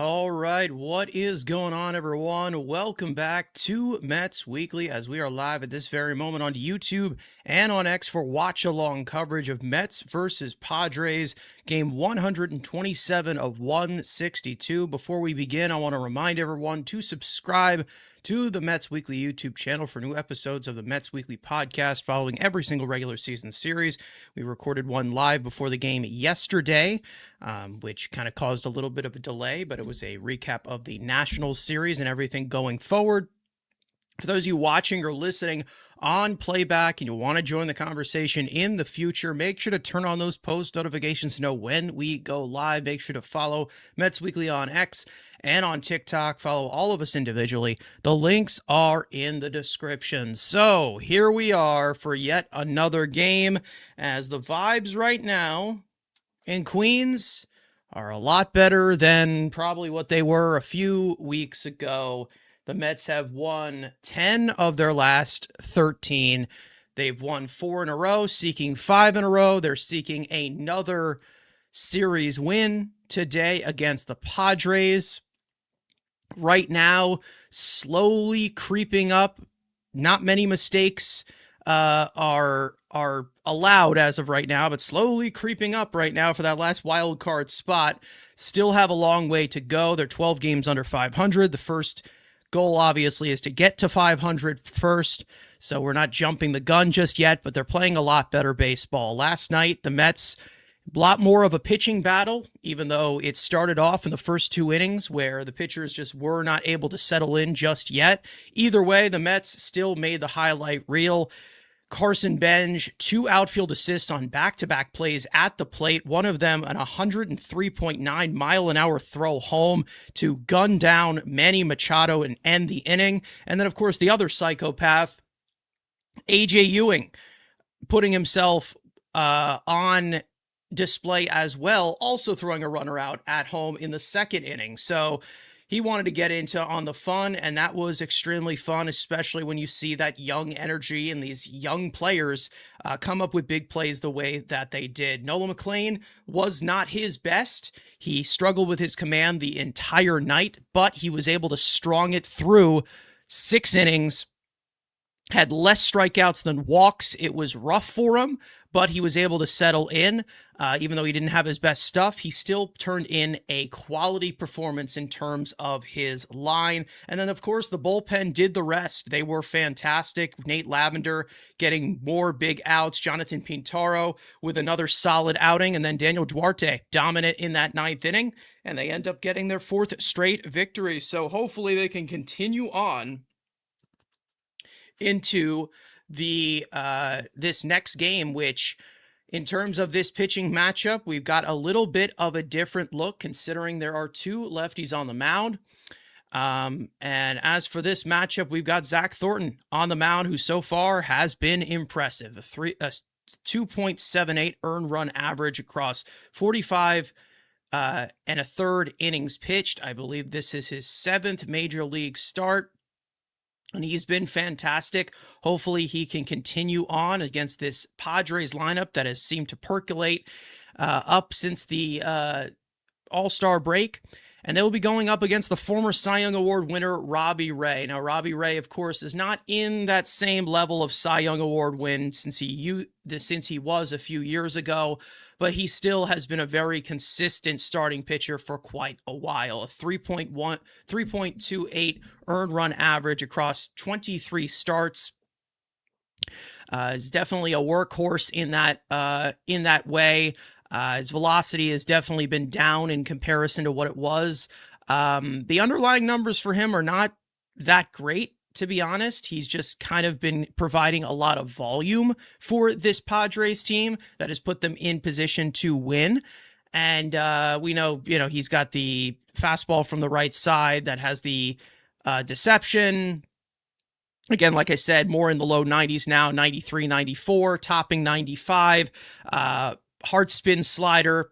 All right, what is going on, everyone? Welcome back to Mets Weekly as we are live at this very moment on YouTube and on X for watch-along coverage of Mets versus Padres, game 127 of 162. Before we begin, I want to remind everyone to subscribe to the Mets Weekly YouTube channel for new episodes of the Mets Weekly podcast following every single regular season series. We recorded one live before the game yesterday, which kind of caused a little bit of a delay, but it was a recap of the Nationals series and everything going forward. For those of you watching or listening on playback and you want to join the conversation in the future, make sure to turn on those post notifications to know when we go live. Make sure to follow Mets Weekly on X and on TikTok. Follow all of us individually. The links are in the description. So here we are for yet another game, as the vibes right now in Queens are a lot better than probably what they were a few weeks ago. The Mets have won 10 of their last 13. They've won 4 in a row, seeking 5 in a row. They're seeking another series win today against the Padres. Right now, slowly creeping up. Not many mistakes are allowed as of right now, but slowly creeping up right now for that last wild card spot. Still have a long way to go. They're 12 games under 500. The first goal, obviously, is to get to 500 first, so we're not jumping the gun just yet, but they're playing a lot better baseball. Last night, the Mets, a lot more of a pitching battle, even though it started off in the first 2 innings where the pitchers just were not able to settle in just yet. Either way, the Mets still made the highlight reel. Carson Bench, 2 outfield assists on back-to-back plays at the plate. One of them an 103.9 mile an hour throw home to gun down Manny Machado and end the inning. And then, of course, the other psychopath, AJ Ewing, putting himself on display as well, also throwing a runner out at home in the second inning. So he wanted to get into on the fun, and that was extremely fun, especially when you see that young energy and these young players come up with big plays the way that they did. Nolan McLean was not his best. He struggled with his command the entire night, but he was able to strong it through 6 innings, had less strikeouts than walks. It was rough for him, but he was able to settle in. Even though he didn't have his best stuff, he still turned in a quality performance in terms of his line. And then, of course, the bullpen did the rest. They were fantastic. Nate Lavender getting more big outs. Jonathan Pintaro with another solid outing. And then Daniel Duarte dominant in that 9th inning. And they end up getting their 4th straight victory. So hopefully they can continue on into the this next game, which in terms of this pitching matchup, we've got a little bit of a different look considering there are 2 lefties on the mound. And as for this matchup, we've got Zach Thornton on the mound, who so far has been impressive. A 2.78 earned run average across 45 and a third innings pitched. I believe this is his 7th major league start, and he's been fantastic. Hopefully he can continue on against this Padres lineup that has seemed to percolate up since the All-Star break. And they will be going up against the former Cy Young Award winner, Robbie Ray. Now, Robbie Ray, of course, is not in that same level of Cy Young Award win since he was a few years ago, but he still has been a very consistent starting pitcher for quite a while. A 3.28 earned run average across 23 starts. Is definitely a workhorse in that way. His velocity has definitely been down in comparison to what it was. The underlying numbers for him are not that great, to be honest. He's just kind of been providing a lot of volume for this Padres team that has put them in position to win. And we know, he's got the fastball from the right side that has the deception. Again, like I said, more in the low 90s now, 93, 94, topping 95. Hard spin slider,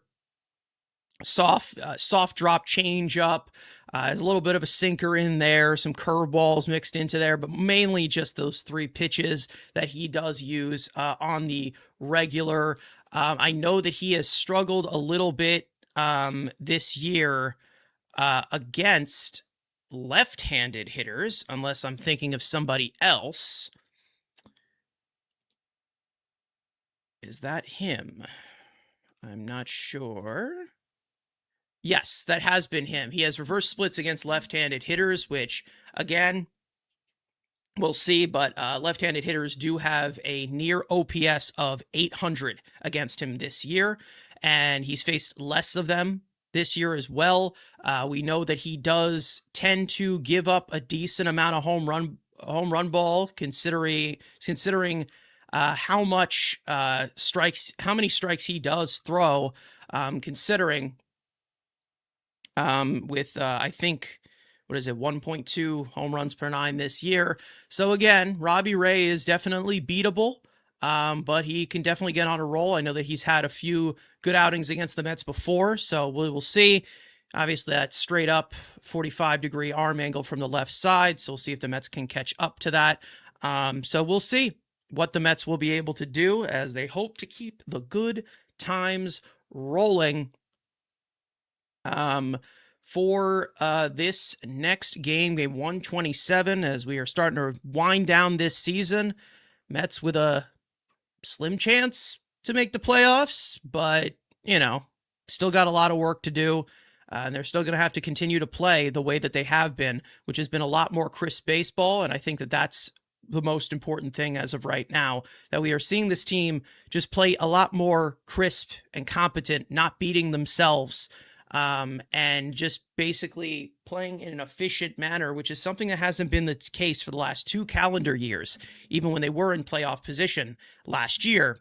soft drop change up. There's a little bit of a sinker in there, some curveballs mixed into there, but mainly just those 3 pitches that he does use on the regular. I know that he has struggled a little bit this year against left-handed hitters, unless I'm thinking of somebody else. Is that him? I'm not sure. Yes, that has been him. He has reverse splits against left-handed hitters, which, again, we'll see, but left-handed hitters do have a near OPS of 800 against him this year, and he's faced less of them this year as well. We know that he does tend to give up a decent amount of home run ball, considering how many strikes he does throw, considering with I think, what is it, 1.2 home runs per 9 this year. So again, Robbie Ray is definitely beatable, but he can definitely get on a roll. I know that he's had a few good outings against the Mets before, so we'll see. Obviously, that straight up 45-degree arm angle from the left side, so we'll see if the Mets can catch up to that. So we'll see what the Mets will be able to do as they hope to keep the good times rolling. For this next game 127, as we are starting to wind down this season. Mets with a slim chance to make the playoffs, but, still got a lot of work to do. And they're still going to have to continue to play the way that they have been, which has been a lot more crisp baseball. And I think that that's the most important thing as of right now, that we are seeing this team just play a lot more crisp and competent, not beating themselves, and just basically playing in an efficient manner, which is something that hasn't been the case for the last 2 calendar years, even when they were in playoff position last year.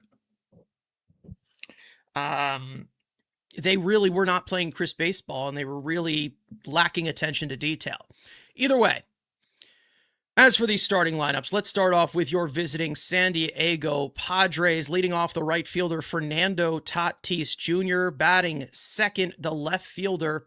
They really were not playing crisp baseball, and they were really lacking attention to detail. Either way, as for these starting lineups, let's start off with your visiting San Diego Padres. Leading off, the right fielder Fernando Tatis Jr. Batting second, the left fielder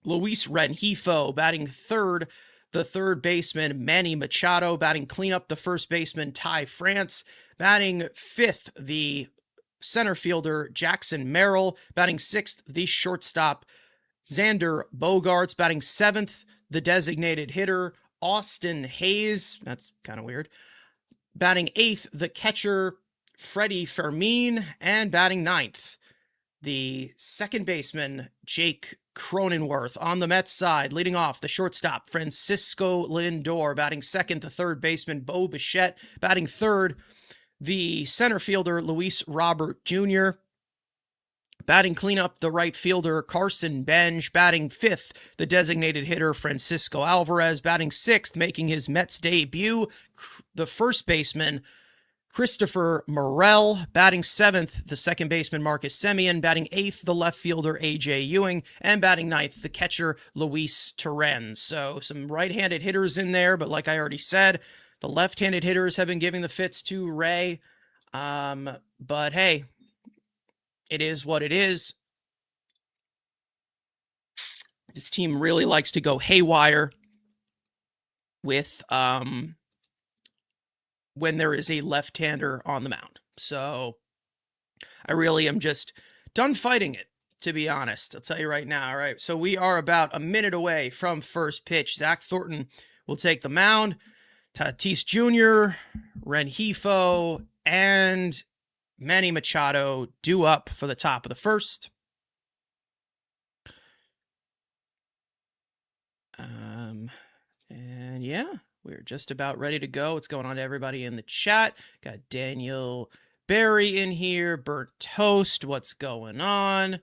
Luis Rengifo. Batting third, the third baseman Manny Machado. Batting cleanup, the first baseman Ty France. Batting fifth, the center fielder Jackson Merrill. Batting sixth, the shortstop Xander Bogaerts. Batting seventh, the designated hitter Austin Hayes. That's kind of weird. Batting eighth, the catcher Freddie Fermin. And batting ninth, the second baseman Jake Cronenworth. On the Mets side, leading off, the shortstop Francisco Lindor. Batting second, the third baseman Bo Bichette. Batting third, the center fielder Luis Robert Jr. Batting cleanup, the right fielder Carson Bench. Batting fifth, the designated hitter Francisco Alvarez. Batting sixth, making his Mets debut, the first baseman Christopher Morel. Batting seventh, the second baseman Marcus Semien. Batting eighth, the left fielder A.J. Ewing. And batting ninth, the catcher Luis Torrens. So some right-handed hitters in there, but like I already said, the left-handed hitters have been giving the fits to Ray. But hey, it is what it is. This team really likes to go haywire with when there is a left-hander on the mound. So I really am just done fighting it, to be honest. I'll tell you right now. All right, so we are about a minute away from first pitch. Zach Thornton will take the mound. Tatis Jr., Rengifo, and Manny Machado due up for the top of the first. And yeah, we're just about ready to go. What's going on to everybody in the chat? Got Daniel Barry in here. Burnt Toast. What's going on?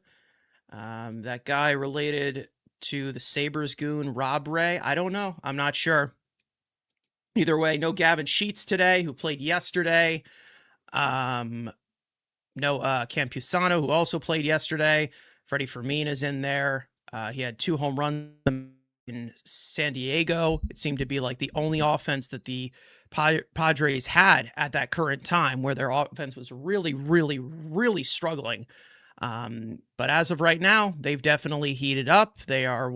That guy related to the Sabres goon, Rob Ray. I don't know. I'm not sure. Either way, no Gavin Sheets today, who played yesterday. No Campusano, who also played yesterday. Freddie Fermin is in there. He had 2 home runs in San Diego. It seemed to be like the only offense that the Padres had at that current time, where their offense was really, really, really struggling. But as of right now, they've definitely heated up. They are,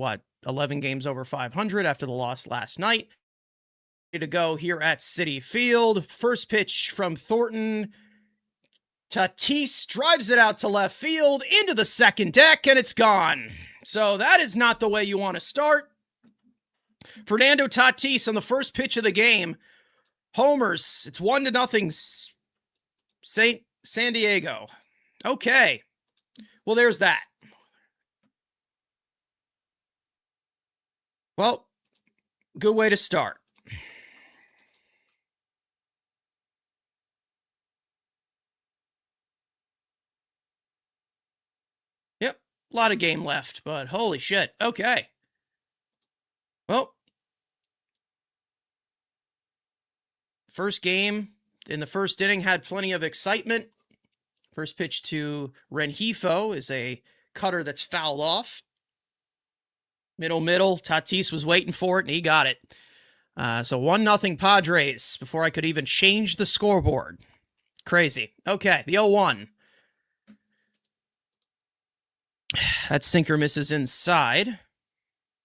11 games over 500 after the loss last night. Ready to go here at Citi Field. First pitch from Thornton. Tatis drives it out to left field into the second deck, and it's gone. So that is not the way you want to start. Fernando Tatis on the first pitch of the game. Homers. It's 1-0 San Diego. Okay. Well, there's that. Well, good way to start. Yep. A lot of game left, but holy shit. Okay. Well, first game in the first inning had plenty of excitement. First pitch to Rengifo is a cutter that's fouled off. Middle. Tatis was waiting for it, and he got it. So 1-0 Padres before I could even change the scoreboard. Crazy. Okay, the 0-1. That sinker misses inside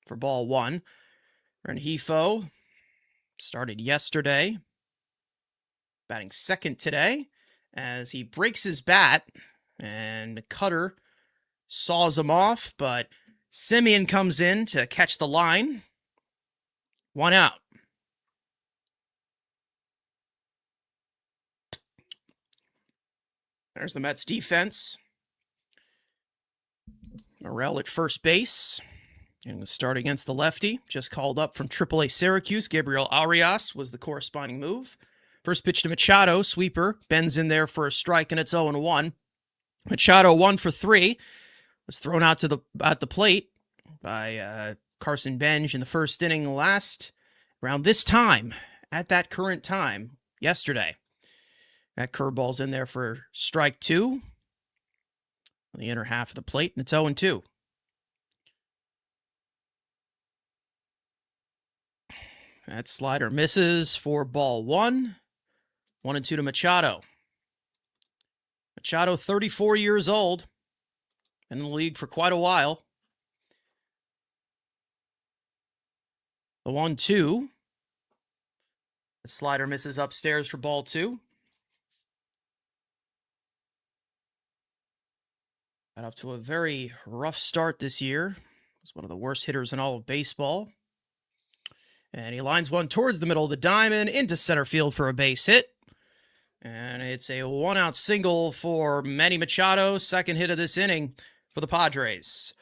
for ball one. Rengifo started yesterday, batting second today, as he breaks his bat, and the cutter saws him off, but Simeon comes in to catch the line. 1 out. There's the Mets defense. Morel at first base. And the start against the lefty, just called up from AAA Syracuse. Gabriel Arias was the corresponding move. First pitch to Machado, sweeper, bends in there for a strike, and it's 0-1. Machado 1 for 3, was thrown out to at the plate by Carson Benj in the first inning around this time, at that current time, yesterday. That curveball's in there for strike 2 on the inner half of the plate, and it's 0-2. That slider misses for ball 1. 1-2 to Machado. Machado, 34 years old, in the league for quite a while. The 1-2. The slider misses upstairs for ball 2. Got off to a very rough start this year. He's one of the worst hitters in all of baseball. And he lines one towards the middle of the diamond into center field for a base hit. And it's a 1-out single for Manny Machado, second hit of this inning for the Padres.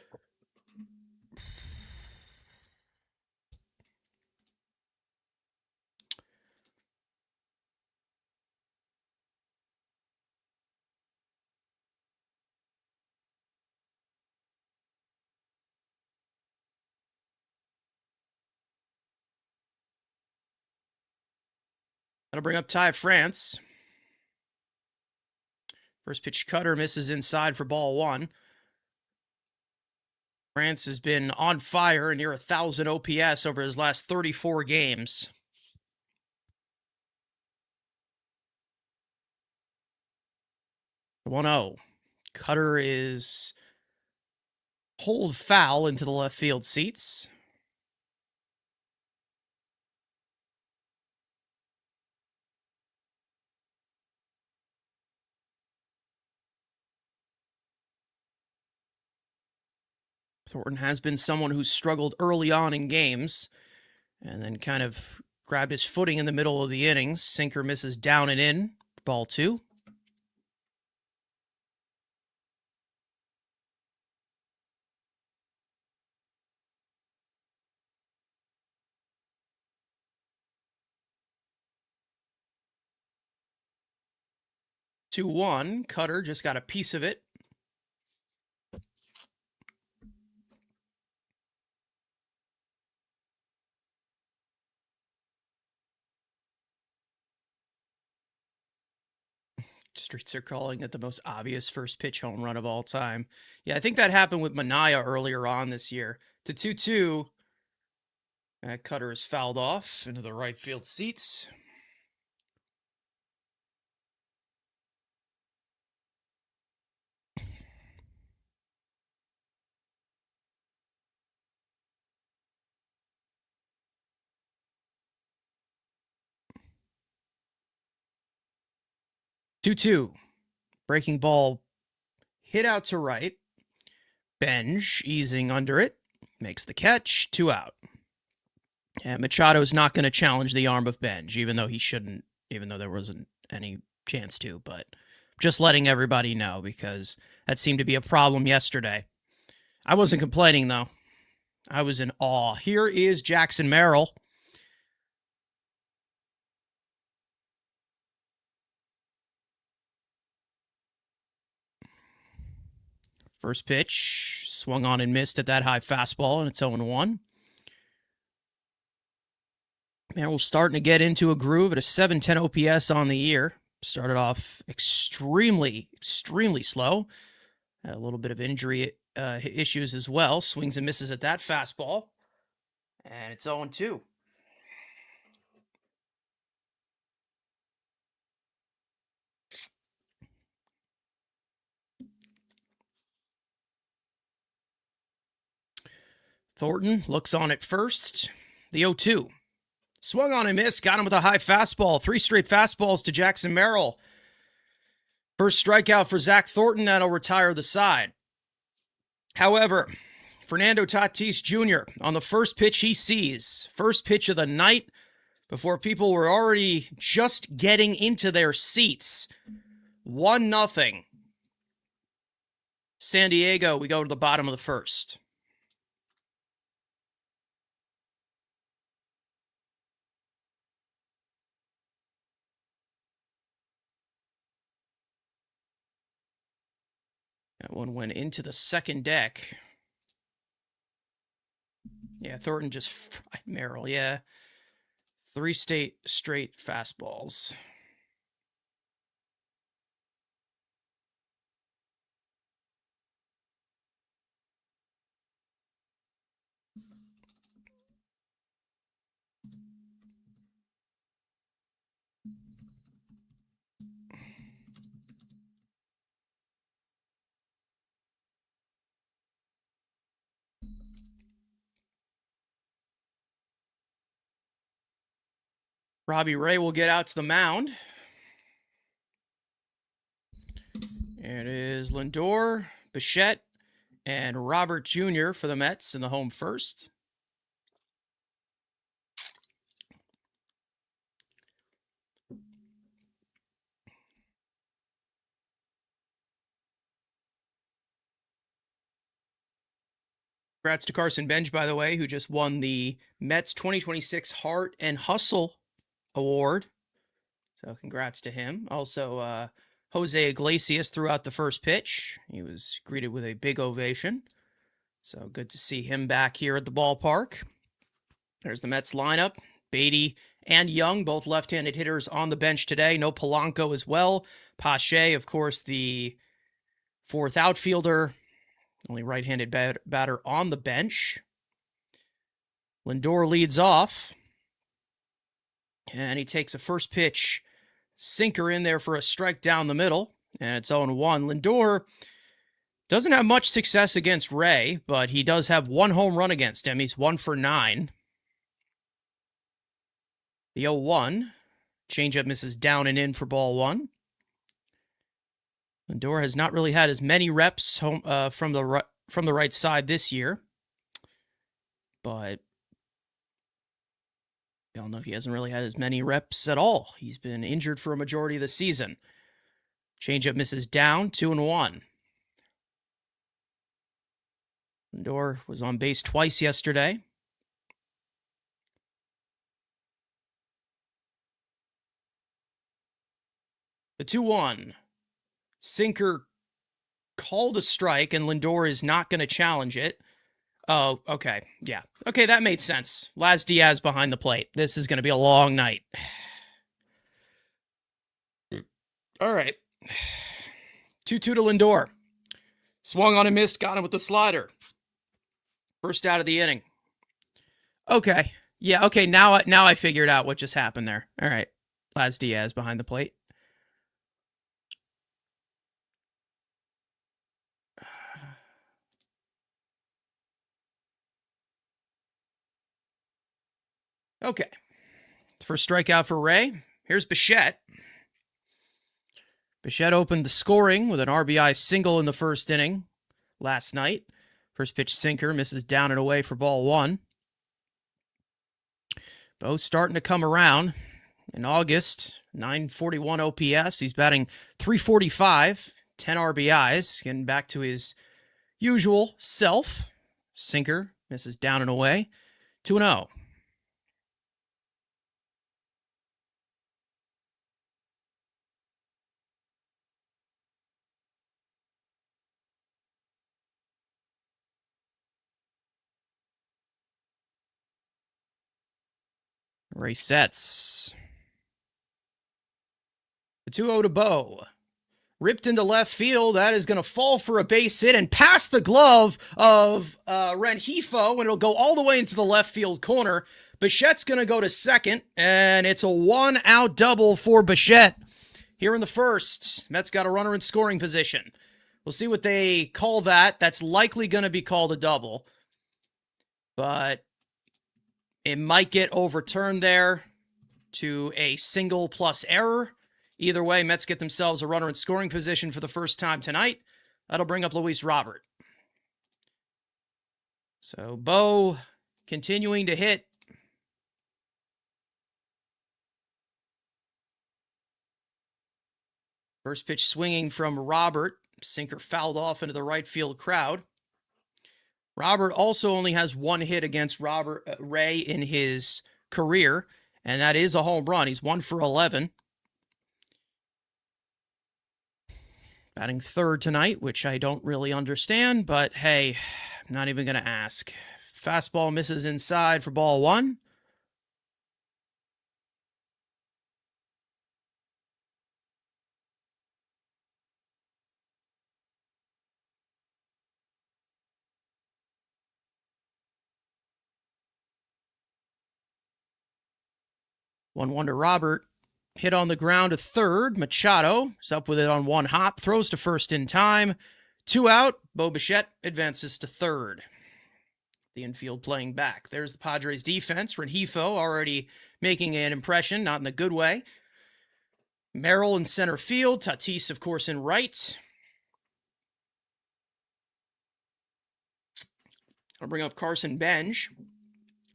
That'll bring up Ty France. First pitch cutter misses inside for ball 1. France has been on fire, near 1,000 OPS over his last 34 games. The 1-0. Cutter is pulled foul into the left field seats. Thornton has been someone who's struggled early on in games and then kind of grabbed his footing in the middle of the innings. Sinker misses down and in. Ball 2. Two one. Cutter just got a piece of it. Streets are calling it the most obvious first pitch home run of all time. Yeah, I think that happened with Manaea earlier on this year. To 2-2. That cutter is fouled off into the right field seats. Two. Breaking ball hit out to right. Benj easing under it. Makes the catch. 2 out. And Machado's not going to challenge the arm of Benj, even though he shouldn't, even though there wasn't any chance to. But just letting everybody know, because that seemed to be a problem yesterday. I wasn't complaining, though. I was in awe. Here is Jackson Merrill. First pitch, swung on and missed at that high fastball, and it's 0-1. Merrill's starting to get into a groove at a 710 OPS on the year. Started off extremely, extremely slow. A little bit of injury issues as well. Swings and misses at that fastball. And it's 0-2. Thornton looks on at first. The 0-2. Swung on and missed. Got him with a high fastball. 3 straight fastballs to Jackson Merrill. First strikeout for Zach Thornton. That'll retire the side. However, Fernando Tatis Jr. on the first pitch he sees. First pitch of the night before people were already just getting into their seats. 1-0. San Diego, we go to the bottom of the first. That one went into the second deck. Yeah, Thornton just fried Merrill. Yeah. 3 straight fastballs. Robbie Ray will get out to the mound. It is Lindor, Bichette, and Robert Jr. for the Mets in the home first. Congrats to Carson Benj, by the way, who just won the Mets 2026 Heart and Hustle Award. So congrats to him. Also, Jose Iglesias threw out the first pitch. He was greeted with a big ovation. So good to see him back here at the ballpark. There's the Mets lineup. Beatty and Young, both left-handed hitters on the bench today. No Polanco as well. Pache, of course, the 4th outfielder. Only right-handed batter on the bench. Lindor leads off. And he takes a first pitch sinker in there for a strike down the middle. And it's 0-1. Lindor doesn't have much success against Ray, but he does have 1 home run against him. He's 1 for 9. The 0-1. Changeup misses down and in for ball 1. Lindor has not really had as many reps from the right side this year. But we all know he hasn't really had as many reps at all. He's been injured for a majority of the season. Changeup misses down, 2-1. Lindor was on base twice yesterday. The 2-1. Sinker called a strike, and Lindor is not going to challenge it. Oh, okay. Yeah. Okay, that made sense. Laz Diaz behind the plate. This is going to be a long night. All right. 2-2 to Lindor. Swung on and missed. Got him with the slider. First out of the inning. Okay. Yeah, okay. Now I figured out what just happened there. All right. Laz Diaz behind the plate. Okay. First strikeout for Ray. Here's Bichette. Bichette opened the scoring with an RBI single in the first inning last night. First pitch sinker misses down and away for ball one. Bo's starting to come around. In August, 941 OPS. He's batting 345, 10 RBIs, getting back to his usual self. Sinker misses down and away. 2-0. Resets. The 2-0 to Bo. Ripped into left field. That is going to fall for a base hit and past the glove of Rengifo, and it'll go all the way into the left field corner. Bichette's going to go to second, and it's a one-out double for Bichette here in the first. Mets got a runner in scoring position. We'll see what they call that. That's likely going to be called a double, but it might get overturned there to a single plus error. Either way, Mets get themselves a runner in scoring position for the first time tonight. That'll bring up Luis Robert. So Bo continuing to hit. First pitch swinging from Robert. Sinker fouled off into the right field crowd. Robert also only has one hit against Ray in his career, and that is a home run. He's 1 for 11. Batting third tonight, which I don't really understand, but hey, I'm not even going to ask. Fastball misses inside for ball one. One to Robert. Hit on the ground to third. Machado is up with it on one hop. Throws to first in time. 2 out. Bo Bichette advances to third. The infield playing back. There's the Padres defense. Rengifo already making an impression, not in a good way. Merrill in center field. Tatis, of course, in right. I'll bring up Carson Bench.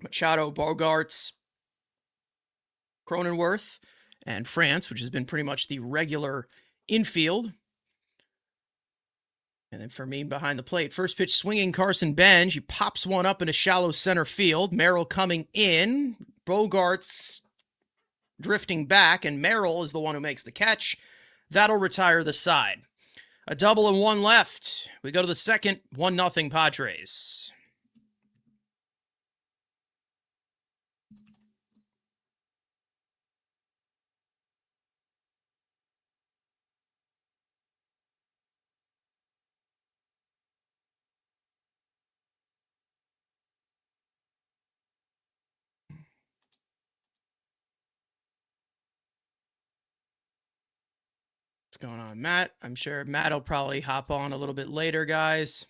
Machado, Bogarts, Cronenworth, and France, which has been pretty much the regular infield. And then Fermin behind the plate. First pitch swinging Carson Bench. He pops one up into shallow center field. Merrill coming in. Bogarts drifting back, and Merrill is the one who makes the catch. That'll retire the side. A double and one left. We go to the second. 1-0 Padres. What's going on, Matt? I'm sure Matt will probably hop on a little bit later, guys.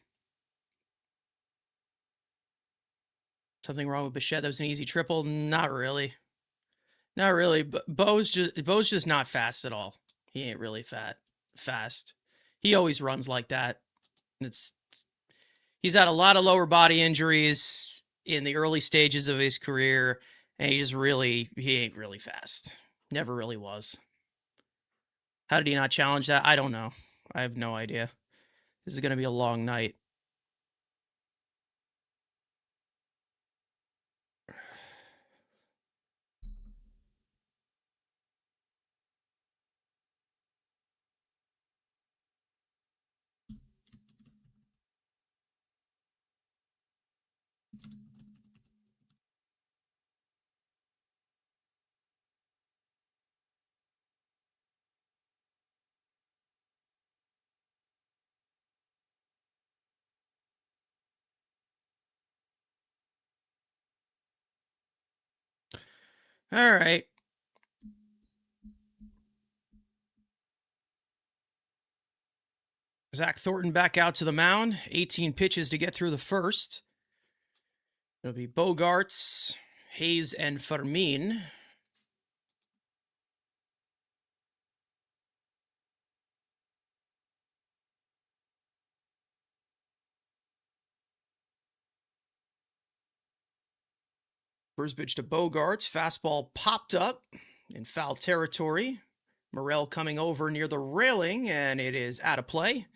Something wrong with Bichette? That was an easy triple? Not really. Not really. But Bo's just not fast at all. He ain't really fast. He always runs like that. He's had a lot of lower body injuries in the early stages of his career, and he ain't really fast. Never really was. How did he not challenge that? I don't know. I have no idea. This is going to be a long night. All right. Zach Thornton back out to the mound. 18 pitches to get through the first. It'll be Bogarts, Hayes, and Fermin. First pitch to Bogarts. Fastball popped up in foul territory. Morel coming over near the railing, and it is out of play.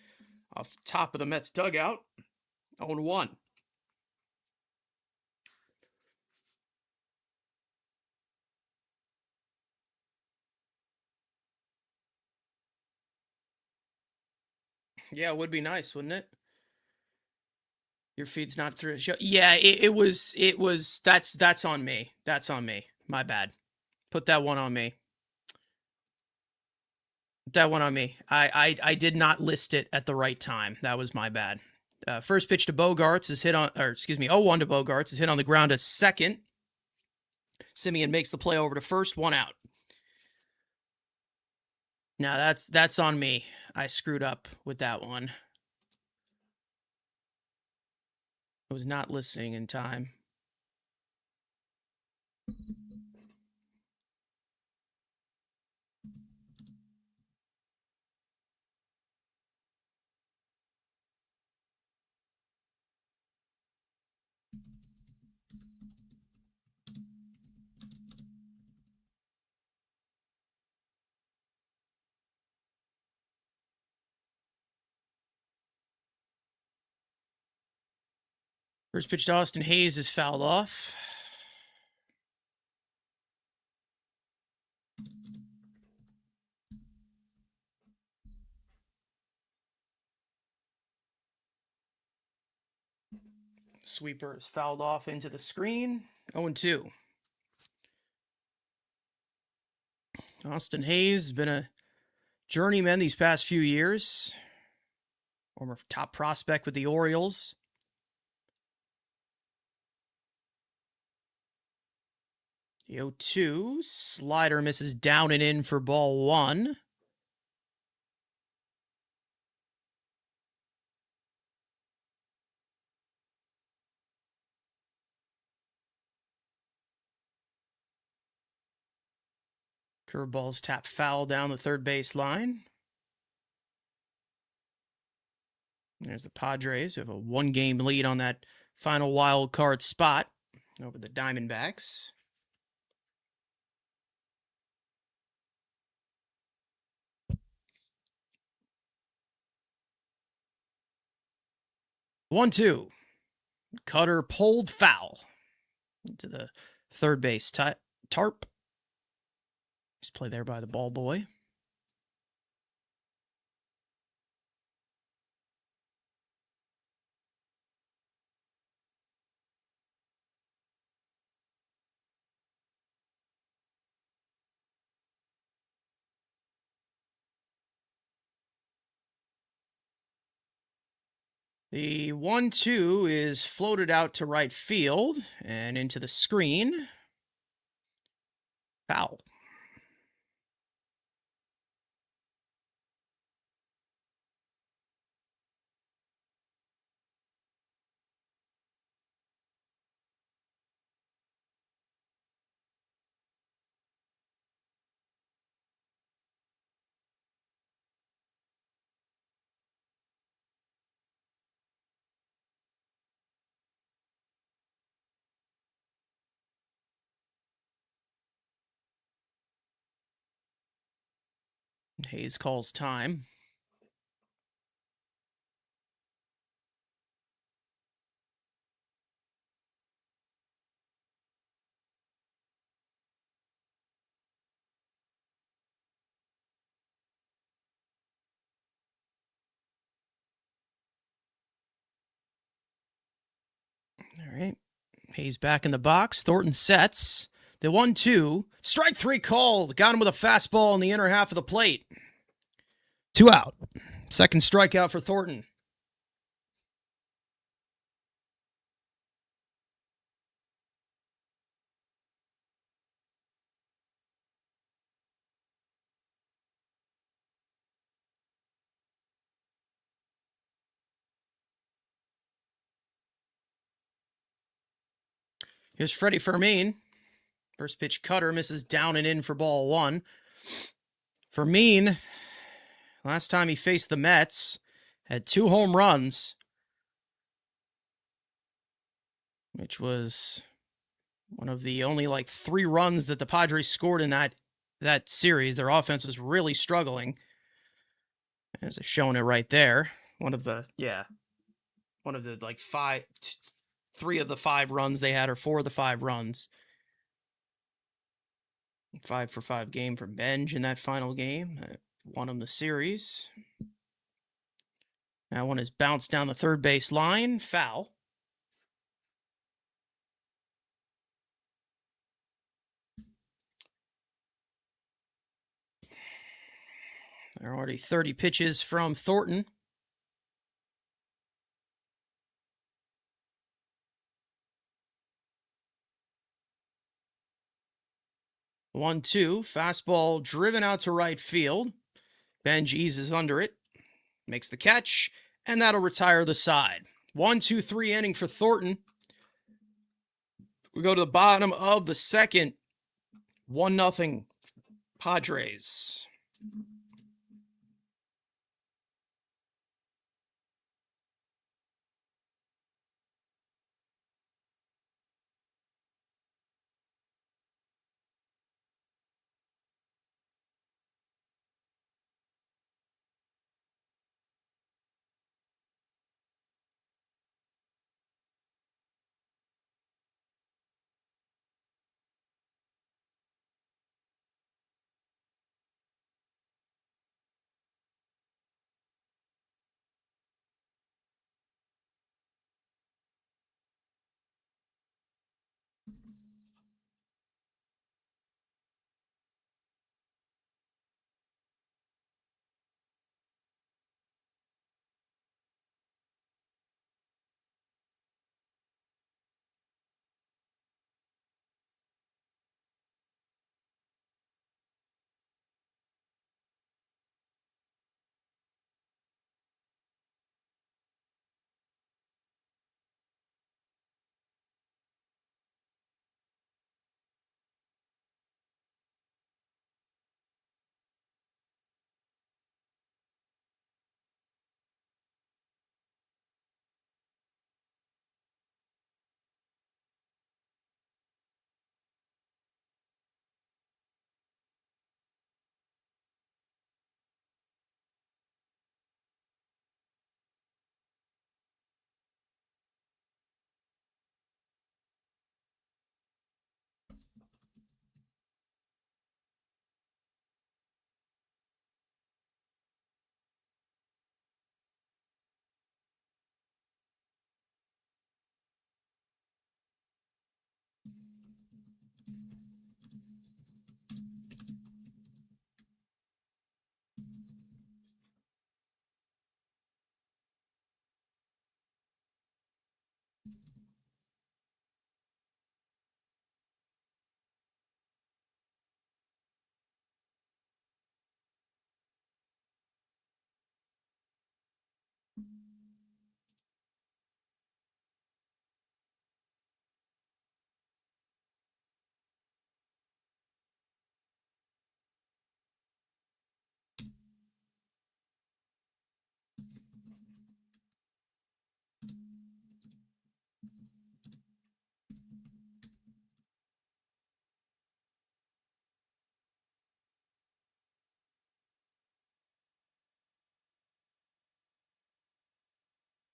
Off the top of the Mets dugout. 0-1. Yeah, it would be nice, wouldn't it? Your feed's not through the show. Yeah, it was that's on me. That's on me. My bad. Put that one on me. That one on me. I did not list it at the right time. That was my bad. First pitch to Bogarts is hit on, or excuse me, 0-1 to Bogarts is hit on the ground to second. Simeon makes the play over to first, 1 out. Now that's on me. I screwed up with that one. I was not listening in time. First pitch to Austin Hayes is fouled off. Sweeper is fouled off into the screen. 0-2. Austin Hayes has been a journeyman these past few years. Former top prospect with the Orioles. The 0-2. Slider misses down and in for ball 1. Curveball's tap foul down the third base line. There's the Padres who have a 1-game lead on that final wild card spot over the Diamondbacks. One, two. Cutter pulled foul into the third base tarp. Nice play there by the ball boy. The 1-2 is floated out to right field and into the screen. Foul. Hayes calls time. All right. Hayes back in the box. Thornton sets. The 1-2. Strike 3 called. Got him with a fastball in the inner half of the plate. 2 out. Second strikeout for Thornton. Here's Freddie Fermin. First pitch cutter misses down and in for ball 1. Fermin, last time he faced the Mets, had 2 home runs, which was One of the only like 3 runs that the Padres scored in that series. Their offense was really struggling. As they're showing it right there. One of the like 3 of the 5 runs they had, or 4 of the 5 runs. 5 for 5 game for Benj in that final game. That won him the series. That one is bounced down the third base line. Foul. There are already 30 pitches from Thornton. 1-2. Fastball driven out to right field. Benj eases under it. Makes the catch. And that'll retire the side. 1-2-3 inning for Thornton. We go to the bottom of the second. 1-0 Padres.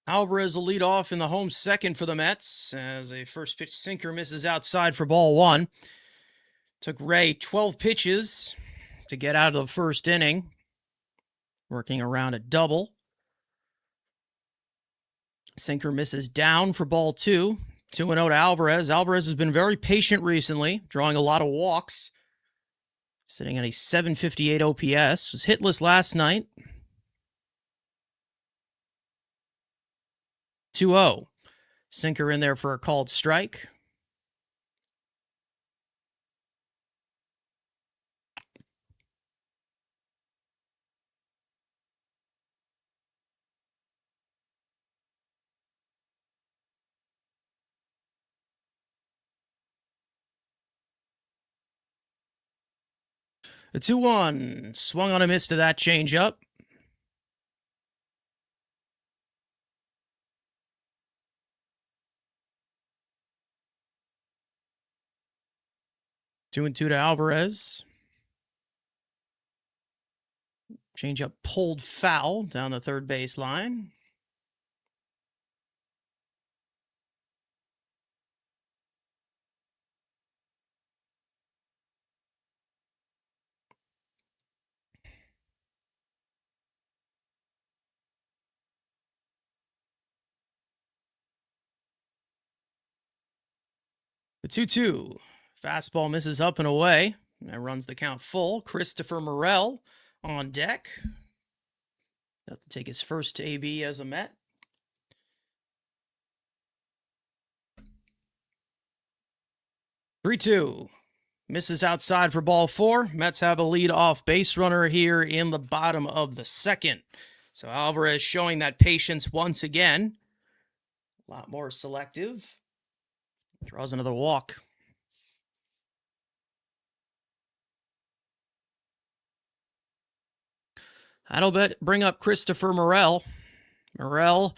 Alvarez will lead off in the home second for the Mets as a first pitch sinker misses outside for ball 1. Took Ray 12 pitches to get out of the first inning, working around a double. Sinker misses down for ball 2. 2-0 to Alvarez. Alvarez has been very patient recently, drawing a lot of walks. Sitting at a 758 OPS. Was hitless last night. 2-0. Sinker in there for a called strike. The 2-1. Swung on a miss to that changeup. 2-2 to Alvarez. Change up pulled foul down the third base line. The 2-2. Fastball misses up and away. That runs the count full. Christopher Morel on deck. Have to take his first AB as a Met. 3-2. Misses outside for ball 4. Mets have a lead off base runner here in the bottom of the second. So Alvarez showing that patience once again. A lot more selective. Draws another walk. That'll bring up Christopher Morel. Morel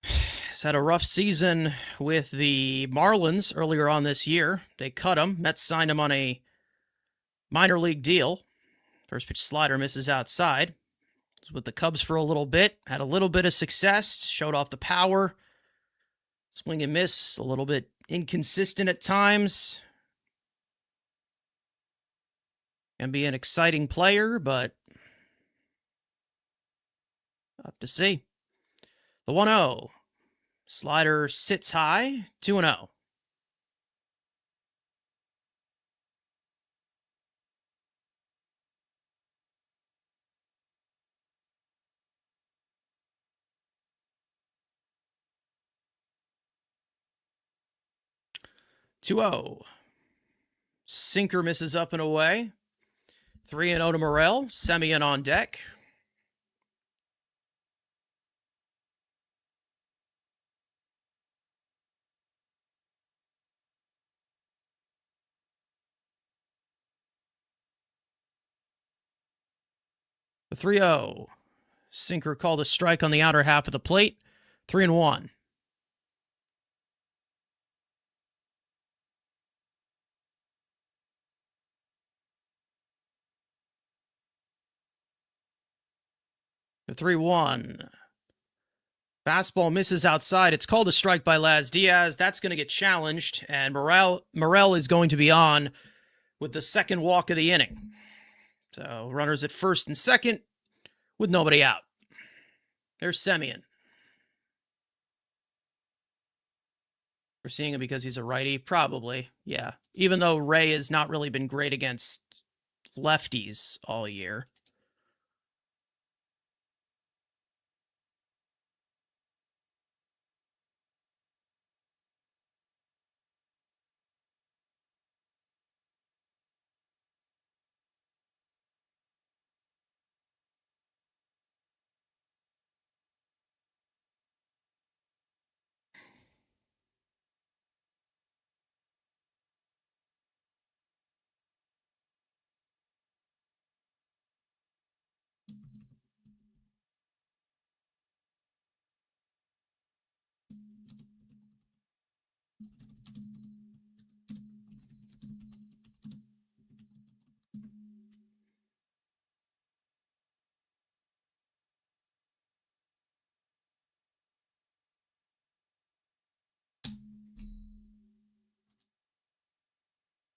has had a rough season with the Marlins earlier on this year. They cut him. Mets signed him on a minor league deal. First pitch slider misses outside. Was with the Cubs for a little bit. Had a little bit of success. Showed off the power. Swing and miss. A little bit inconsistent at times. Can be an exciting player, but have to see. The 1-0. Slider sits high. 2-0. Sinker misses up and away. 3-0 to Morel. Semien on deck. The 3-0. Sinker called a strike on the outer half of the plate. 3-1. The 3-1. Fastball misses outside. It's called a strike by Laz Diaz. That's going to get challenged, and Morel is going to be on with the second walk of the inning. So runners at first and second with nobody out. There's Semien. We're seeing him because he's a righty? Probably, yeah. Even though Ray has not really been great against lefties all year.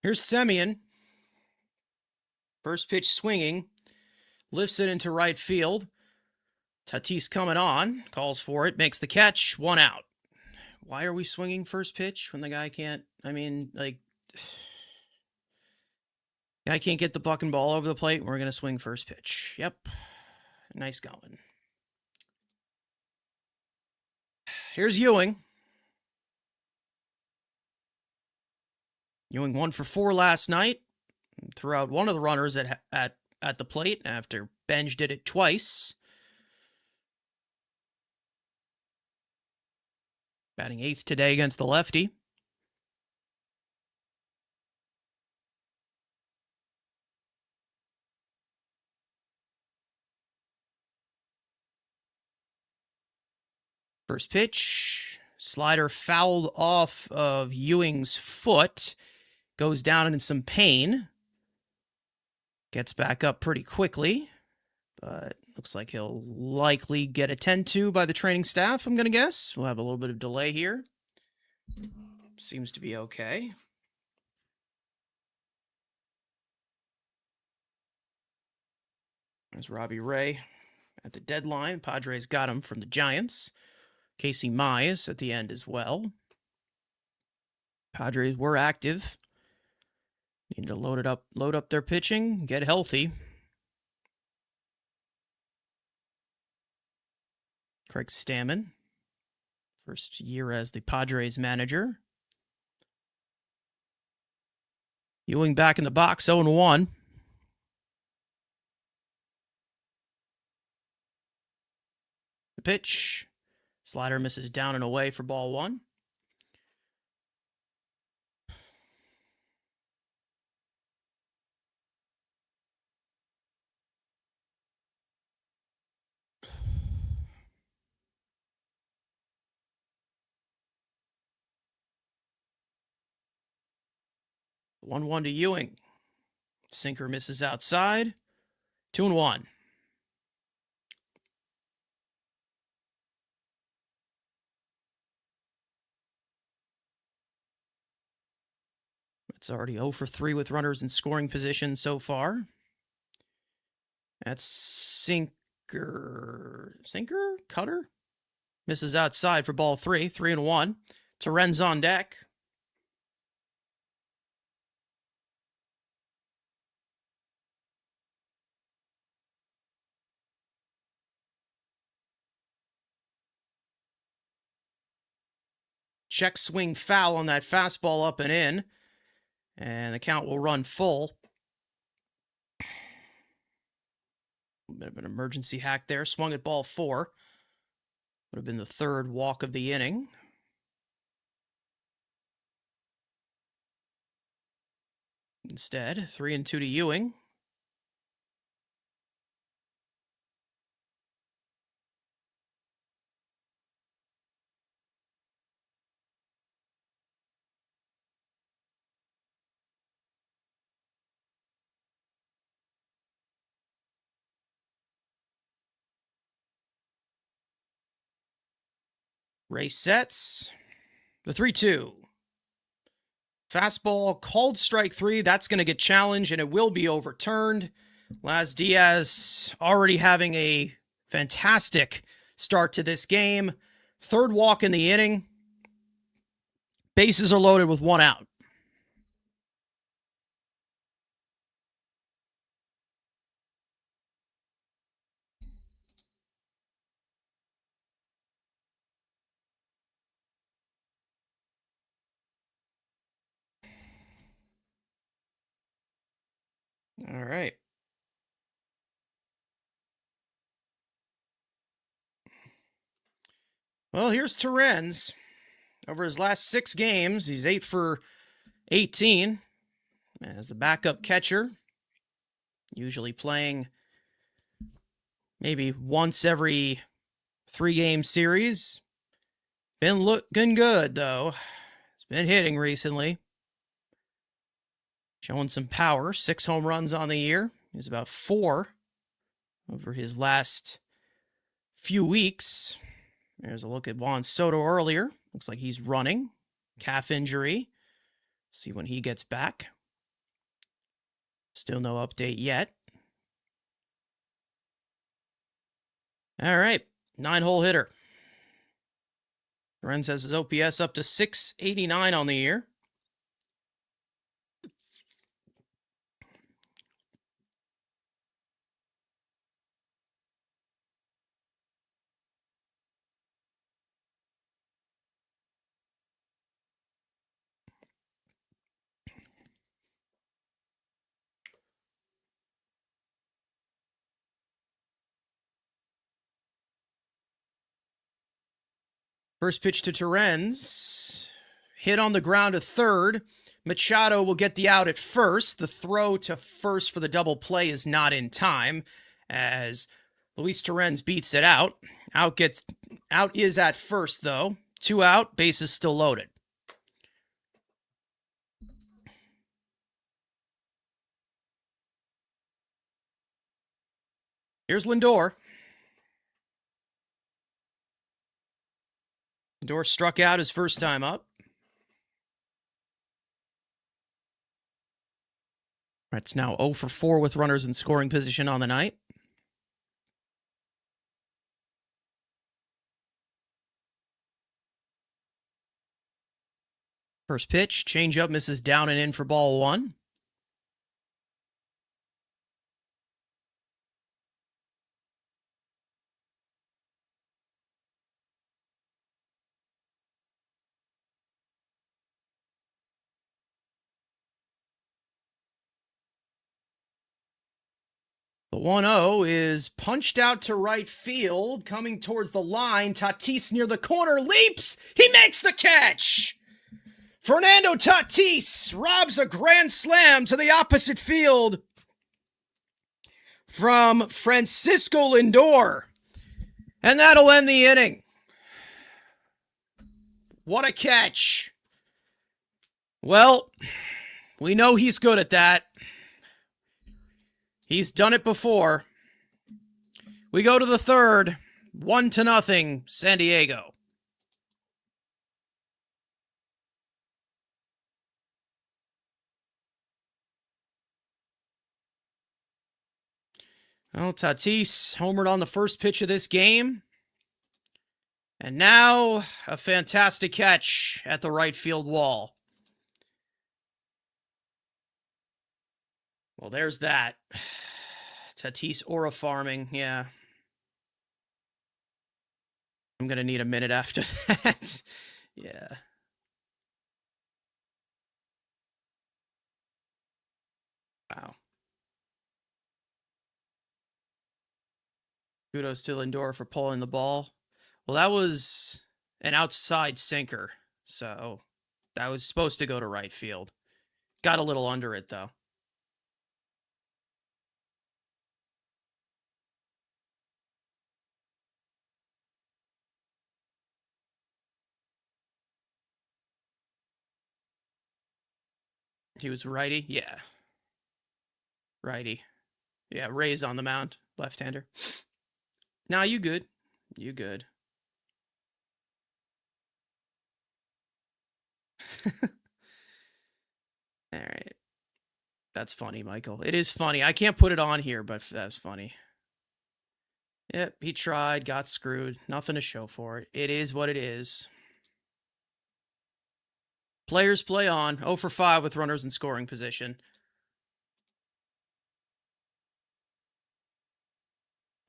Here's Semien. First pitch swinging. Lifts it into right field. Tatis coming on. Calls for it. Makes the catch. 1 out. Why are we swinging first pitch when the guy can't? I mean, like, guy can't get the buck and ball over the plate. We're going to swing first pitch. Yep. Nice going. Here's Ewing. Ewing 1 for 4 last night. Threw out one of the runners at the plate after Benj did it twice. Batting 8th today against the lefty. First pitch. Slider fouled off of Ewing's foot. goes down in some pain. Gets back up pretty quickly, but looks like he'll likely get attended to by the training staff, I'm going to guess. We'll have a little bit of delay here. Seems to be okay. There's Robbie Ray at the deadline. Padres got him from the Giants. Casey Mize at the end as well. Padres were active. Need to load up their pitching, get healthy. Craig Stammen, first year as the Padres manager. Ewing back in the box, 0-1. The pitch. Slider misses down and away for ball one. The 1-1 to Ewing. Sinker misses outside. 2-1. It's already 0 for 3 with runners in scoring position so far. That's Sinker, Cutter? Misses outside for ball 3, 3-1. Torrens on deck. Check swing foul on that fastball up and in. And the count will run full. A bit of an emergency hack there. Swung at ball 4. Would have been the third walk of the inning. Instead, 3-2 to Ewing. Ray sets. The 3-2. Fastball called strike 3. That's going to get challenged, and it will be overturned. Laz Diaz already having a fantastic start to this game. Third walk in the inning. Bases are loaded with 1 out. All right. Well, here's Torrens. Over his last 6 games, he's 8 for 18 as the backup catcher. Usually playing maybe once every 3-game series. Been looking good, though. He's been hitting recently. Showing some power. 6 home runs on the year. He's about 4 over his last few weeks. There's a look at Juan Soto earlier. Looks like he's running. Calf injury. See when he gets back. Still no update yet. All right. 9-hole hitter. Torrens has his OPS up to 689 on the year. First pitch to Torrens. Hit on the ground to third. Machado will get the out at first. The throw to first for the double play is not in time as Luis Torrens beats it out. Out is at first, though. 2 out, bases still loaded. Here's Lindor. Lindor struck out his first time up. It's now 0 for 4 with runners in scoring position on the night. First pitch, changeup misses down and in for ball 1. The 1-0 is punched out to right field, coming towards the line. Tatis near the corner, leaps! He makes the catch! Fernando Tatis robs a grand slam to the opposite field from Francisco Lindor. And that'll end the inning. What a catch. Well, we know he's good at that. He's done it before. We go to the third. 1-0, San Diego. Well, Tatis homered on the first pitch of this game. And now a fantastic catch at the right field wall. Well, there's that. Tatis aura farming, yeah. I'm going to need a minute after that. Yeah. Wow. Kudos to Lindor for pulling the ball. Well, that was an outside sinker, so that was supposed to go to right field. Got a little under it, though. He was righty? Yeah. Righty. Yeah, Ray's on the mound. Left-hander. Nah, you good. You good. All right. That's funny, Michael. It is funny. I can't put it on here, but that's funny. Yep, he tried, got screwed. Nothing to show for it. It is what it is. Players play on. 0 for 5 with runners in scoring position.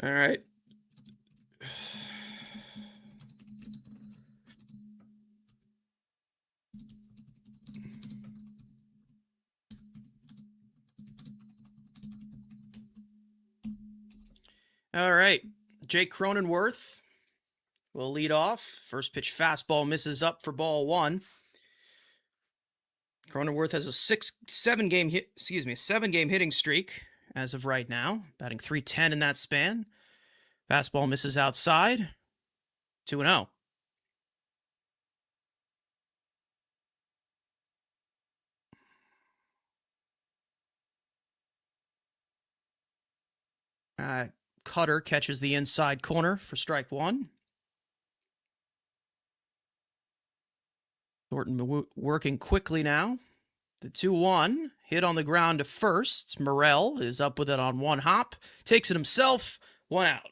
All right. All right. Jake Cronenworth will lead off. First pitch fastball misses up for ball 1. Cronenworth has a 7-game hitting streak as of right now, batting .310 in that span. Fastball misses outside. 2-0. Cutter catches the inside corner for strike 1. Thornton working quickly now. The 2-1 hit on the ground to first. Morel is up with it on one hop. Takes it himself. 1 out.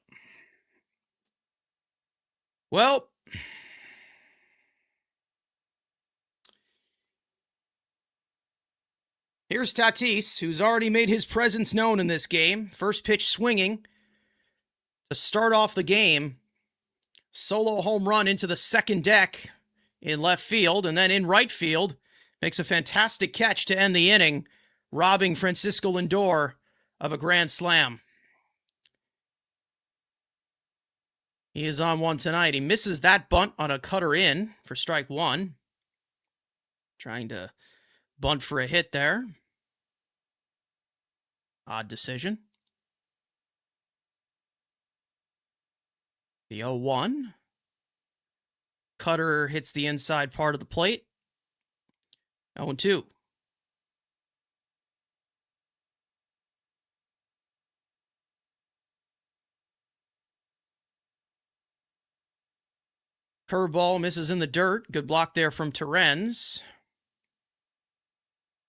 Well, here's Tatis, who's already made his presence known in this game. First pitch swinging to start off the game. Solo home run into the second deck in left field, and then in right field, makes a fantastic catch to end the inning, robbing Francisco Lindor of a grand slam. He is on one tonight. He misses that bunt on a cutter in for strike 1. Trying to bunt for a hit there. Odd decision. The 0-1. Cutter hits the inside part of the plate. 0-2. Curveball misses in the dirt. Good block there from Terens.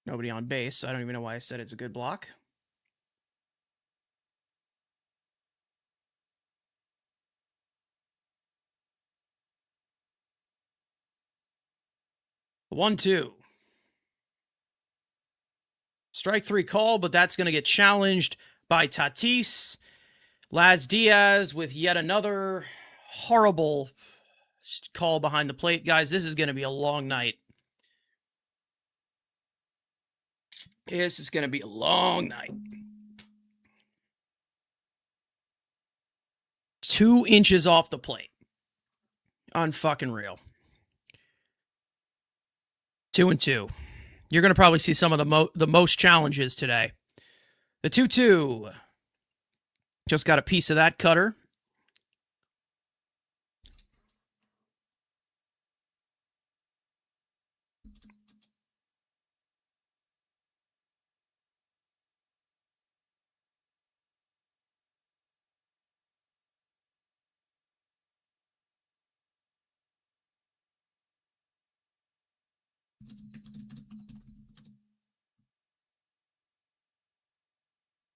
Nobody on base. I don't even know why I said it's a good block. The 1-2. Strike three call, but that's going to get challenged by Tatis. Laz Diaz with yet another horrible call behind the plate. Guys, this is going to be a long night. This is going to be a long night. 2 inches off the plate. Unfucking real. 2-2. You're going to probably see some of the most challenges today. The 2-2. Just got a piece of that cutter.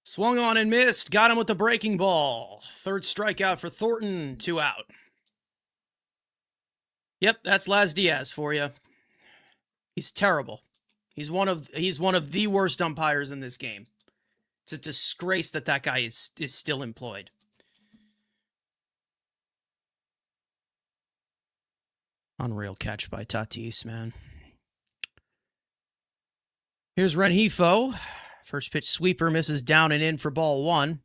Swung on and missed. Got him with the breaking ball. Third strikeout for Thornton. 2 out. Yep, that's Laz Diaz for you. He's terrible. He's one of the worst umpires in this game. It's a disgrace that guy is still employed. Unreal catch by Tatis, man. Here's Rengifo. First pitch sweeper misses down and in for ball 1.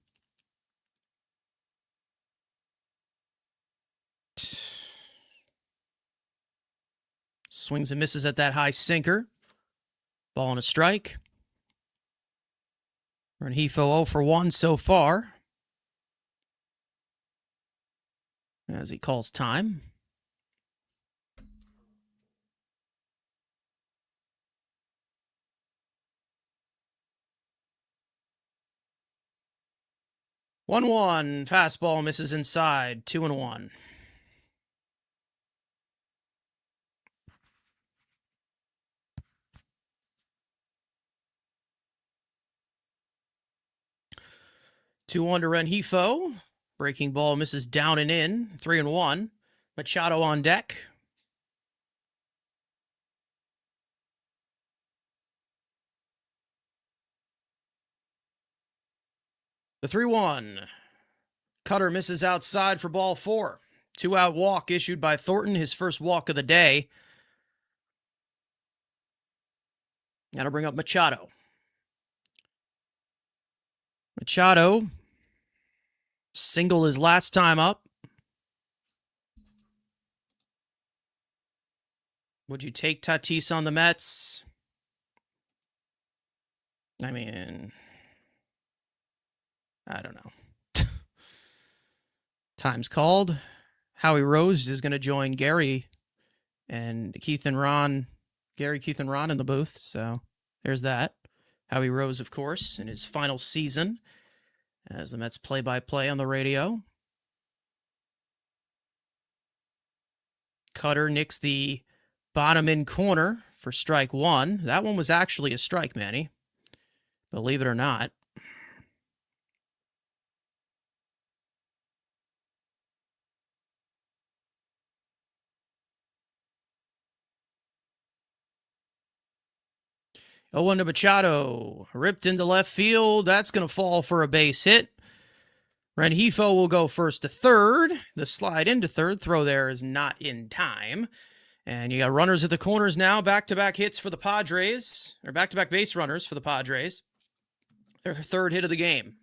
Swings and misses at that high sinker. Ball and a strike. Rengifo 0 for 1 so far. As he calls time. One fastball misses inside. 2-1. Two to Rengifo. Breaking ball misses down and in. 3-1. Machado on deck. The 3-1. Cutter misses outside for ball 4. 2-out walk issued by Thornton, his first walk of the day. Got to bring up Machado. Machado, single his last time up. Would you take Tatis on the Mets? I mean, I don't know. Time's called. Howie Rose is going to join Gary and Keith and Ron. Gary, Keith, and Ron in the booth. So there's that. Howie Rose, of course, in his final season as the Mets play-by-play on the radio. Cutter nicks the bottom in corner for strike 1. That one was actually a strike, Manny. Believe it or not. Oh, to Machado. Ripped into left field. That's going to fall for a base hit. Rengifo will go first to third. The slide into third. Throw there is not in time. And you got runners at the corners now. Back-to-back hits for the Padres. Or back-to-back base runners for the Padres. Their third hit of the game.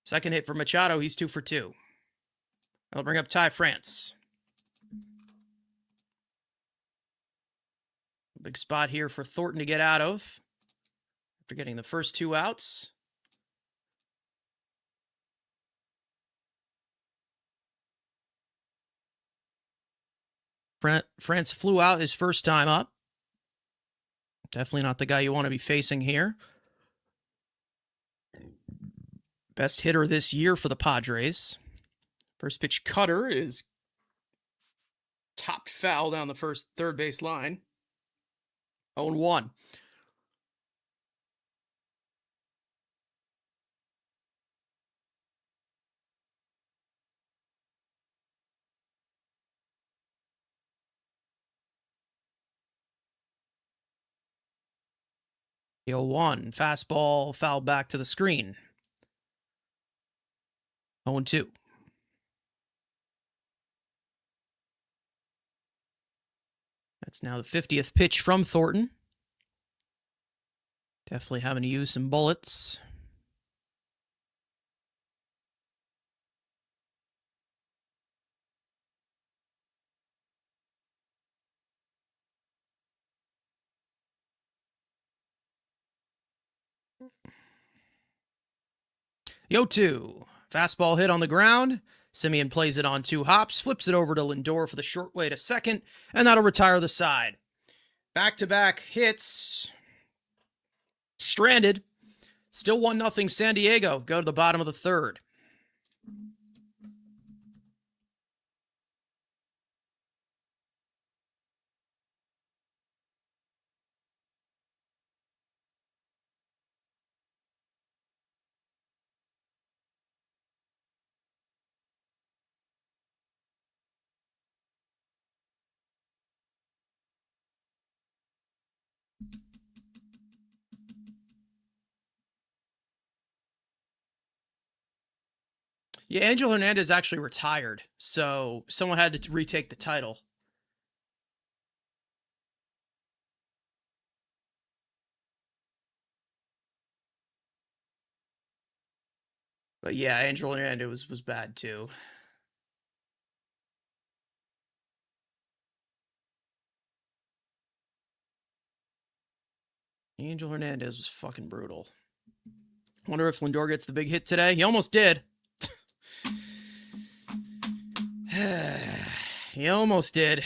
Second hit for Machado. He's 2 for 2. I'll bring up Ty France. Big spot here for Thornton to get out of after getting the first 2 outs. France flew out his first time up. Definitely not the guy you want to be facing here. Best hitter this year for the Padres. First pitch cutter is Topped foul down the third base line. 0-1. The 0-1. Fastball foul back to the screen. 0-2. That's now the 50th pitch from Thornton. Definitely having to use some bullets. The 0-2. Fastball hit on the ground. Simeon plays it on 2 hops, flips it over to Lindor for the short way to second, and that'll retire the side. Back-to-back hits. Stranded. Still 1-0 San Diego. Go to the bottom of the third. Yeah, Angel Hernandez actually retired, so someone had to retake the title. But yeah, Angel Hernandez was bad too. Angel Hernandez was fucking brutal. Wonder if Lindor gets the big hit today. He almost did. He almost did.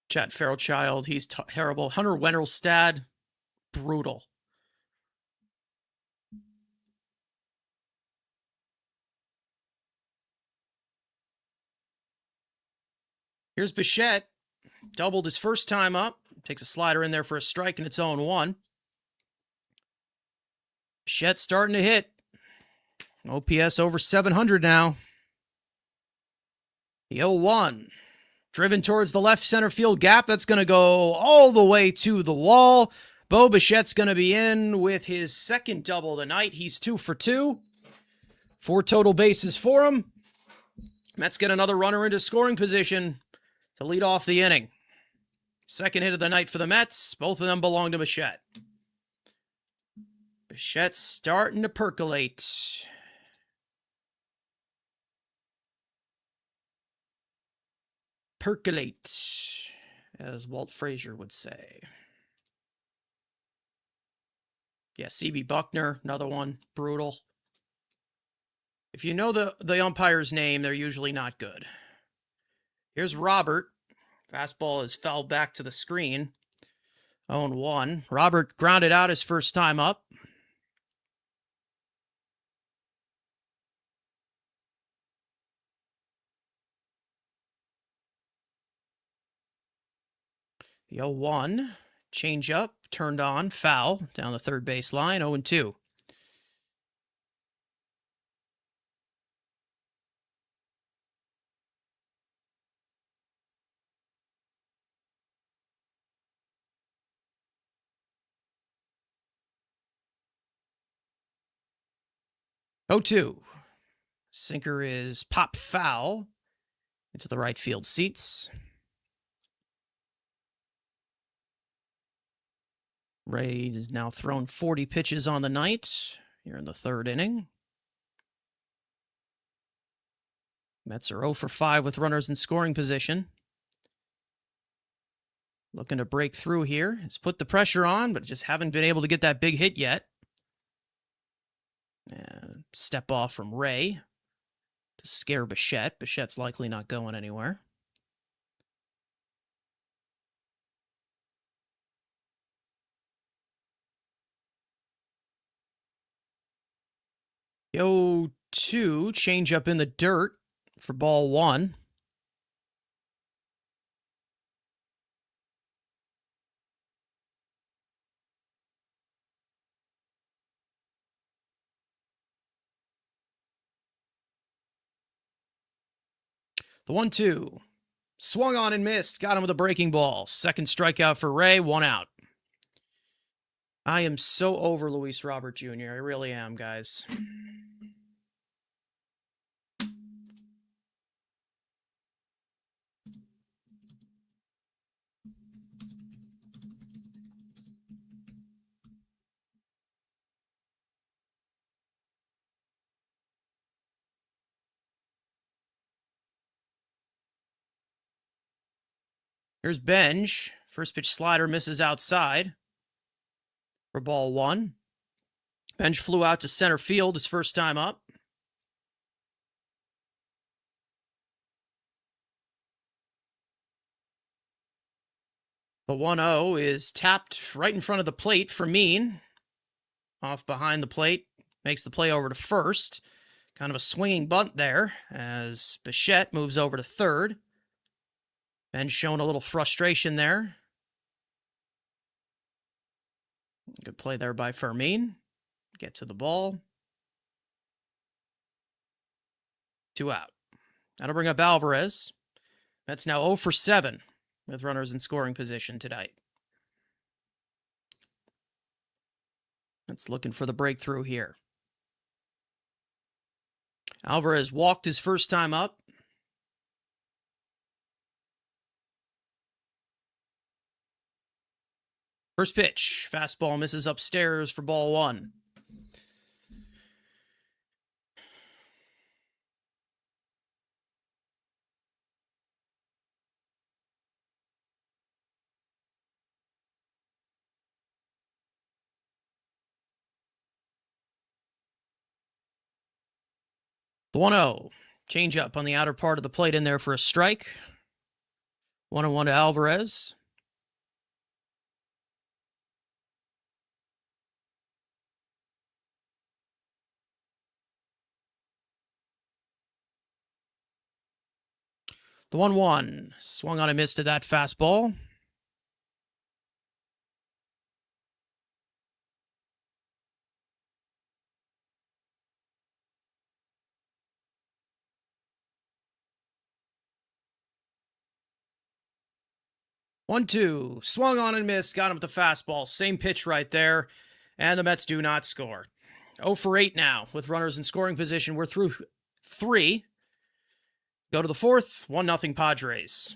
Chad Fairchild, he's terrible. Hunter Wennerstad, brutal. Here's Bichette. Doubled his first time up. Takes a slider in there for a strike, and it's 0-1. Bichette's starting to hit. OPS over 700 now. The 0-1. Driven towards the left center field gap. That's going to go all the way to the wall. Bo Bichette's going to be in with his second double of the night. He's 2 for 2. 4 total bases for him. Mets get another runner into scoring position to lead off the inning. Second hit of the night for the Mets. Both of them belong to Bichette. Bichette's starting to percolate. Percolate, as Walt Frazier would say. Yeah, C.B. Buckner, another one. Brutal. If you know the umpire's name, they're usually not good. Here's Robert. Fastball is fouled back to the screen. 0-1. Robert grounded out his first time up. The 0-1. Change up, turned on, foul, down the third base line, 0-2. Oh, 2. Sinker is pop foul into the right field seats. Ray has now thrown 40 pitches on the night here in the third inning. Mets are 0 for 5 with runners in scoring position. Looking to break through here. Has put the pressure on, but just haven't been able to get that big hit yet. Step off from Ray to scare Bichette. Bichette's likely not going anywhere. Yo, 2, change up in the dirt for ball 1. The 1-2. Swung on and missed. Got him with a breaking ball. Second strikeout for Ray. 1 out. I am so over Luis Robert Jr. I really am, guys. Here's Benj. First pitch slider misses outside for ball 1. Benj flew out to center field his first time up. The 1-0 is tapped right in front of the plate for Mean. Off behind the plate. Makes the play over to first. Kind of a swinging bunt there as Bichette moves over to third. Benj showing a little frustration there. Good play there by Fermin. Get to the ball. 2 out. That'll bring up Alvarez. That's now 0 for 7 with runners in scoring position tonight. That's looking for the breakthrough here. Alvarez walked his first time up. First pitch. Fastball misses upstairs for ball 1. The 1-0. Change up on the outer part of the plate in there for a strike. 1-1 to Alvarez. The 1-1. Swung on a miss to that fastball. One, two. Swung on and missed. Got him with the fastball. Same pitch right there. And the Mets do not score. 0 for 8 now with runners in scoring position. We're through 3. Go to the 4th. 1-0 Padres.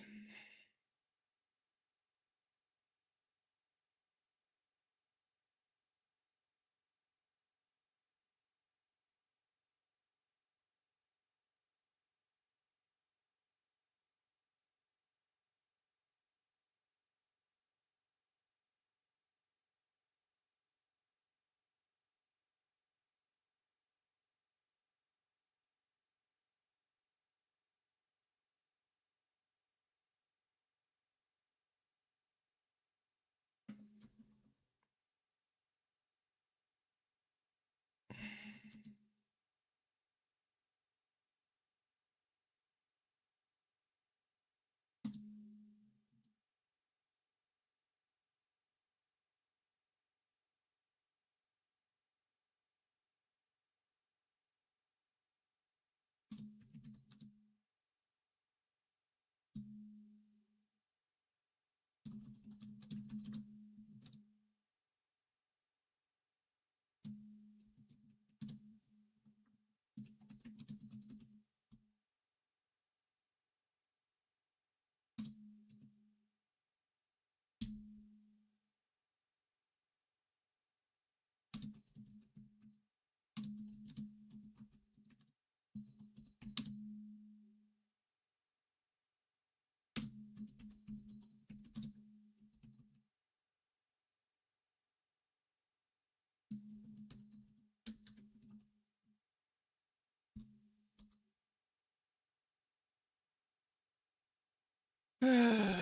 Ever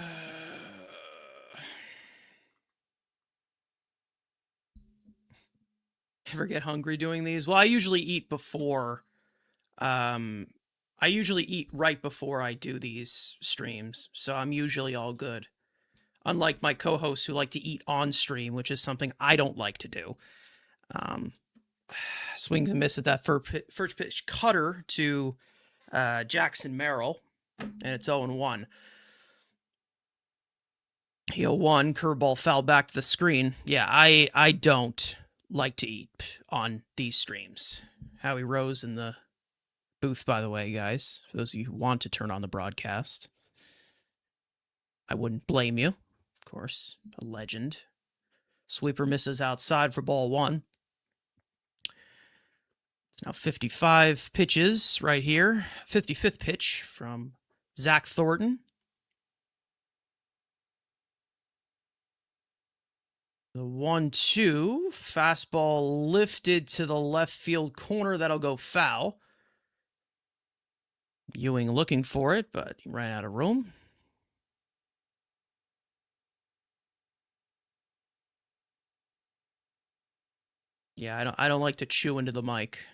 get hungry doing these? Well, I usually eat before. Um, I usually eat right before I do these streams, so I'm usually all good. Unlike my co-hosts who like to eat on stream, which is something I don't like to do. Um, Swings and miss at that first pitch cutter to Jackson Merrill, and it's 0-1. 1 curveball foul back to the screen. Yeah, I don't like to eat on these streams. Howie Rose in the booth, by the way, guys. For those of you who want to turn on the broadcast, I wouldn't blame you. Of course, a legend. Sweeper misses outside for ball 1. It's now 55 pitches right here. 55th pitch from Zach Thornton. The 1-2. Fastball lifted to the left field corner. That'll go foul. Ewing looking for it, but he ran out of room. Yeah, I don't like to chew into the mic.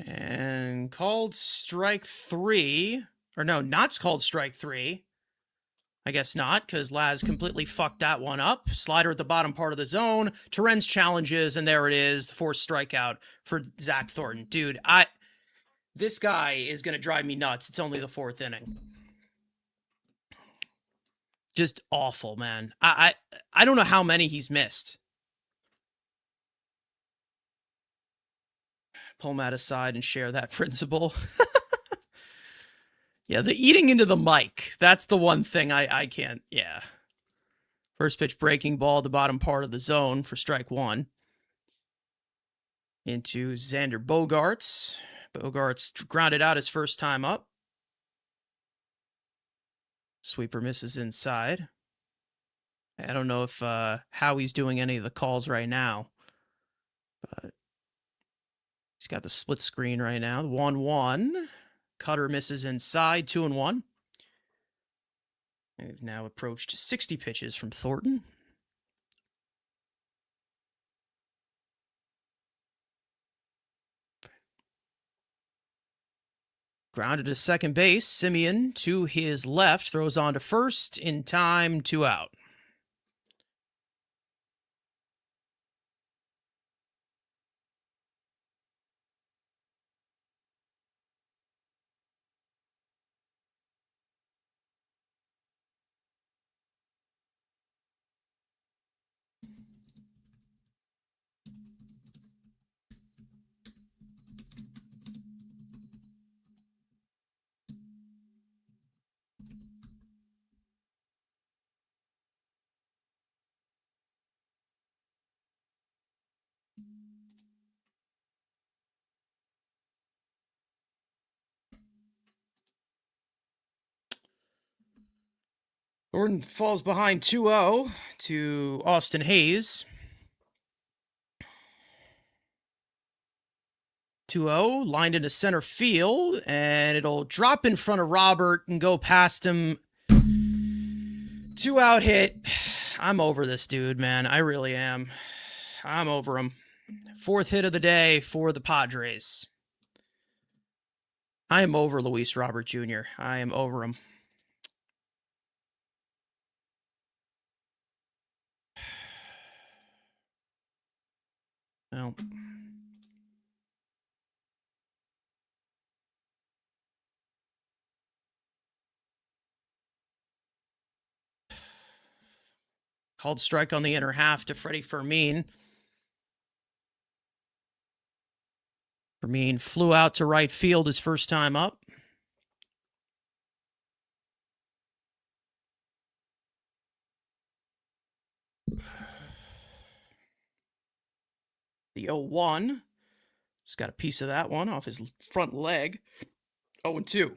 And called strike 3. Or no, not called strike 3. I guess not, because Laz completely fucked that one up. Slider at the bottom part of the zone. Terens challenges, and there it is. The 4th strikeout for Zach Thornton. Dude, this guy is going to drive me nuts. It's only the 4th inning. Just awful, man. I don't know how many he's missed. Pull Matt aside and share that principle. Yeah, the eating into the mic. That's the one thing I can't. Yeah. First pitch breaking ball, the bottom part of the zone for strike 1. Into Xander Bogaerts. Bogaerts grounded out his first time up. Sweeper misses inside. I don't know if Howie's doing any of the calls right now, but he's got the split screen right now. 1-1. Cutter misses inside, 2-1. We've now approached 60 pitches from Thornton. Grounded to second base. Simeon to his left. Throws on to first. In time, 2 out. Thornton falls behind 2-0 to Austin Hayes. 2-0, lined into center field, and it'll drop in front of Robert and go past him. 2-out hit. I'm over this dude, man. I really am. I'm over him. 4th hit of the day for the Padres. I am over Luis Robert Jr. I am over him. Well, called strike on the inner half to Freddie Fermin. Fermin flew out to right field his first time up. The 0-1. Just got a piece of that one off his front leg. 0-2.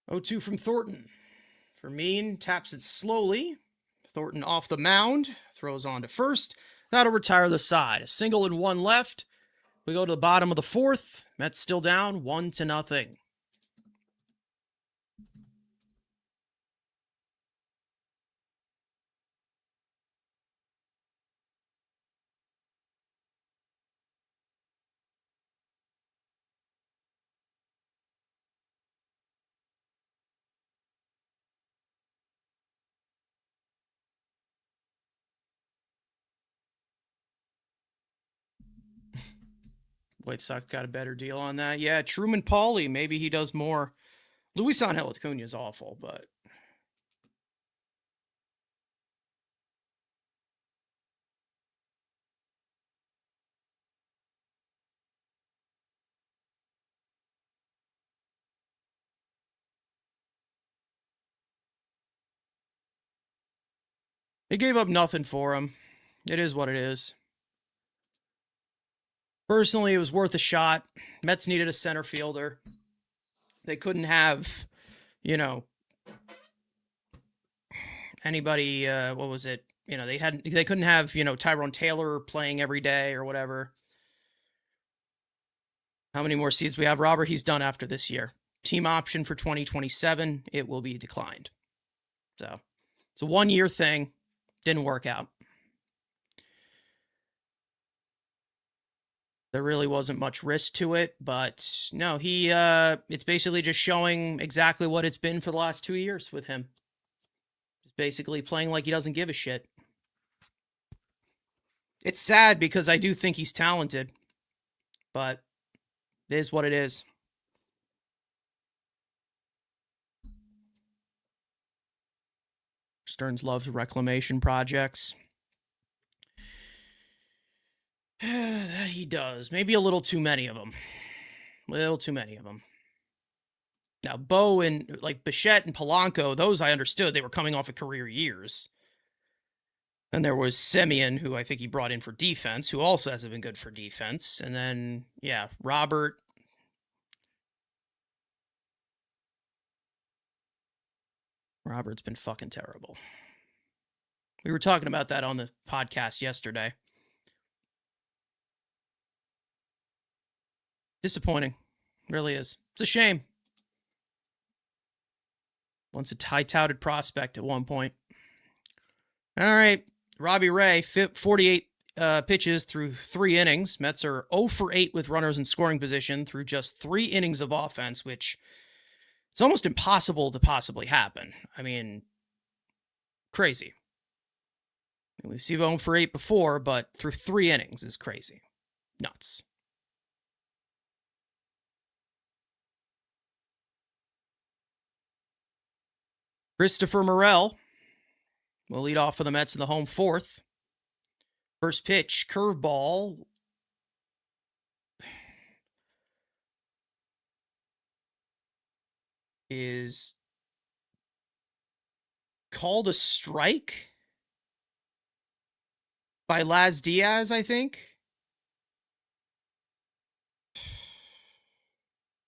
Oh, 2 from Thornton. Fermin taps it slowly. Thornton off the mound, throws on to first. That'll retire the side. A single and one left. We go to the bottom of the fourth. Mets still down 1-0. White Sox got a better deal on that. Yeah, Truman Pauly, maybe he does more. Luis Angel Acuna is awful, but they gave up nothing for him. It is what it is. Personally, it was worth a shot. Mets needed a center fielder. They couldn't have, anybody. What was it? They couldn't have, Tyrone Taylor playing every day or whatever. How many more seasons we have, Robert? He's done after this year. Team option for 2027. It will be declined. So it's a 1-year thing. Didn't work out. There really wasn't much risk to it, but no, it's basically just showing exactly what it's been for the last 2 years with him. Just basically playing like he doesn't give a shit. It's sad because I do think he's talented, but it is what it is. Stearns loves reclamation projects. That he does. Maybe a little too many of them. Now, Bo and Bichette and Polanco, those I understood. They were coming off of career years. And there was Semien, who I think he brought in for defense, who also hasn't been good for defense. And then, yeah, Robert's been fucking terrible. We were talking about that on the podcast yesterday. Disappointing. Really is. It's a shame. Once a high-touted prospect at one point. All right. Robbie Ray, 48 pitches through 3 innings. Mets are 0 for 8 with runners in scoring position through just 3 innings of offense, which it's almost impossible to possibly happen. I mean, crazy. We've seen 0 for 8 before, but through 3 innings is crazy. Nuts. Christopher Morel will lead off for the Mets in the home fourth. First pitch, curveball. Is called a strike by Laz Diaz, I think.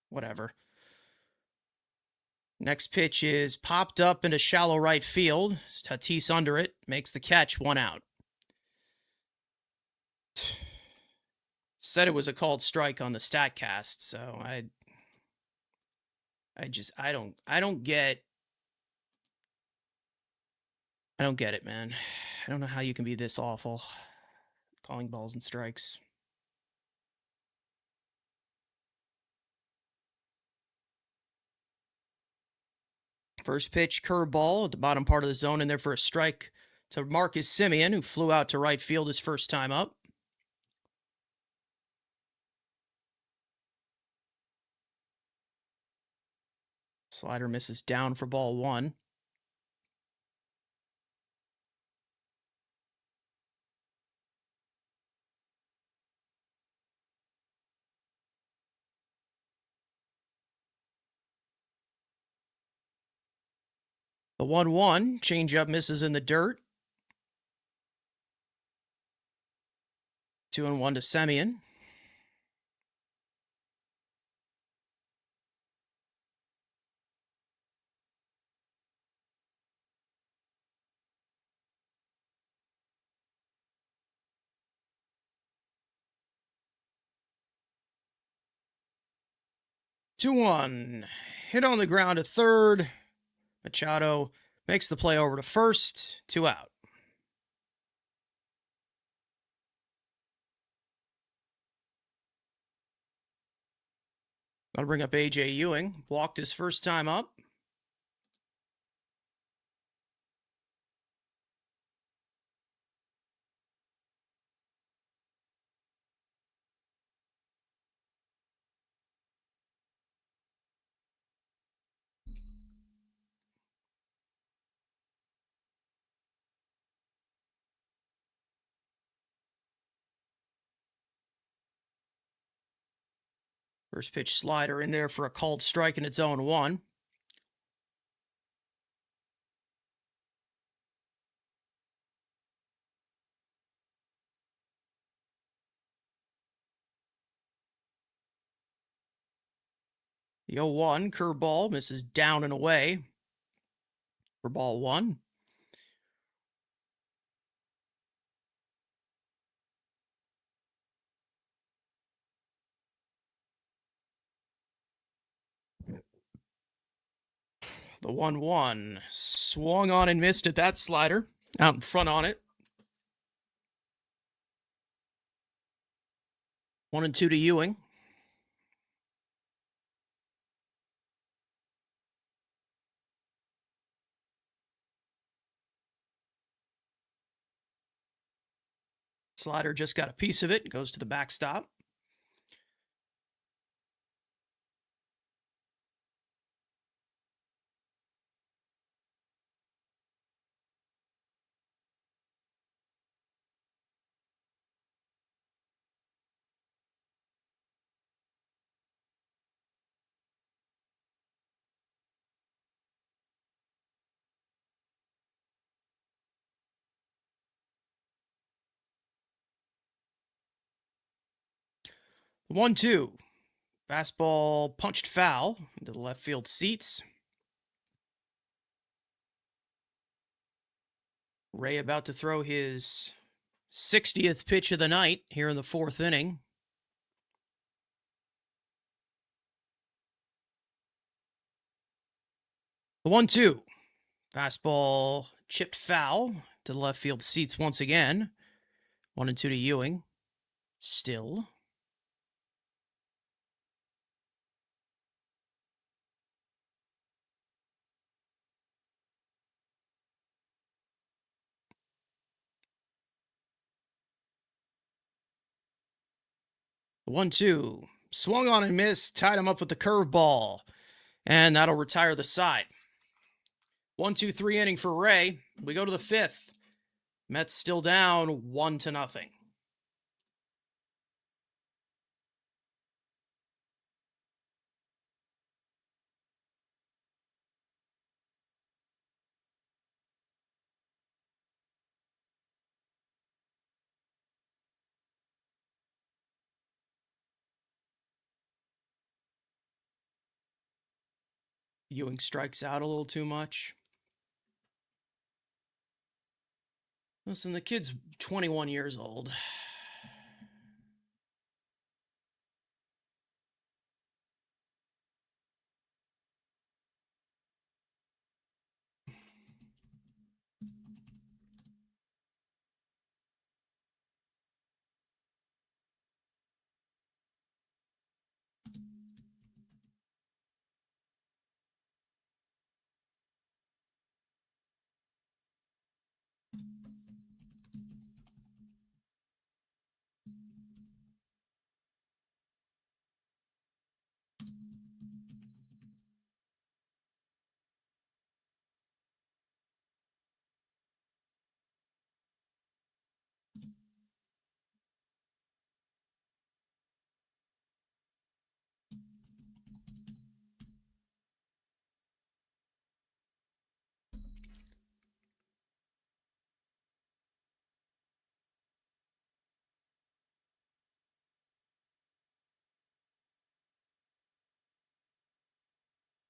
Whatever. Next pitch is popped up into shallow right field. Tatis under it, makes the catch, 1 out. Said it was a called strike on the StatCast, so I don't get it, man. I don't know how you can be this awful calling balls and strikes. First pitch, curveball at the bottom part of the zone in there for a strike to Marcus Semien, who flew out to right field his first time up. Slider misses down for ball one. The 1-1, changeup misses in the dirt. 2-1 to Semien. Two one, hit on the ground to third. Machado makes the play over to first. 2 out. Got to bring up AJ Ewing. Walked his first time up. First pitch slider in there for a called strike in its own 1. The 0-1 curveball misses down and away for ball 1. The 1-1 swung on and missed at that slider. Out in front on it. 1-2 to Ewing. Slider just got a piece of it. Goes to the backstop. The 1-2. Fastball punched foul into the left field seats. Ray about to throw his 60th pitch of the night here in the 4th inning. The 1-2. Fastball chipped foul to the left field seats once again. 1-2 to Ewing. Still. The 1-2. Swung on and missed. Tied him up with the curveball. And that'll retire the side. 1-2-3 inning for Ray. We go to the 5th. Mets still down 1-0. Ewing strikes out a little too much. Listen, the kid's 21 years old.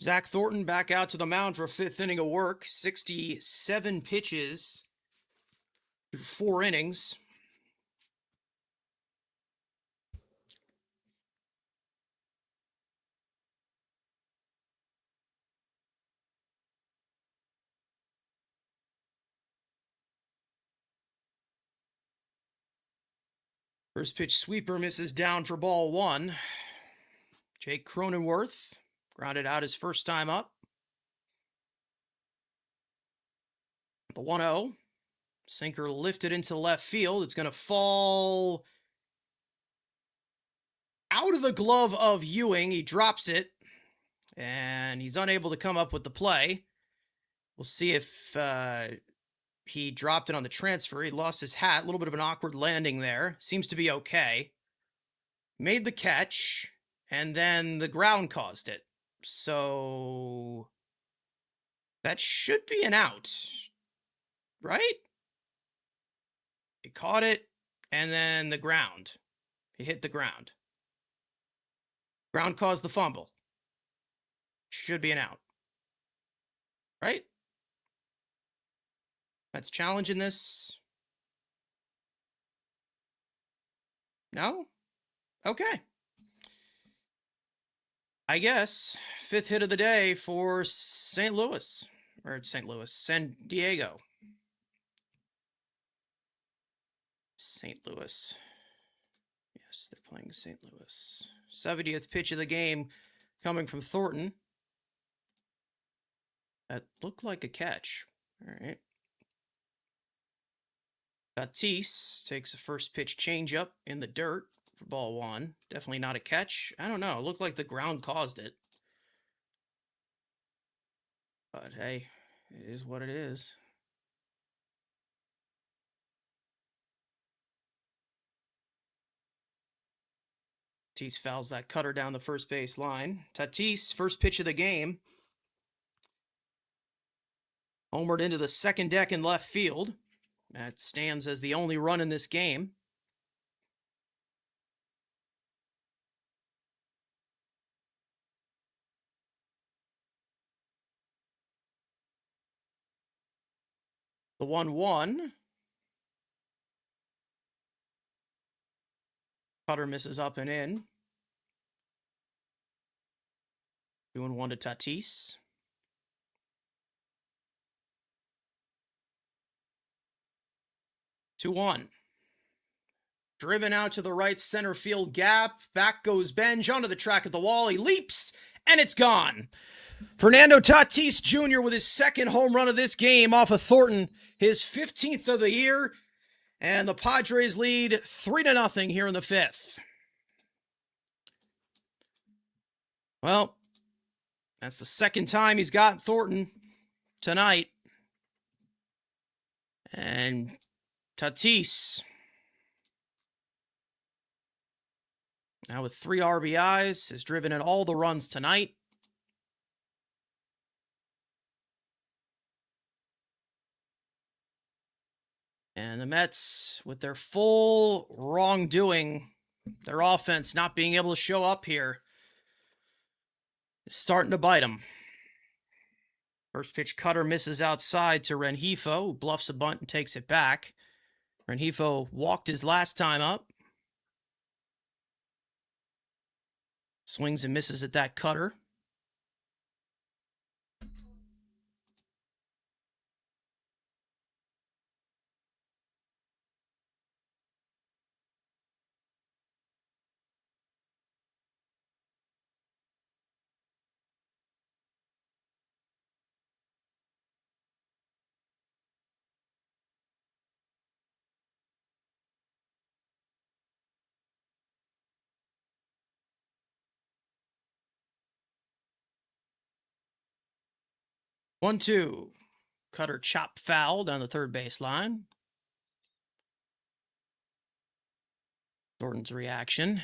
Zach Thornton back out to the mound for a fifth inning of work. 67 pitches through 4 innings. First pitch sweeper misses down for ball 1. Jake Cronenworth grounded out his first time up. The 1-0. Sinker lifted into left field. It's going to fall out of the glove of Ewing. He drops it, and he's unable to come up with the play. We'll see if he dropped it on the transfer. He lost his hat. A little bit of an awkward landing there. Seems to be okay. Made the catch, and then the ground caused it. So that should be an out, right? He caught it, and then the ground. He hit the ground. Ground caused the fumble. Should be an out, right? That's challenging this. No? Okay. I guess. 5th hit of the day for St. Louis. Or St. Louis. San Diego. St. Louis. Yes, they're playing St. Louis. 70th pitch of the game coming from Thornton. That looked like a catch. All right. Tatis takes a first pitch changeup in the dirt for ball 1. Definitely not a catch. I don't know. It looked like the ground caused it. But hey, it is what it is. Tatis fouls that cutter down the first base line. Tatis, first pitch of the game. Homered into the second deck in left field. That stands as the only run in this game. The 1-1. Cutter misses up and in. 2-1 to Tatis. 2-1. Driven out to the right center field gap. Back goes Benj onto the track of the wall. He leaps, and it's gone. Fernando Tatis Jr. with his second home run of this game off of Thornton, his 15th of the year, and the Padres lead 3-0 here in the 5th. Well, that's the second time he's gotten Thornton tonight. And Tatis, now with 3 RBIs, has driven in all the runs tonight. And the Mets, with their full wrongdoing, their offense not being able to show up here, is starting to bite them. First pitch cutter misses outside to Rengifo, who bluffs a bunt and takes it back. Rengifo walked his last time up. Swings and misses at that cutter. One, two. Cutter chop foul down the third base line. Thornton's reaction.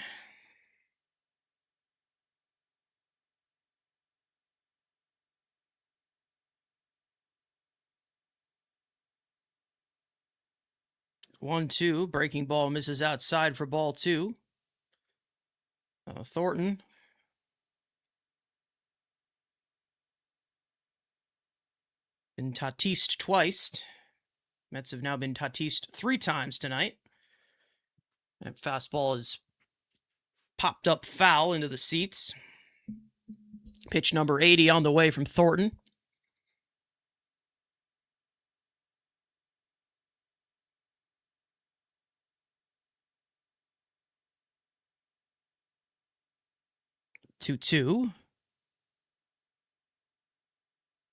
One, two. Breaking ball misses outside for ball 2. Thornton Been Tatised twice. Mets have now been Tatised 3 times tonight. That fastball is popped up foul into the seats. Pitch number 80 on the way from Thornton. Two.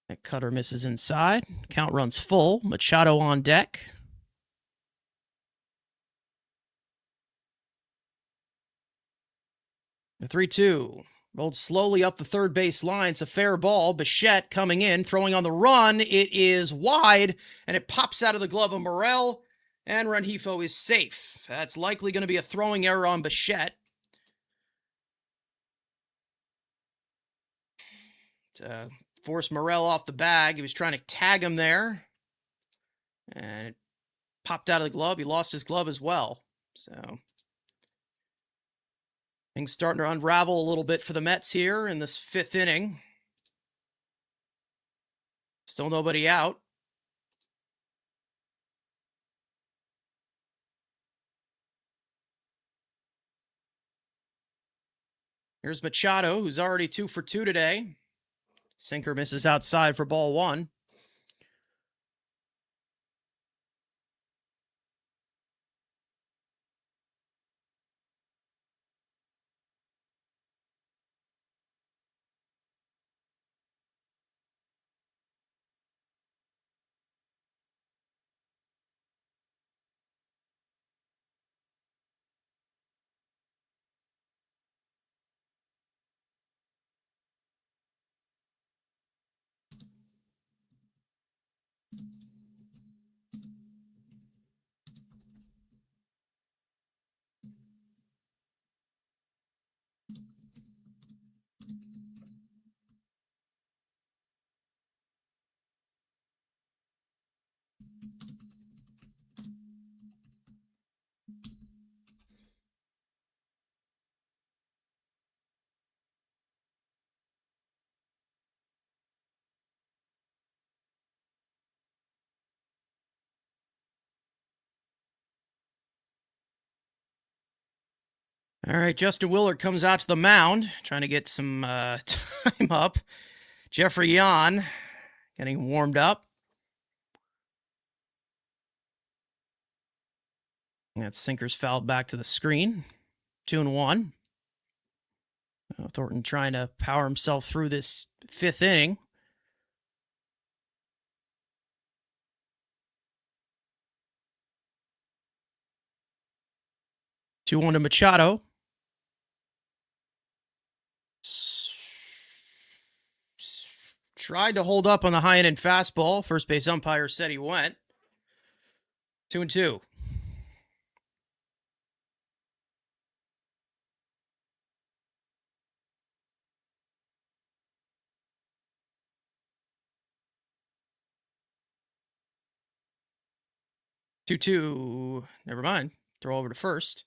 That cutter misses inside. Count runs full. Machado on deck. The 3-2. Rolled slowly up the third base line. It's a fair ball. Bichette coming in, throwing on the run. It is wide, and it pops out of the glove of Morel, and Rengifo is safe. That's likely going to be a throwing error on Bichette. To force Morel off the bag. He was trying to tag him there, and it popped out of the glove. He lost his glove as well. So things starting to unravel a little bit for the Mets here in this 5th inning. Still nobody out. Here's Machado, who's already 2 for 2 today. Sinker misses outside for ball 1. All right, Justin Willard comes out to the mound, trying to get some time up. Jeffrey Yan getting warmed up. That sinker's fouled back to the screen. 2-1. Thornton trying to power himself through this 5th inning. Two one to Machado. Tried to hold up on the high end fastball. First base umpire said he went. 2-2. Never mind. Throw over to first.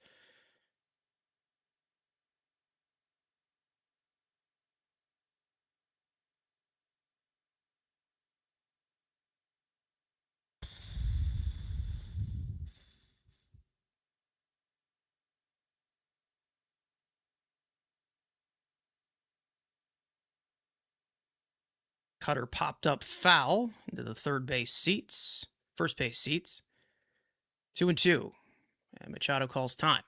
Cutter popped up foul into the first base seats. 2-2. And Machado calls time.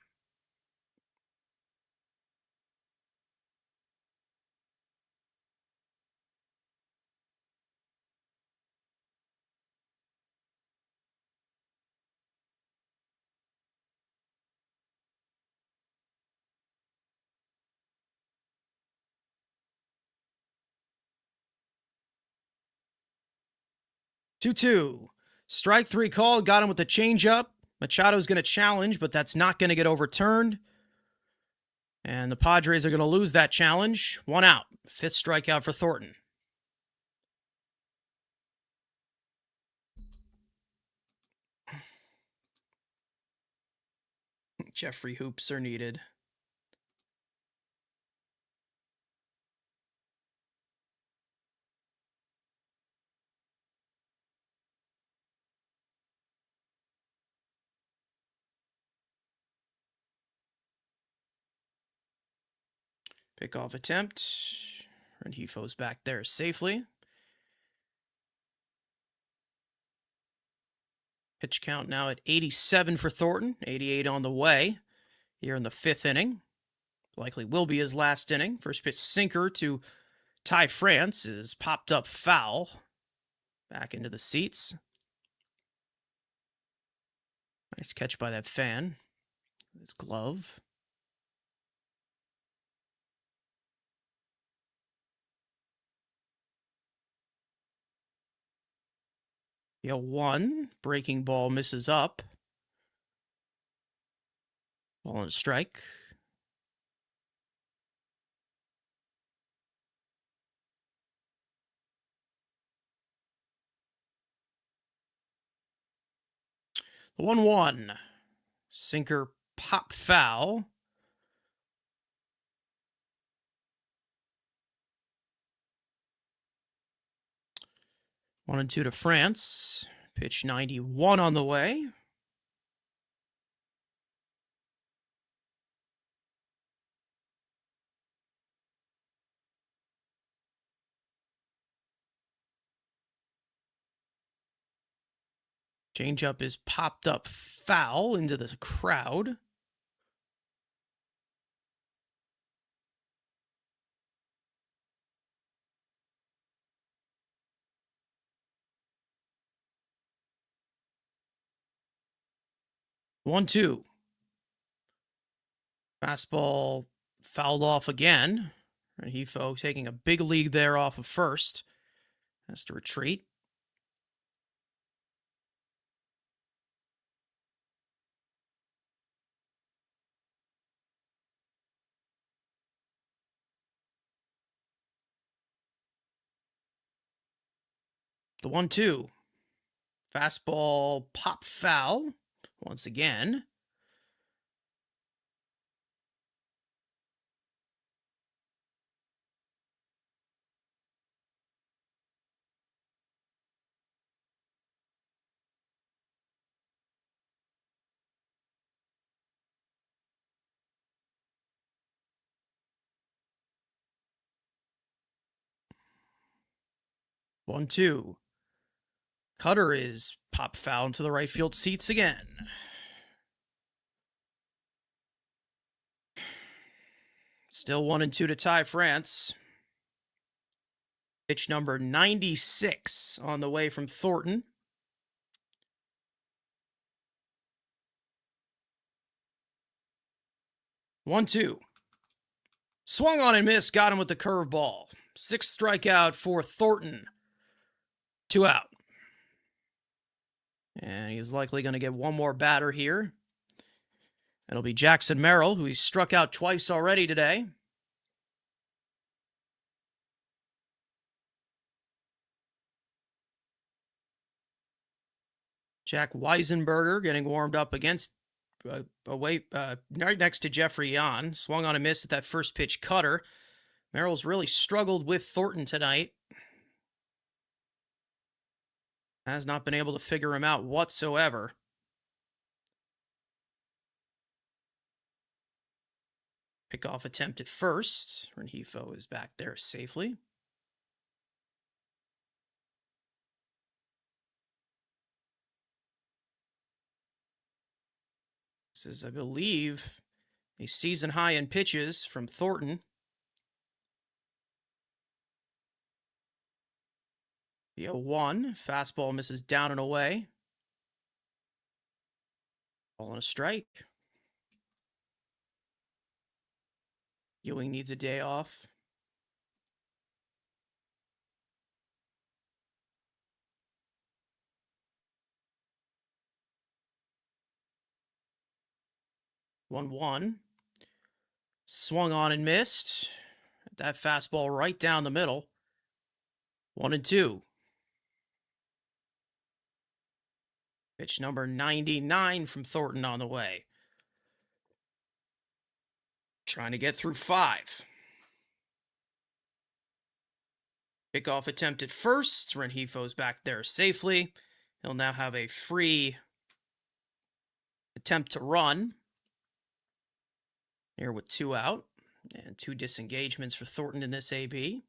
Two. Strike 3 call. Got him with the changeup. Machado's going to challenge, but that's not going to get overturned. And the Padres are going to lose that challenge. 1 out. 5th strikeout for Thornton. Jeffrey hoops are needed. Pickoff attempt. Renjifo's back there safely. Pitch count now at 87 for Thornton, 88 on the way here in the 5th inning. Likely will be his last inning. First pitch sinker to Ty France is popped up foul. Back into the seats. Nice catch by that fan. His glove. The 0-1. Breaking ball misses up. Ball and a strike. The 1-1. Sinker pop foul. One and two to France. Pitch 91 on the way. Changeup is popped up foul into the crowd. One, two. Fastball fouled off again. Renjifo taking a big lead there off of first. Has to retreat. The 1-2. Fastball pop foul once again. One, two. Cutter is pop foul into the right field seats again. Still 1 and 2 to Ty France. Pitch number 96 on the way from Thornton. One, two. Swung on and missed. Got him with the curveball. 6th strikeout for Thornton. 2 out. And he's likely going to get one more batter here. It'll be Jackson Merrill, who he's struck out twice already today. Jack Weisenberger getting warmed up against right next to Jeffrey Yan. Swung on a miss at that first pitch cutter. Merrill's really struggled with Thornton tonight. Has not been able to figure him out whatsoever. Pickoff attempt at first. Renjifo is back there safely. This is, I believe, a season high in pitches from Thornton. The 0-1. Fastball misses down and away. Ball and a strike. Ewing needs a day off. One. Swung on and missed. That fastball right down the middle. 1 and 2. Pitch number 99 from Thornton on the way. Trying to get through 5. Kickoff attempt at first. Renjifo's back there safely. He'll now have a free attempt to run here with 2 out. And 2 disengagements for Thornton in this AB.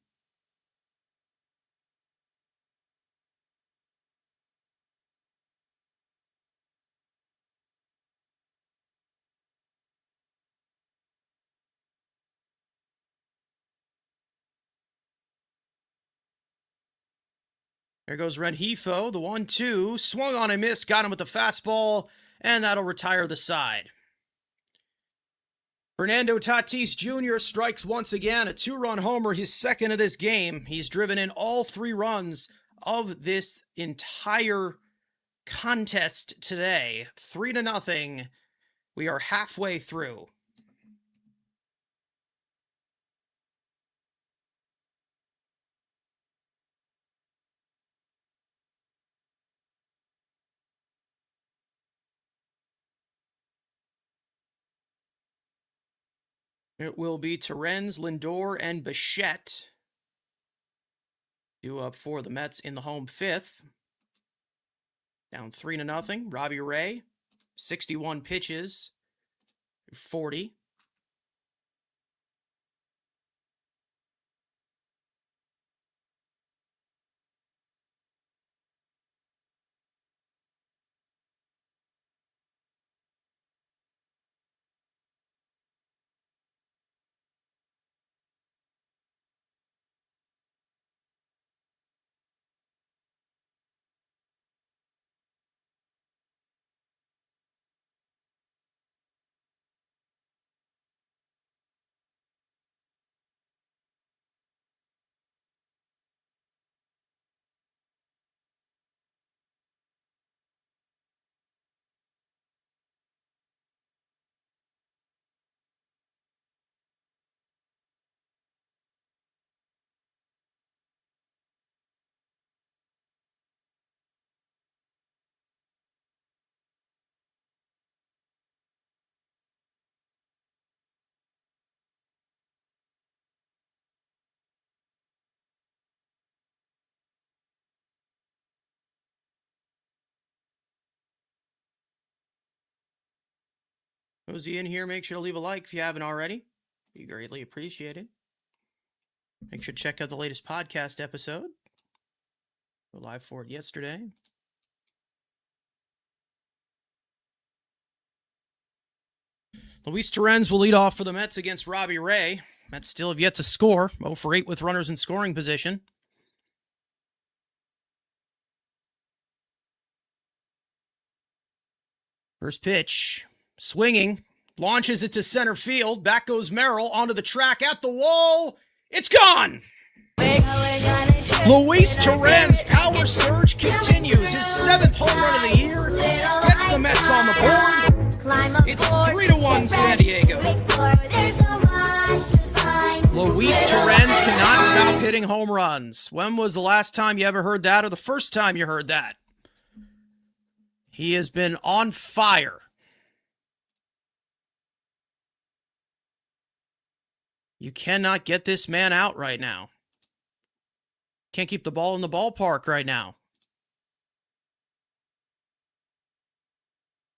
There goes Renhefo, the 1-2. Swung on and missed, got him with the fastball, and that'll retire the side. Fernando Tatis Jr. strikes once again, a 2-run homer, his second of this game. He's driven in all 3 runs of this entire contest today. 3-0. We are halfway through. It will be Terens, Lindor, and Bichette due up for the Mets in the home 5th. Down 3-0. Robbie Ray, 61 pitches, 40. Those of you in here, make sure to leave a like if you haven't already. Be greatly appreciated. Make sure to check out the latest podcast episode. We're live for it yesterday. Luis Terens will lead off for the Mets against Robbie Ray. Mets still have yet to score. 0 for 8 with runners in scoring position. First pitch, swinging, launches it to center field. Back goes Merrill onto the track at the wall. It's gone! Luis Terens' power surge continues. His 7th home run of the year gets the Mets on the board. It's 3-1 San Diego. Luis Terens cannot stop hitting home runs. When was the last time you ever heard that, or the first time you heard that? He has been on fire. You cannot get this man out right now. Can't keep the ball in the ballpark right now.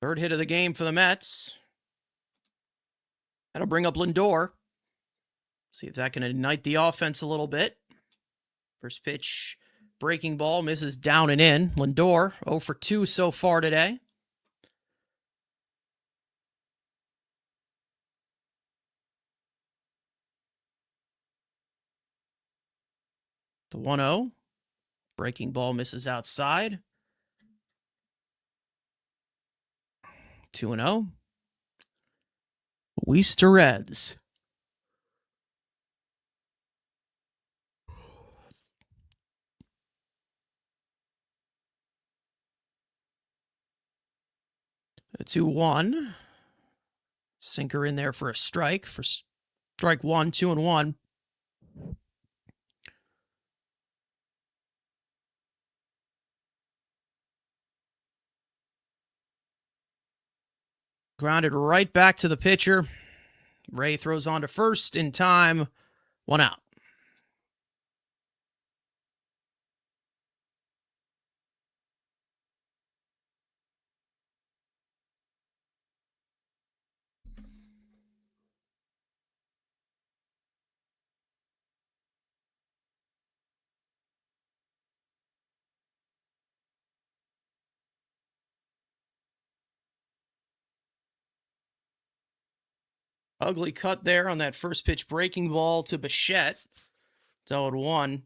3rd hit of the game for the Mets. That'll bring up Lindor. See if that can ignite the offense a little bit. First pitch, breaking ball, misses down and in. Lindor, 0 for 2 so far today. The 1-0. Breaking ball misses outside. 2-0. Luis Terens. A 2-1. Sinker in there for a strike. For strike 1, 2-1. Grounded right back to the pitcher. Ray throws on to first in time. 1 out. Ugly cut there on that first pitch breaking ball to Bichette. 0-1.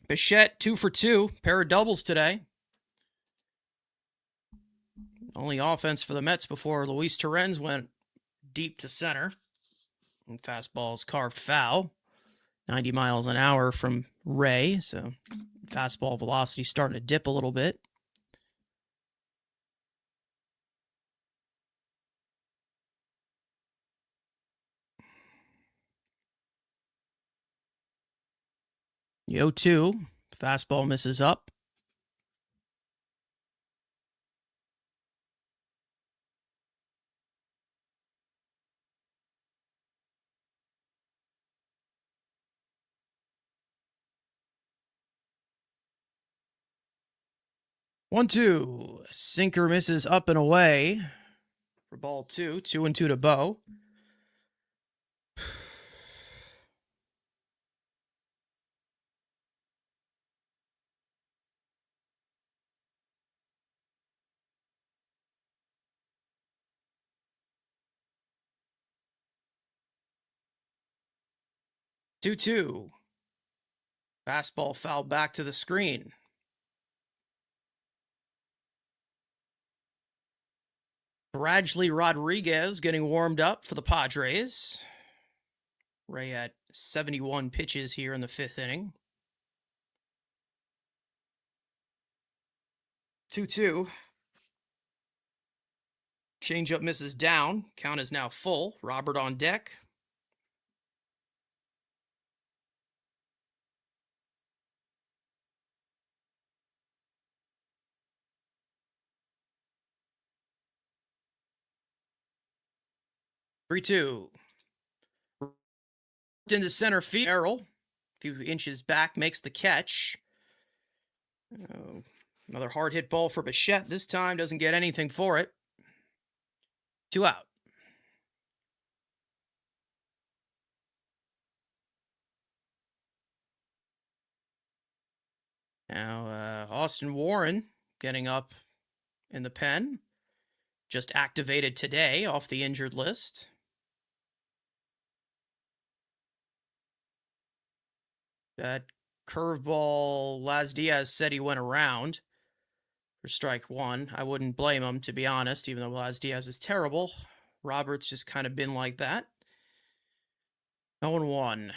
Bichette 2 for 2, pair of doubles today. Only offense for the Mets before Luis Torrens went deep to center. And fastball's carved foul. 90 miles an hour from Ray, so fastball velocity starting to dip a little bit. The 0-2. Fastball misses up. One, two. Sinker misses up and away for ball 2. 2-2 to Bo. Two. Fastball fouled back to the screen. Bradley Rodriguez getting warmed up for the Padres. Ray at 71 pitches here in the 5th inning. 2-2. Changeup misses down. Count is now full. Robert on deck. Three-two. Into center field. Errol, a few inches back, makes the catch. Another hard hit ball for Bichette. This time doesn't get anything for it. 2 out. Now, Austin Warren getting up in the pen. Just activated today off the injured list. That curveball, Laz Diaz said he went around for strike 1. I wouldn't blame him, to be honest, even though Laz Diaz is terrible. Roberts just kind of been like that. 0-1.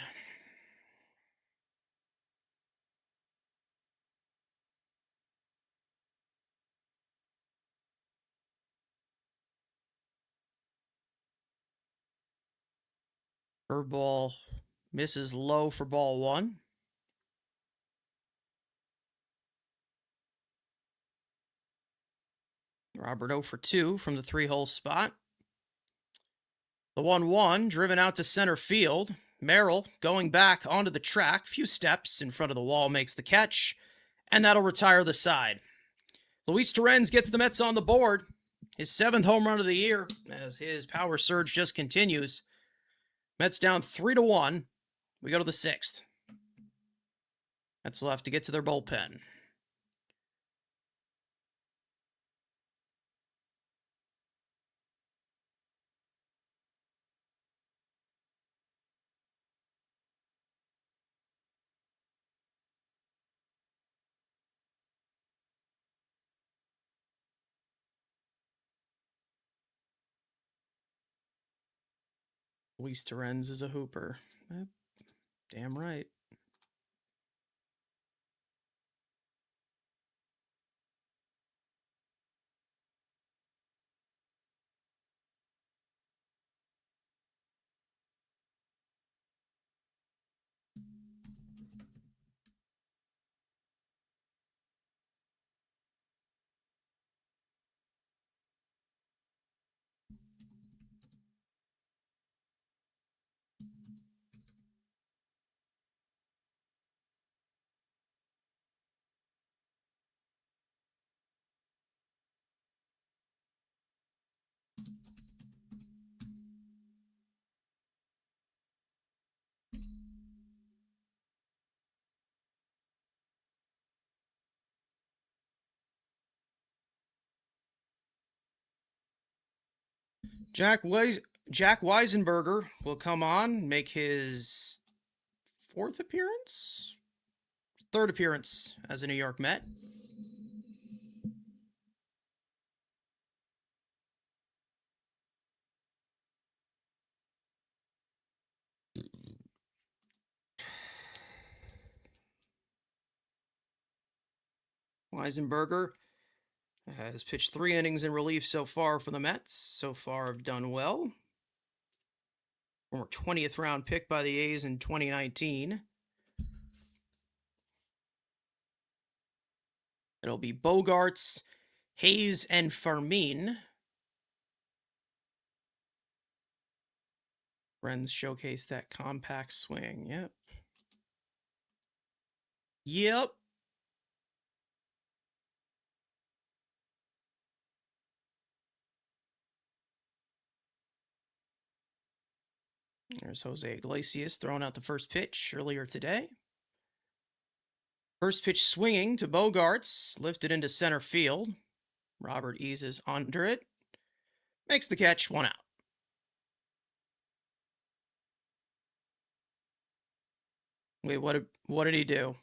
Curveball misses low for ball 1. Robert 0 for 2 from the 3-hole spot. The 1-1 driven out to center field. Merrill going back onto the track, few steps in front of the wall, makes the catch, and that'll retire the side. Luis Torrens gets the Mets on the board. His 7th home run of the year as his power surge just continues. Mets down 3-1. We go to the 6th. Mets will have to get to their bullpen. Luis Torrens is a hooper. Damn right. Jack Jack Weisenberger will come on, make his fourth appearance? Third appearance as a New York Met. Weisenberger has pitched 3 innings in relief so far for the Mets. So far have done well. Former 20th round pick by the A's in 2019. It'll be Bogarts, Hayes, and Fermin. Friends showcase that compact swing. Yep. Yep. There's Jose Iglesias throwing out the first pitch earlier today. First pitch swinging to Bogarts, lifted into center field. Robert eases under it. Makes the catch, 1 out. Wait, what did he do?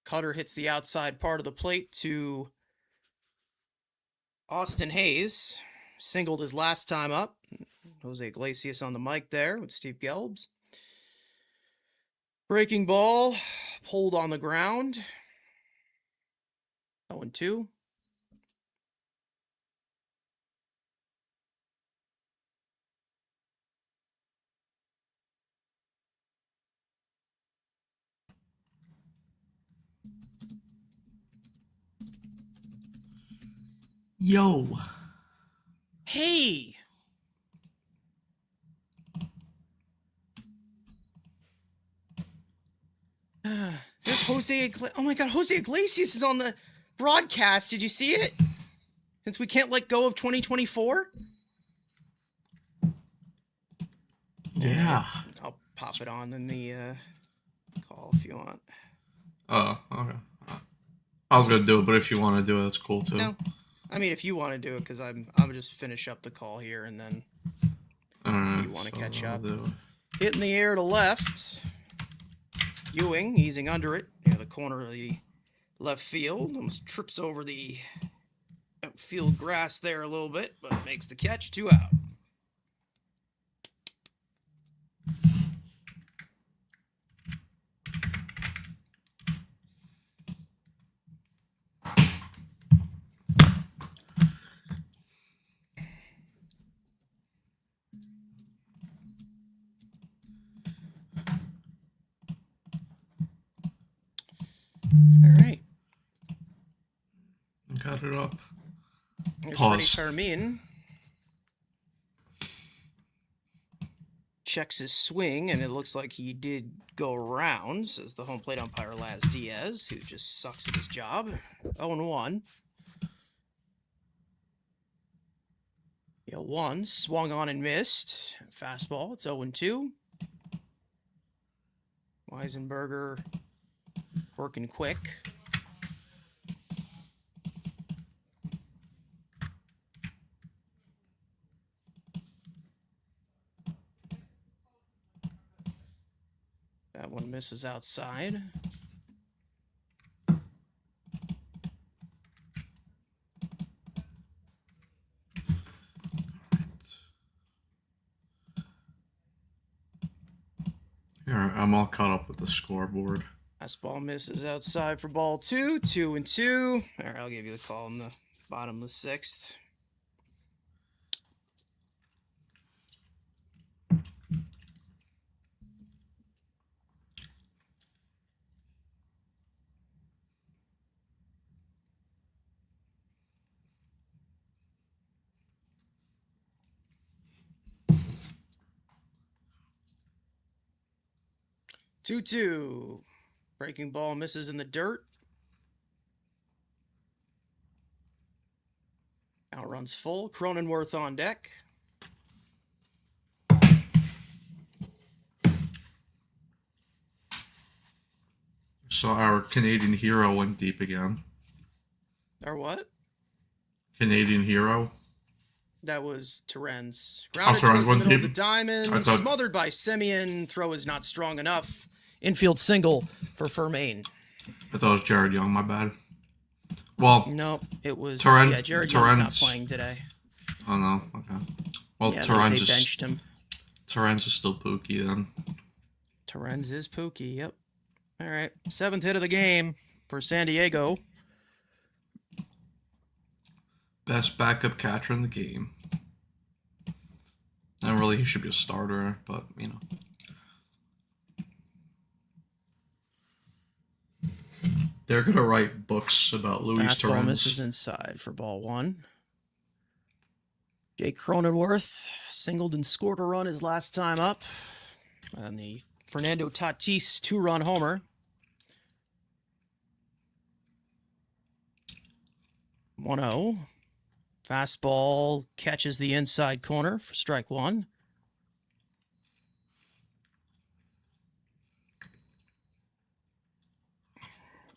Cutter hits the outside part of the plate to Austin Hayes. Singled his last time up. Jose Iglesias on the mic there with Steve Gelbs. Breaking ball, pulled on the ground. 0-2. Yo. Hey. There's Jose Iglesias. Oh my God, Jose Iglesias is on the broadcast. Did you see it? Since we can't let go of 2024? Yeah. I'll pop it on in the call if you want. Oh, okay. I was gonna do it, but if you want to do it, that's cool too. No, I mean if you want to do it, because I'm just finish up the call here and then you want to catch up. Hitting the air to left. Ewing easing under it near the corner of the left field. Almost trips over the outfield grass there a little bit, but makes the catch, 2 out. All right. Got it up. Here's Pause. Freddie Fermin. Checks his swing, and it looks like he did go around, says the home plate umpire Laz Diaz, who just sucks at his job. 0-1. 1 swung on and missed. Fastball, it's 0-2. Weisenberger working quick. That one misses outside. Here, I'm all caught up with the scoreboard. Fastball misses outside for ball 2. 2-2. All right, I'll give you the call in the bottom of the 6th. Two. Breaking ball misses in the dirt. Outruns full. Cronenworth on deck. So our Canadian hero went deep again. Or what? Canadian hero. That was Terens. Grounded Terens towards the went middle of deep. the diamond. I thought- Smothered by Semyon. Throw is not strong enough. Infield single for Fermain. I thought it was Jared Young. My bad. Well, Nope, it was Jared Young's not Terens. playing today. Oh no. Okay. Well, Yeah, Terens they benched him. Terens is still Pookie then. Terens is Pookie. Yep. All right, 7th hit of the game for San Diego. Best backup catcher in the game. And really, he should be a starter, but you know. They're gonna write books about Luis Fastball Terens. misses inside for ball 1. Jake Cronenworth singled and scored a run his last time up. And the Fernando Tatis 2-run homer. 1-0. Fastball catches the inside corner for strike 1.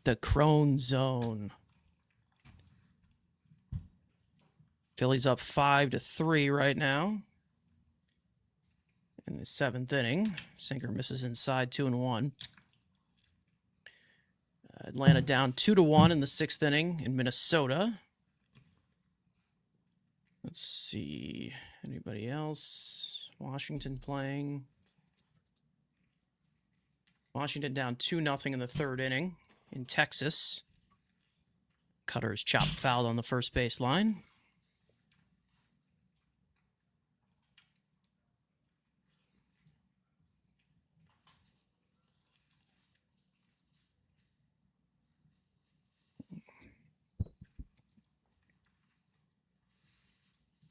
The Crone zone. Phillies up 5-3 right now. In the 7th inning, sinker misses inside 2-1. Atlanta down 2-1 in the 6th inning in Minnesota. Let's see. Anybody else? Washington playing. Washington down 2-0 in the 3rd inning in Texas. Cutter is chopped foul on the first base line.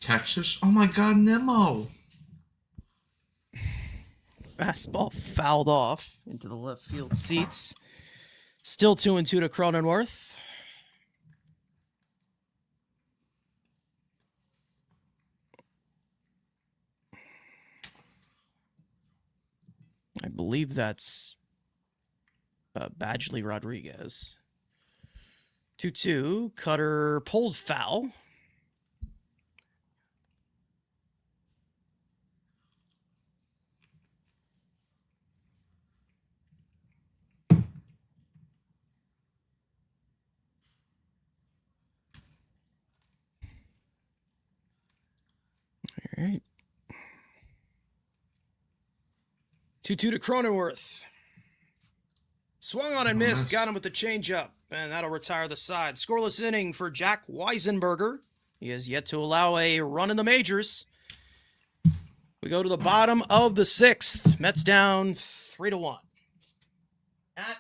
Texas? Oh my god, Nemo! Fastball fouled off into the left field seats. Still 2-2 to Cronenworth. I believe that's Badgley Rodriguez. 2-2. Cutter pulled foul. All right. 2-2 to Cronenworth. Swung on and missed. Got him with the changeup, and that'll retire the side. Scoreless inning for Jack Weisenberger. He has yet to allow a run in the majors. We go to the bottom of the 6th. Mets down 3-1. Matt,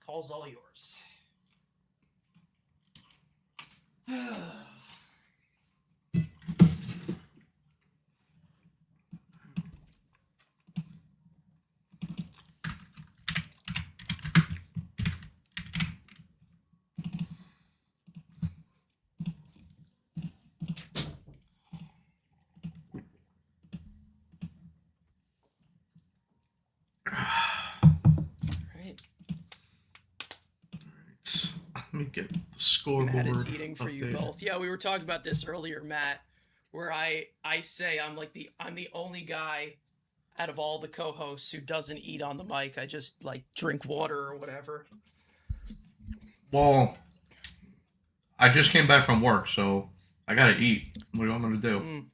call's all yours. Let me get the scoreboard. Matt is eating for you updated. both. Yeah, we were talking about this earlier, Matt, where I say I'm the only guy out of all the co-hosts who doesn't eat on the mic. I just like drink water or whatever. Well, I just came back from work, so I gotta eat. What do you want me to do?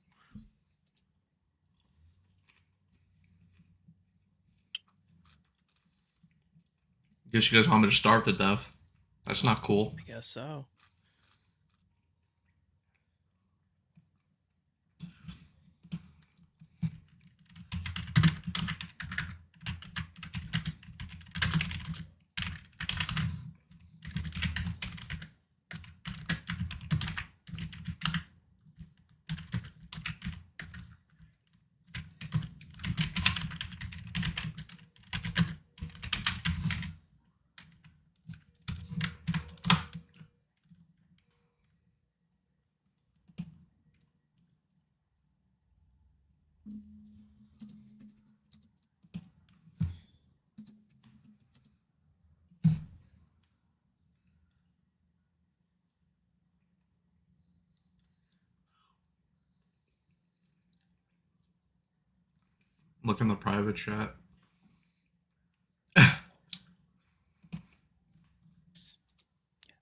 Guess you guys want me to starve to death. That's not cool. I guess so. Look in the private chat.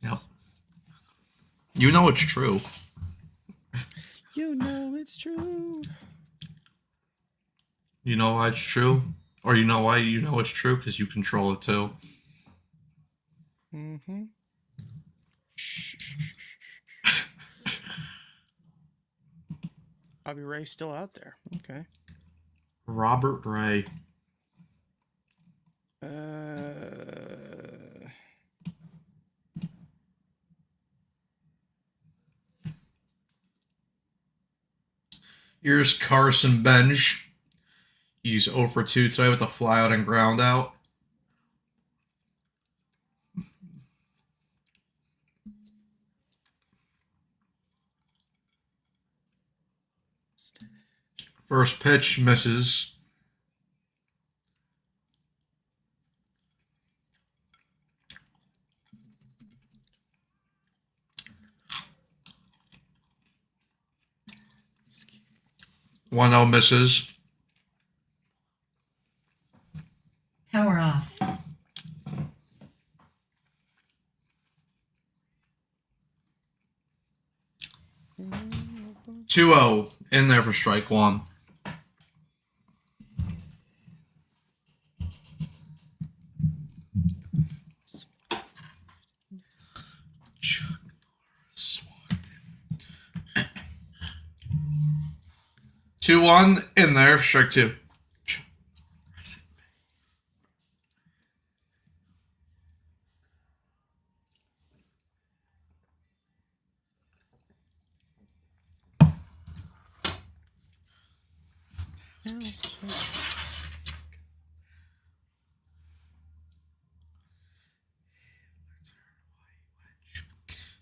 Yep. You know it's true. You know it's true. You know why it's true? Or you know why you know it's true? Because you control it too. Mm-hmm. Bobby Ray's still out there. Okay. Robert Ray. Here's Carson Bench. He's 0 for 2 today with a fly out and ground out. First pitch misses. One 0 misses. Power off. 2-0 in there for strike one. Two one in there for strike two.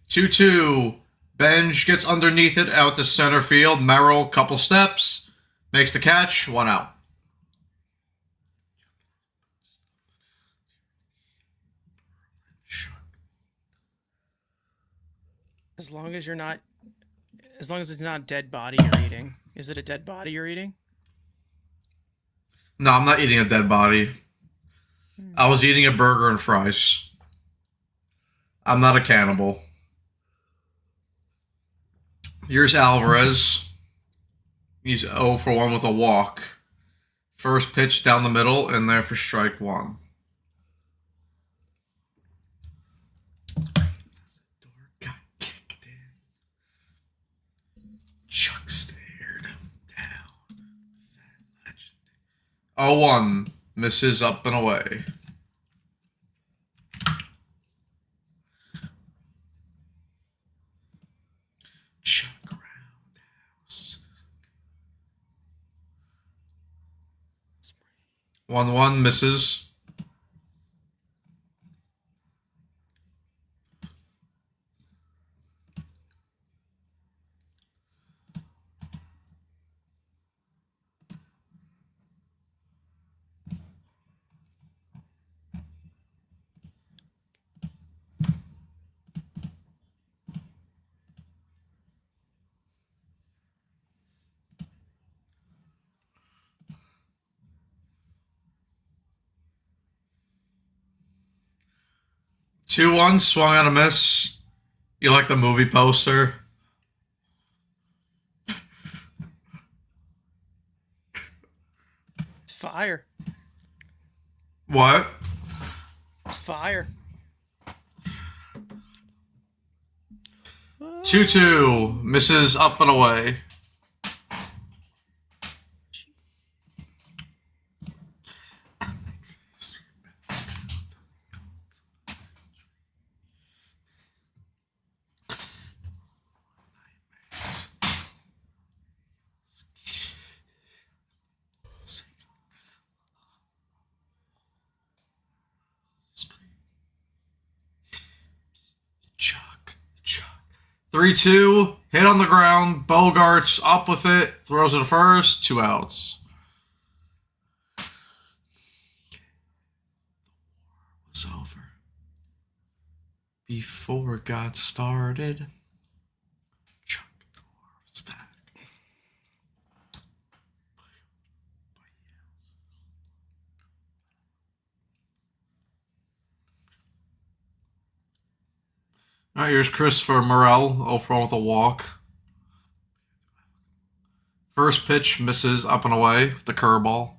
Two. Benj gets underneath it out to center field. Merrill, couple steps, makes the catch. 1 out. As long as it's not dead body you're eating. Is it a dead body you're eating? No, I'm not eating a dead body. I was eating a burger and fries. I'm not a cannibal. Here's Alvarez. He's 0 for 1 with a walk. First pitch down the middle, and there for strike one. Door got kicked in. Chuck stared him down. 0-1. Misses up and away. Chuck roundhouse. 1-1 misses. Two one swung on a miss. You like the movie poster? It's fire. What? It's fire. 2-2 misses up and away. Chuck. 3-2, hit on the ground. Bogarts up with it, throws it to first, 2 outs. It was over before it got started. Chuck was back. All right, here's Christopher Morel, 0 for 1 with a walk. First pitch misses up and away with the curveball.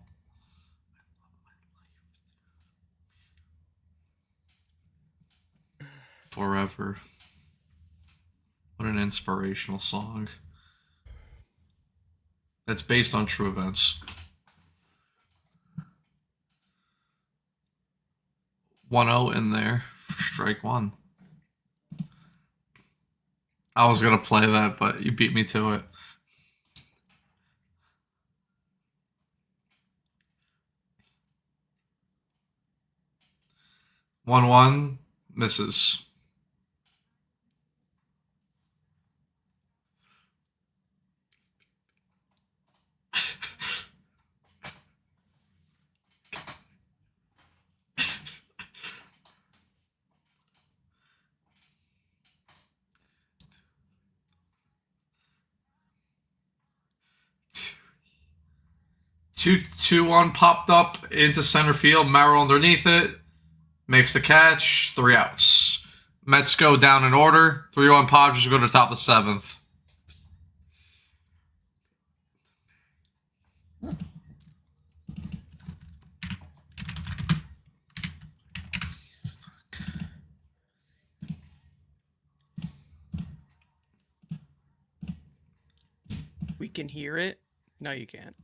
Forever. What an inspirational song. That's based on true events. 1-0 in there for strike one. I was going to play that, but you beat me to it. One misses. Two one popped up into center field. Merrill underneath it makes the catch. 3 outs. Mets go down in order. 3-1 Padres go to the top of the 7th. We can hear it. No, you can't.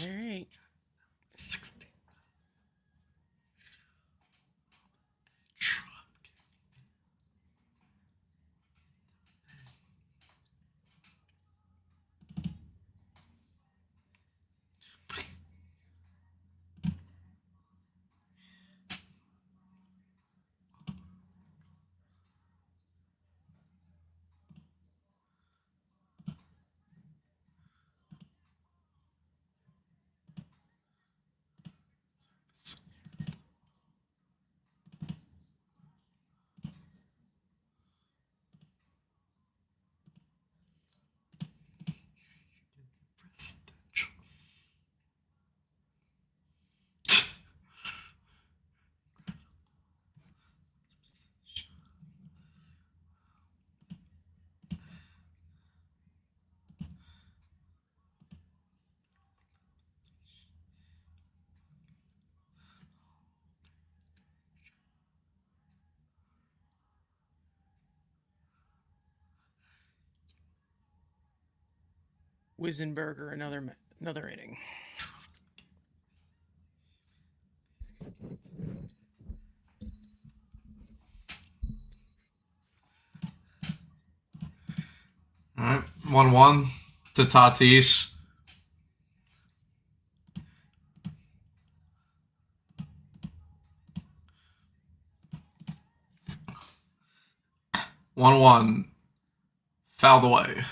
All right. 'Wizenberger, another inning. All right, 1-1 to Tatis. One fouled away.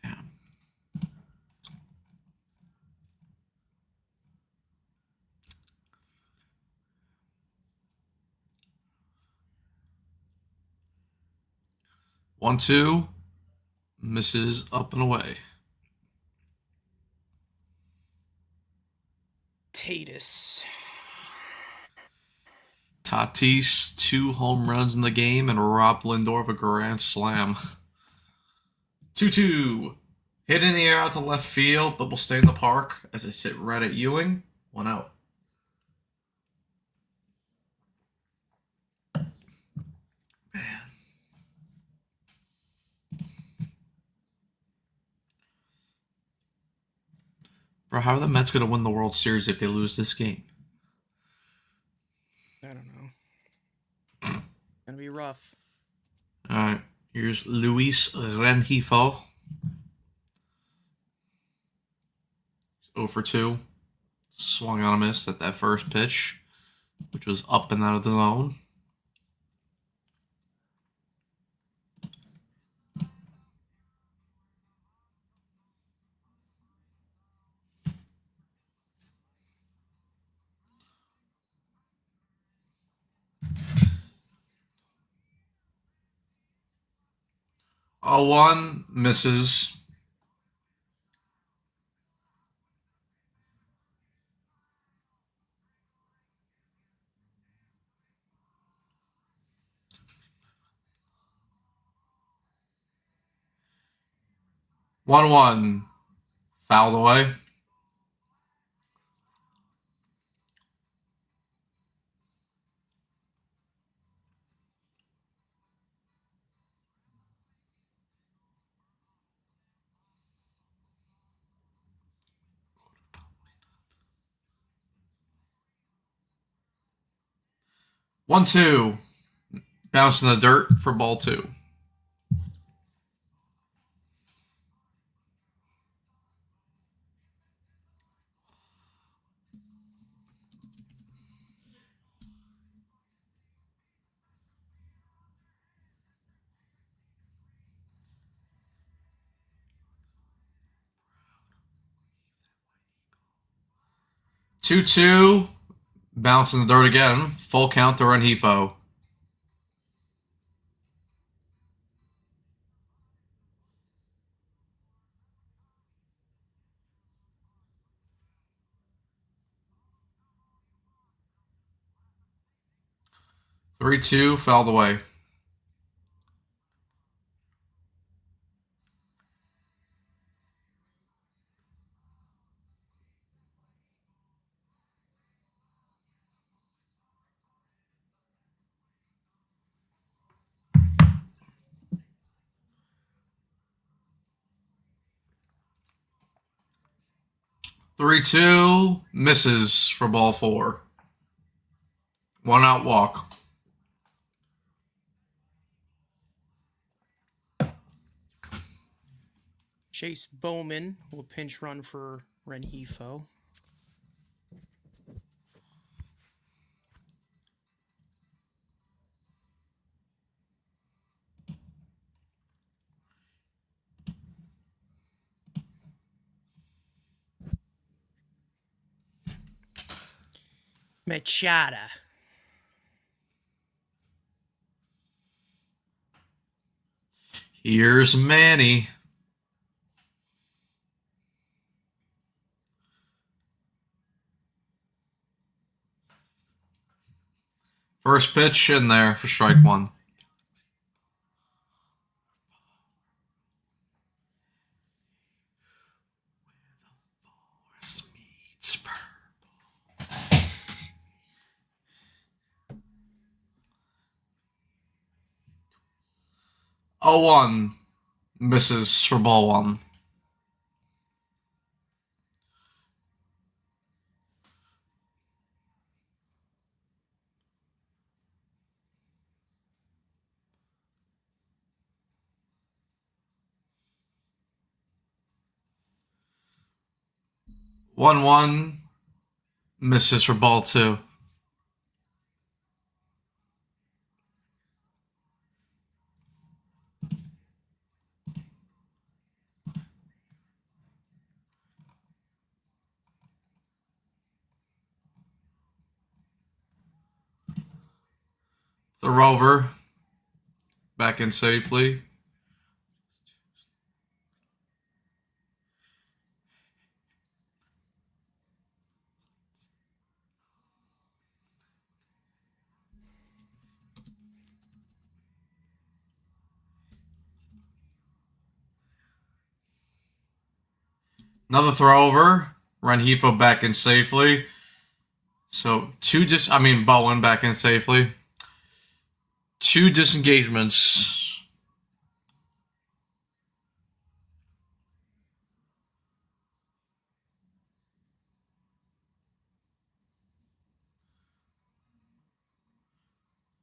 Damn. One two misses up and away. Tatis. Tatis, 2 home runs in the game and robbed Lindor of a grand slam. 2-2. Hit in the air out to left field, but will stay in the park as they sit right at Ewing. 1 out. Man. Bro, how are the Mets going to win the World Series if they lose this game? rough. All right. Here's Luis Rengifo. 0 for 2. Swung on a miss at that first pitch, which was up and out of the zone. A 1 misses. 1-1. Fouled away. One, 2. Bounce in the dirt for ball 2. Two, 2. Bounce in the dirt again. Full count to Rengifo. Three, 2. Fouled away. Three, 2. Misses for ball 4. 1 out walk. Chase Bowman will pinch run for Rengifo. Machada. Here's Manny. First pitch in there for strike 1. Oh, 1. Misses for ball 1. One, misses for ball 2. The rover back in safely. Another throw over. Rengifo back in safely. So Bowen back in safely. 2 disengagements.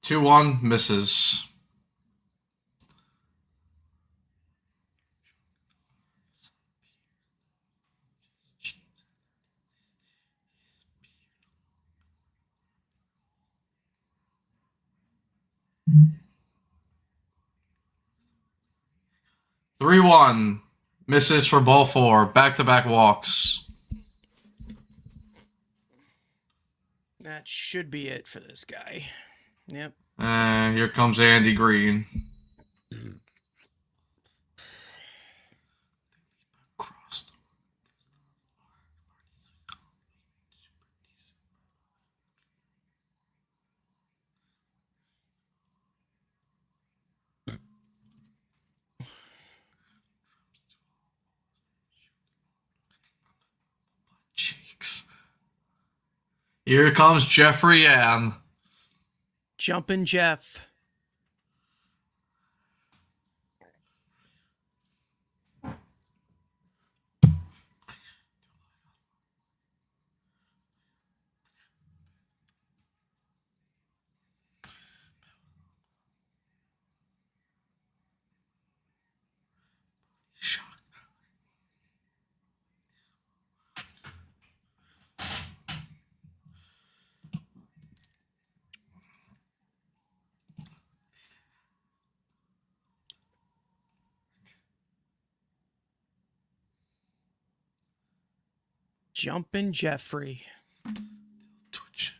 2-1 misses. Mm. 3-1 misses for ball 4. Back-to-back walks. That should be it for this guy. Yep. And here comes Andy Green. Cheeks. Here comes Jeffrey Ann. Jumpin' Jeff. Jumpin' Jeffrey. Twitch.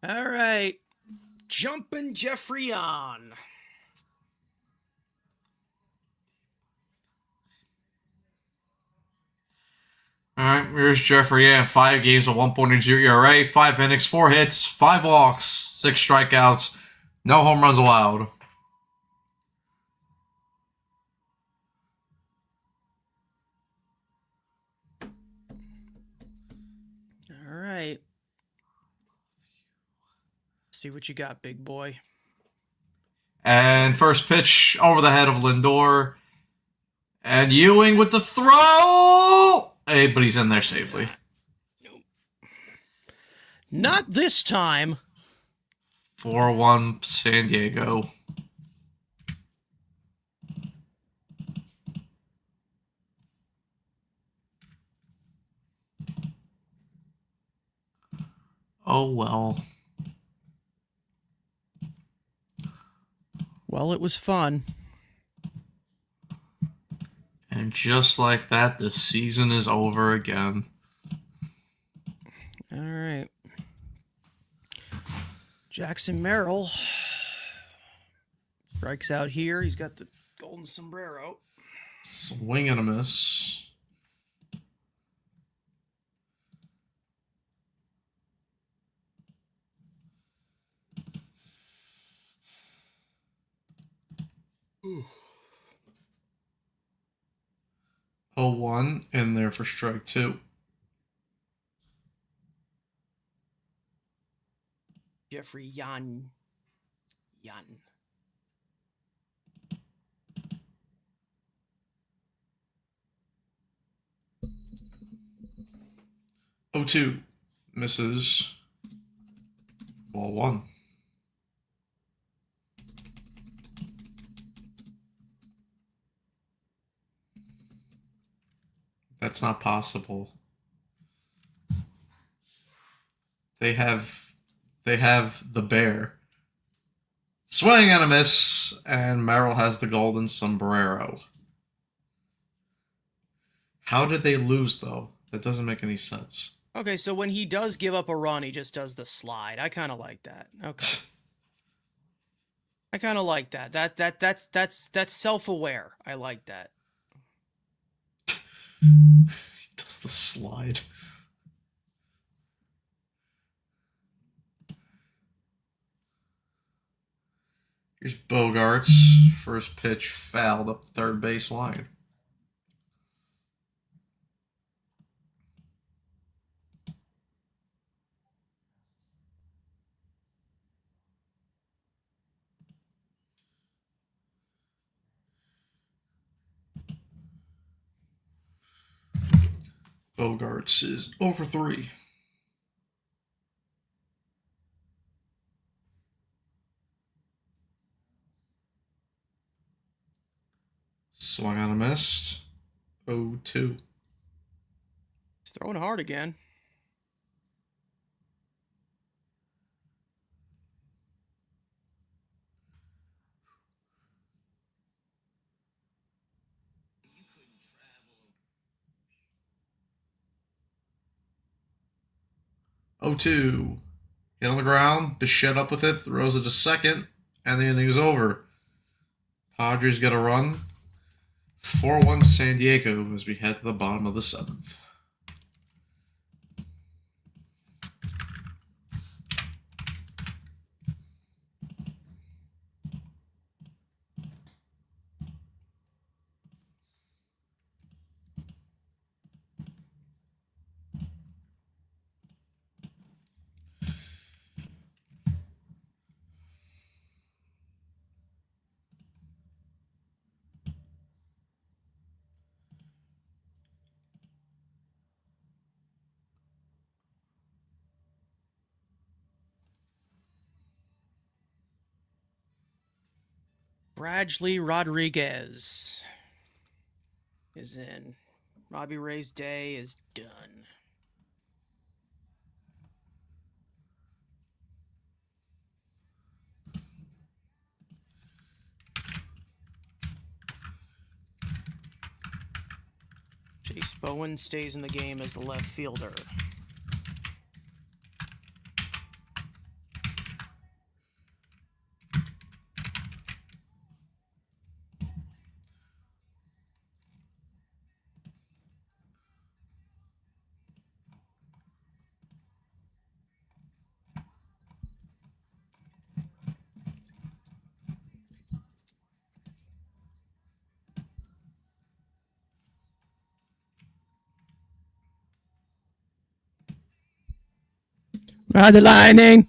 All right. Jumpin' Jeffrey on. All right, here's Jeffrey Ann. 5 games, a 1.0 ERA, 5 innings, 4 hits, 5 walks, 6 strikeouts, no home runs allowed. All right. See what you got, big boy. And first pitch over the head of Lindor. And Ewing with the throw! Hey, but he's in there safely. Nope. Not this time. 4-1 San Diego. Oh, well. Well, it was fun. And just like that, the season is over again. All right. Jackson Merrill strikes out here. He's got the golden sombrero. Swing and a miss. Ooh. 0-1 in there for strike 2. Jeffrey Yan. 0-2 misses. Ball 1. That's not possible. They have the bear. Swing and a miss, and Merrill has the golden sombrero. How did they lose, though? That doesn't make any sense. Okay, so when he does give up a run, he just does the slide. I kind of like that. Okay. I kind of like that. That's self-aware. I like that. He does the slide. Here's Bogarts. First pitch fouled up the third base line. Bogarts is 0 for 3. Swung on a missed. 0-2. He's throwing hard again. Oh two. Hit on the ground. Bichette up with it. Throws it to second. And the inning's over. Padres get a run. 4-1 San Diego as we head to the bottom of the seventh. Bradley Rodriguez is in. Robbie Ray's day is done. Chase Bowen stays in the game as the left fielder. Ride the lightning.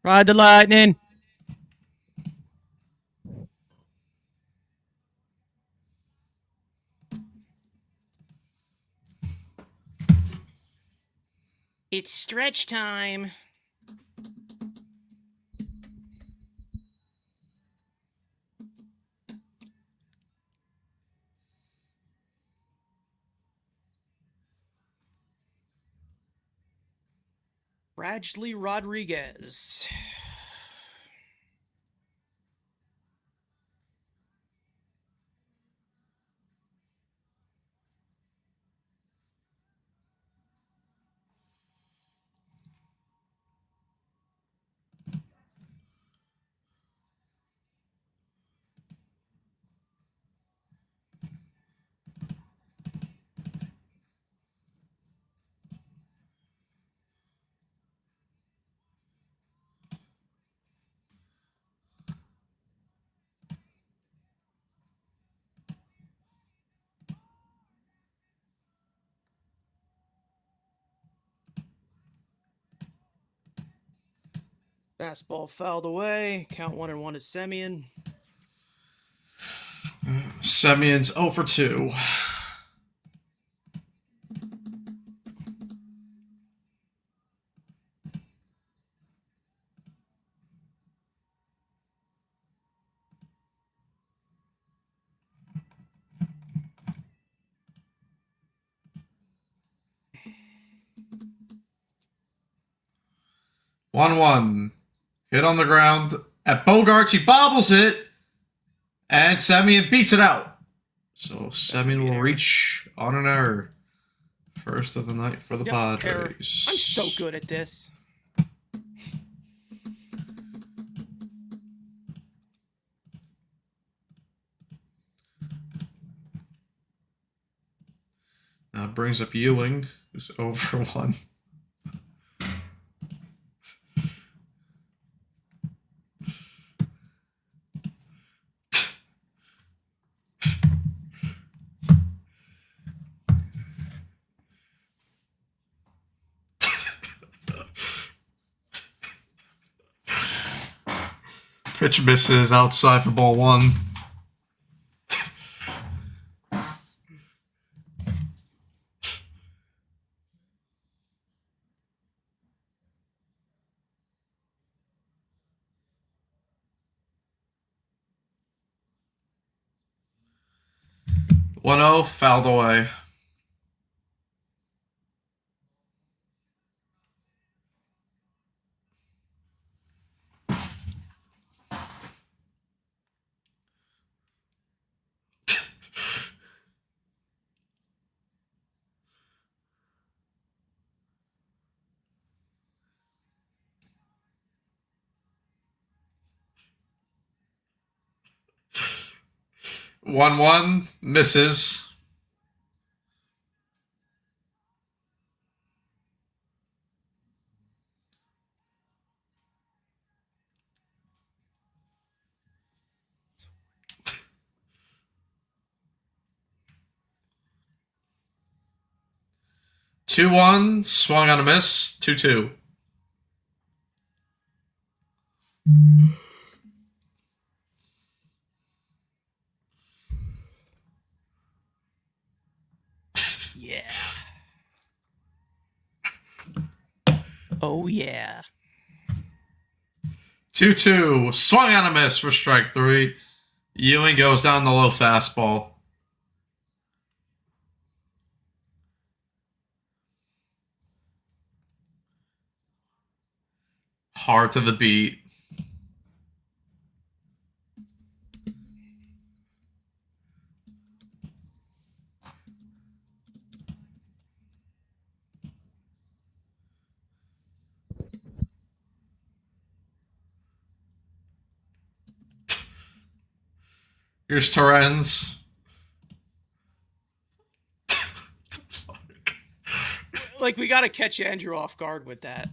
Ride the lightning. It's stretch time. Bradley Rodriguez. Fastball fouled away. Count 1-1 to Semien. Semien's 0 for 2. One. Hit on the ground at Bogarts. He bobbles it. And Semien beats it out. So Semien will error. reach on an error. First of the night for the Padres. Error. I'm so good at this. Now brings up Ewing, who's over 1. Pitch misses outside for ball 1. One 0 fouled away. One misses. Two one swung on a miss. 2-2. Yeah. Oh yeah. 2-2 swung on a miss for strike 3. Ewing goes down the low fastball. Hard to the beat. Here's Torrens. Like, we gotta catch Andrew off guard with that.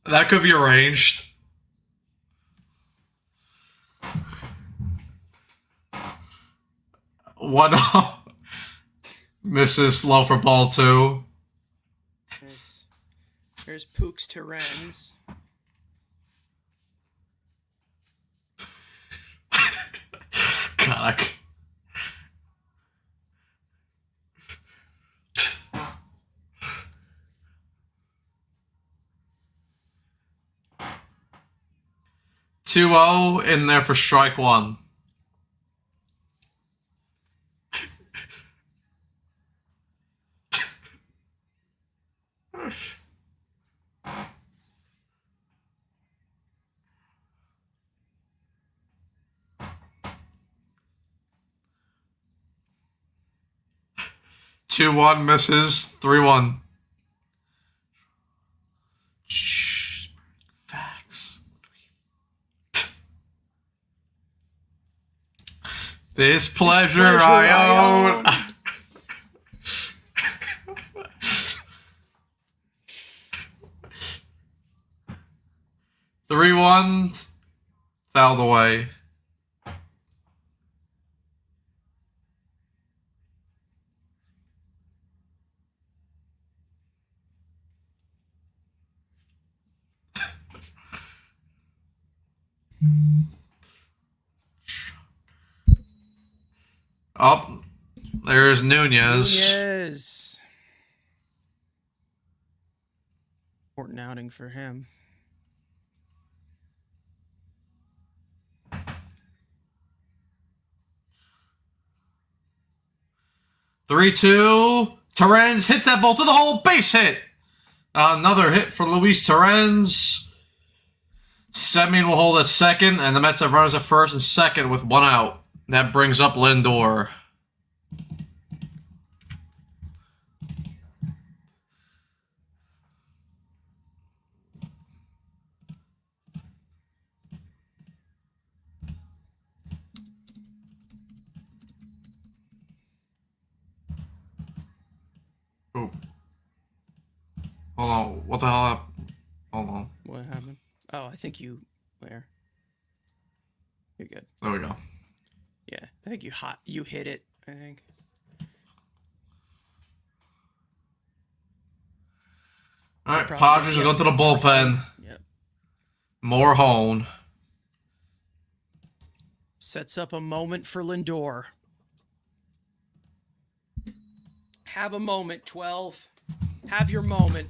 That could be arranged. One misses low for ball 2. There's Pooks Terrens. God, 2-0 in there for strike 1. Two one misses. 3-1. Facts. This pleasure I own. 3-1 fouled away. Oh, there's Nunez. Important outing for him. Three-two. Torrens hits that ball to the hole. Base hit. Another hit for Luis Torrens. Semien will hold at second, and the Mets have runners at first and second with one out. That brings up Lindor. Ooh. Hold on. What the hell happened? Hold on. What happened? Oh, I think you. Where? You're good. There we go. Yeah, I think you hit it. I think. All right, Padres will go to the bullpen. Yep. Morhone. Sets up a moment for Lindor. Have a moment, 12. Have your moment.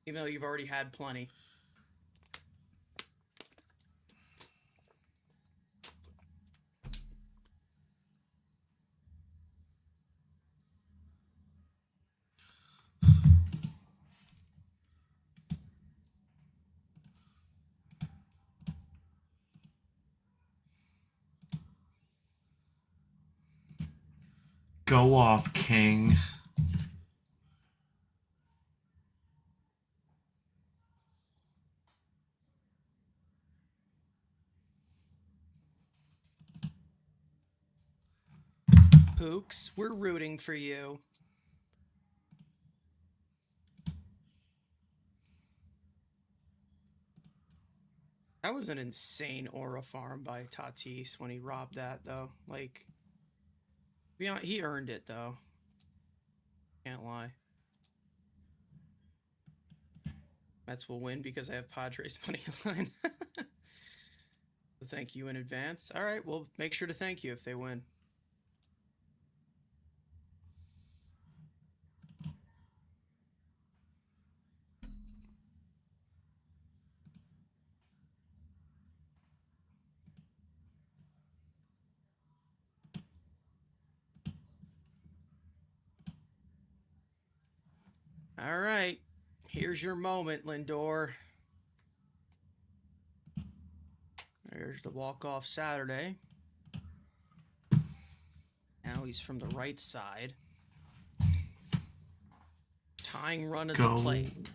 Even though you've already had plenty. Go off, King. Pooks, we're rooting for you. That was an insane aura farm by Tatis when he robbed that, though. Like, he earned it, though. Can't lie. Mets will win because I have Padres money line. Thank you in advance. All right, we'll make sure to thank you if they win. All right, here's your moment, Lindor. There's the walk-off Saturday. Now he's from the right side. Tying run at the plate.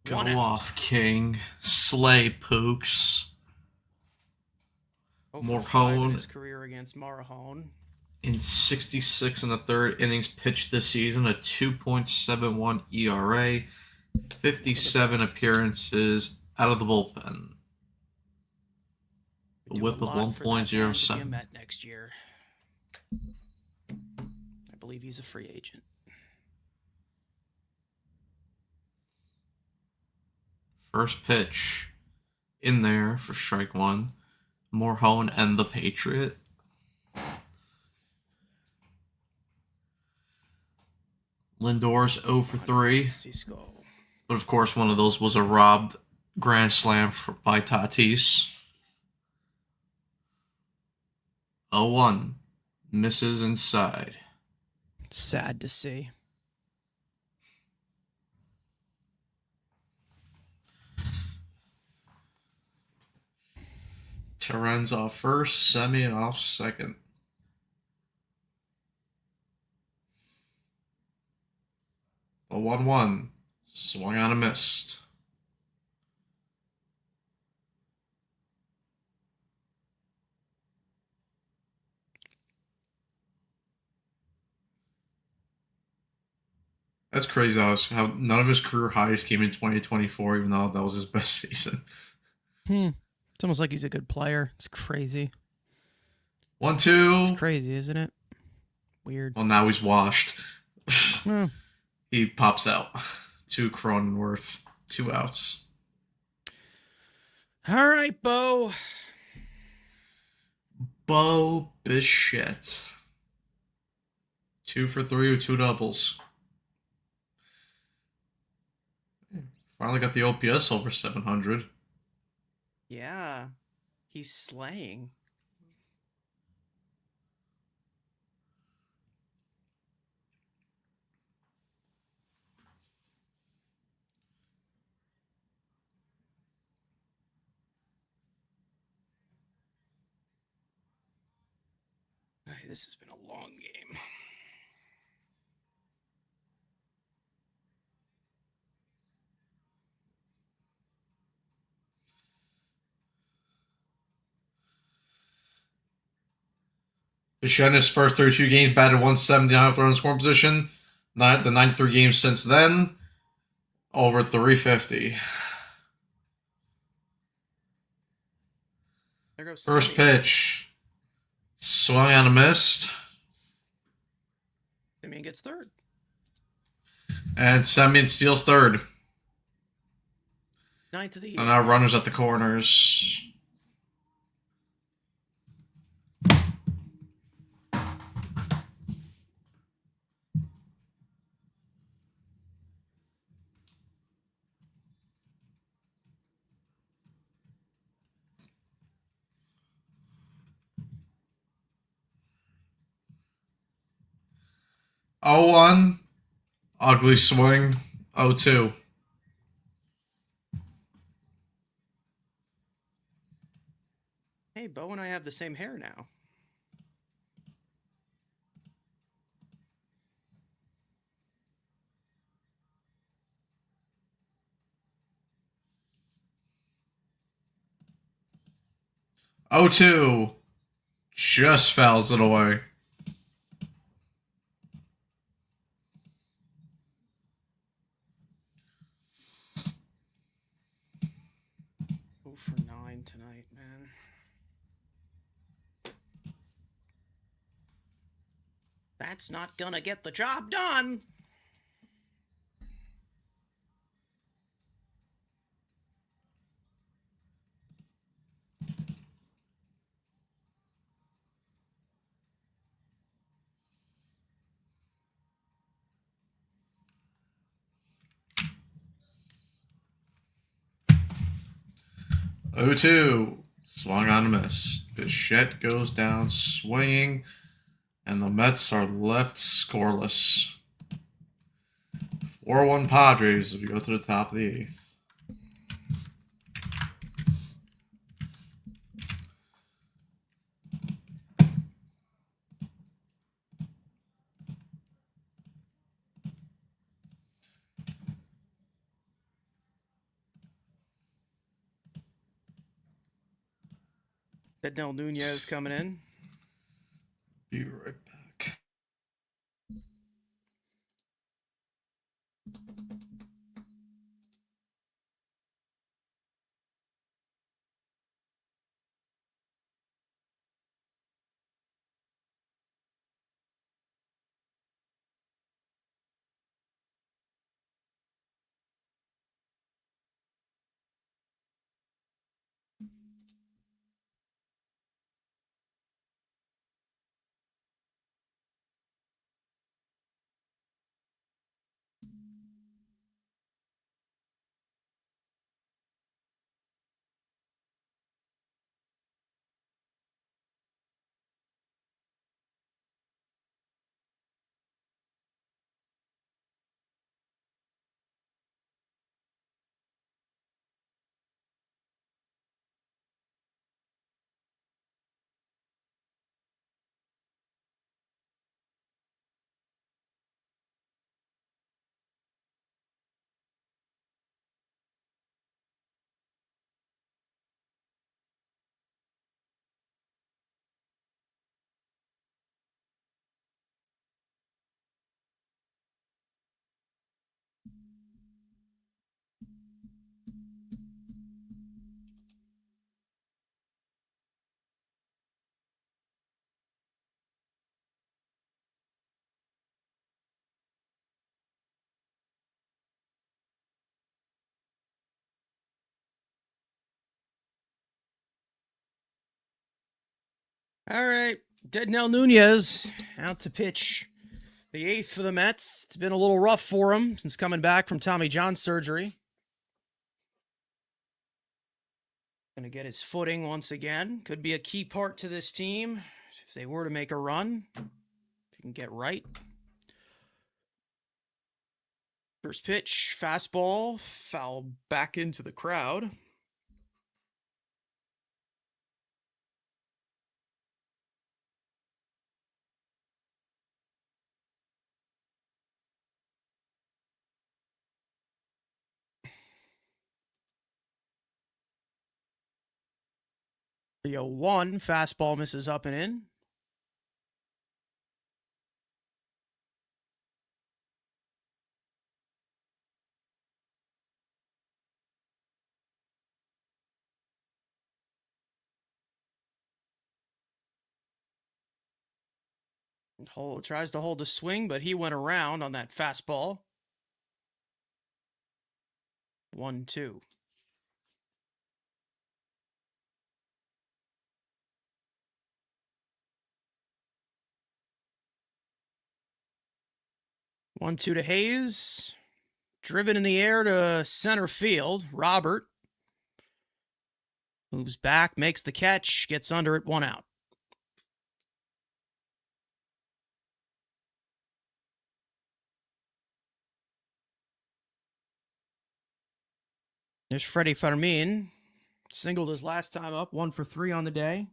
Go off, King. Slay, Pooks. Morhone. His career against Morhone. In 66 and a third innings pitched this season, a 2.71 ERA, 57 appearances out of the bullpen. A whip of 1.07. Met next year. I believe he's a free agent. First pitch in there for strike one. Morhone and the Patriot. Lindor's 0 for 3. But of course, one of those was a robbed grand slam by Tatis. 0-1. Misses inside. Sad to see. Terren's off first, Semien off second. A 1-1. Swung on a missed. That's crazy how none of his career highs came in 2024, even though that was his best season. It's almost like he's a good player. It's crazy. 1-2. It's crazy, isn't it? Weird. Well, now he's washed. He pops out. 2 Cronenworth. 2 outs. All right, Bo. Bo Bichette. 2 for 3 with 2 doubles. Finally got the OPS over 700. Yeah. He's slaying. This has been a long game. Bichette in his first 32 games batted 179 with runner in scoring position. The 93 games since then, over 350. There goes First Simeon. pitch. Swung on a missed. Simeon gets third. And Semyon steals third. Ninth of the And year. now runners at the corners. Oh 1. Ugly swing. 0-2. Hey, Bo and I have the same hair now. Oh 2. Just fouls it away. Oh for 9 tonight, man. That's not gonna get the job done. Oh 2. Swung on a miss. Bichette goes down swinging, and the Mets are left scoreless. 4-1 Padres as we go to the top of the 8th. Dednell Nunez coming in. Be right back. All right, Dednell Nunez out to pitch the 8th for the Mets. It's been a little rough for him since coming back from Tommy John surgery. Going to get his footing once again. Could be a key part to this team if they were to make a run. If he can get right. First pitch, fastball, foul back into the crowd. The 0-1 fastball misses up and in. Tries to hold the swing, but he went around on that fastball. 1-2. One, two to Hayes. Driven in the air to center field. Robert moves back, makes the catch, gets under it, 1 out. There's Freddie Fermin. Singled his last time up, 1 for 3 on the day.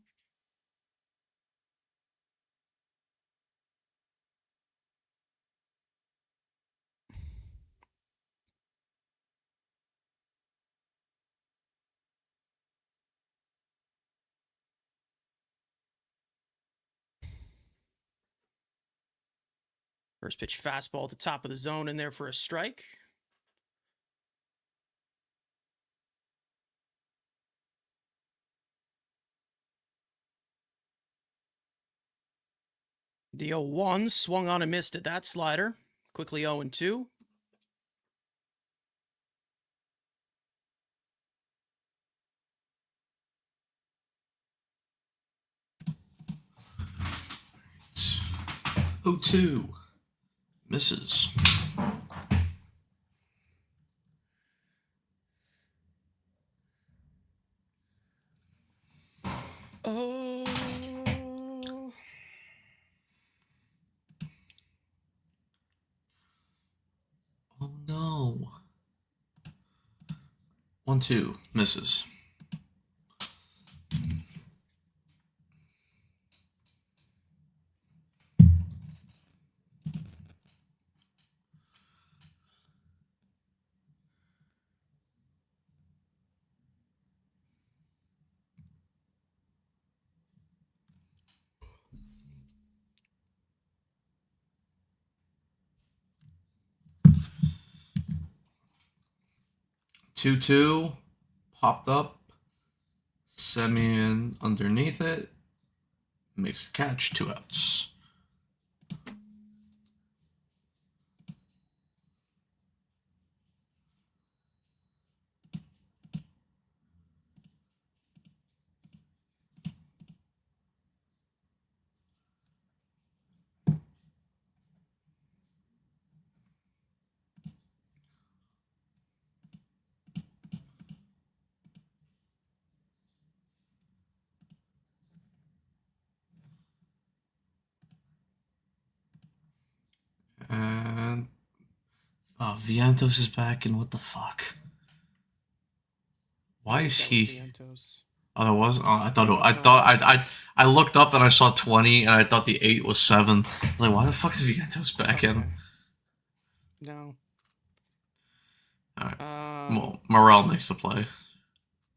First pitch fastball at the top of the zone in there for a strike. The 0-1 swung on and missed at that slider. Quickly 0-2. Oh, 2. Misses. Oh. Oh, no. 1-2. Misses. Two popped up, Semyon underneath it, makes the catch, 2 outs. And Vientos is back, and what the fuck? Why is he? Oh, that was. Oh, I thought. I looked up and I saw 20, and I thought the 8 was 7. I was like, why the fuck is Vientos back in? No. All right. Well, Morel makes the play.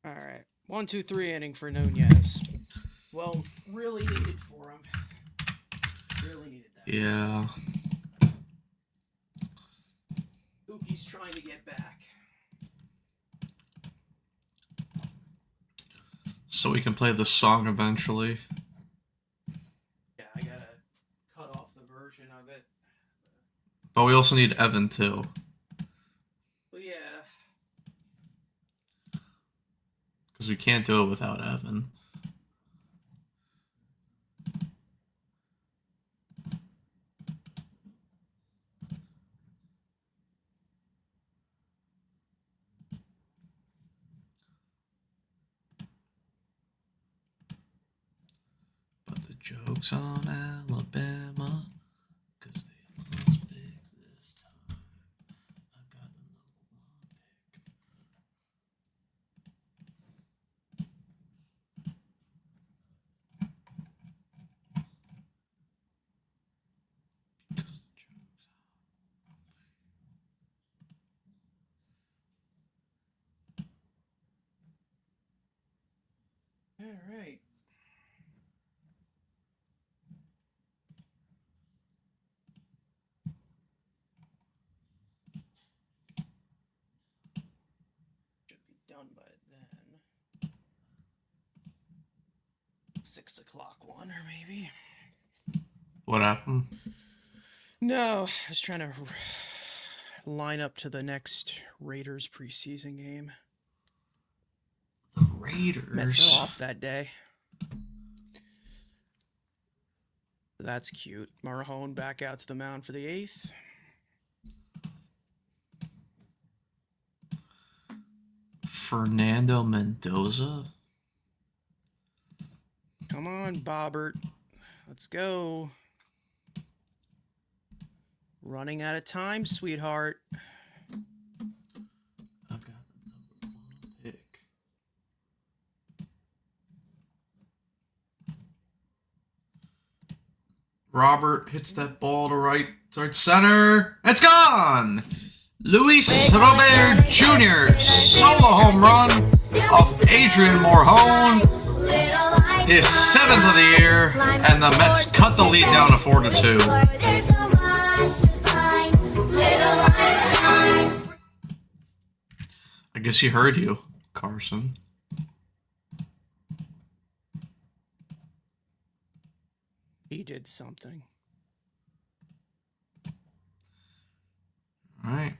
All right. 1, 2, 3 inning for Nunez. Well, really needed for him. Really needed that. Yeah. Uki's trying to get back. So we can play the song eventually. Yeah, I gotta cut off the version of it. But we also need Evan too. Well, yeah. Because we can't do it without Evan. But the joke's on Alabama. Because they lost big this time. I got the #1 pick. All right. on by then. 6 o'clock one, or maybe. What happened? No, I was trying to line up to the next Raiders preseason game. The Raiders. Mets are off that day. That's cute. Marhone back out to the mound for the 8th. Fernando Mendoza. Come on, Bobbert. Let's go. Running out of time, sweetheart. I've got the number 1 pick. Robert hits that ball to right center. It's gone! Luis Robert Jr. solo home run off Adrian Morhone. His 7th of the year, and the Mets cut the lead down to 4-2. I guess he heard you, Carson. He did something. All right.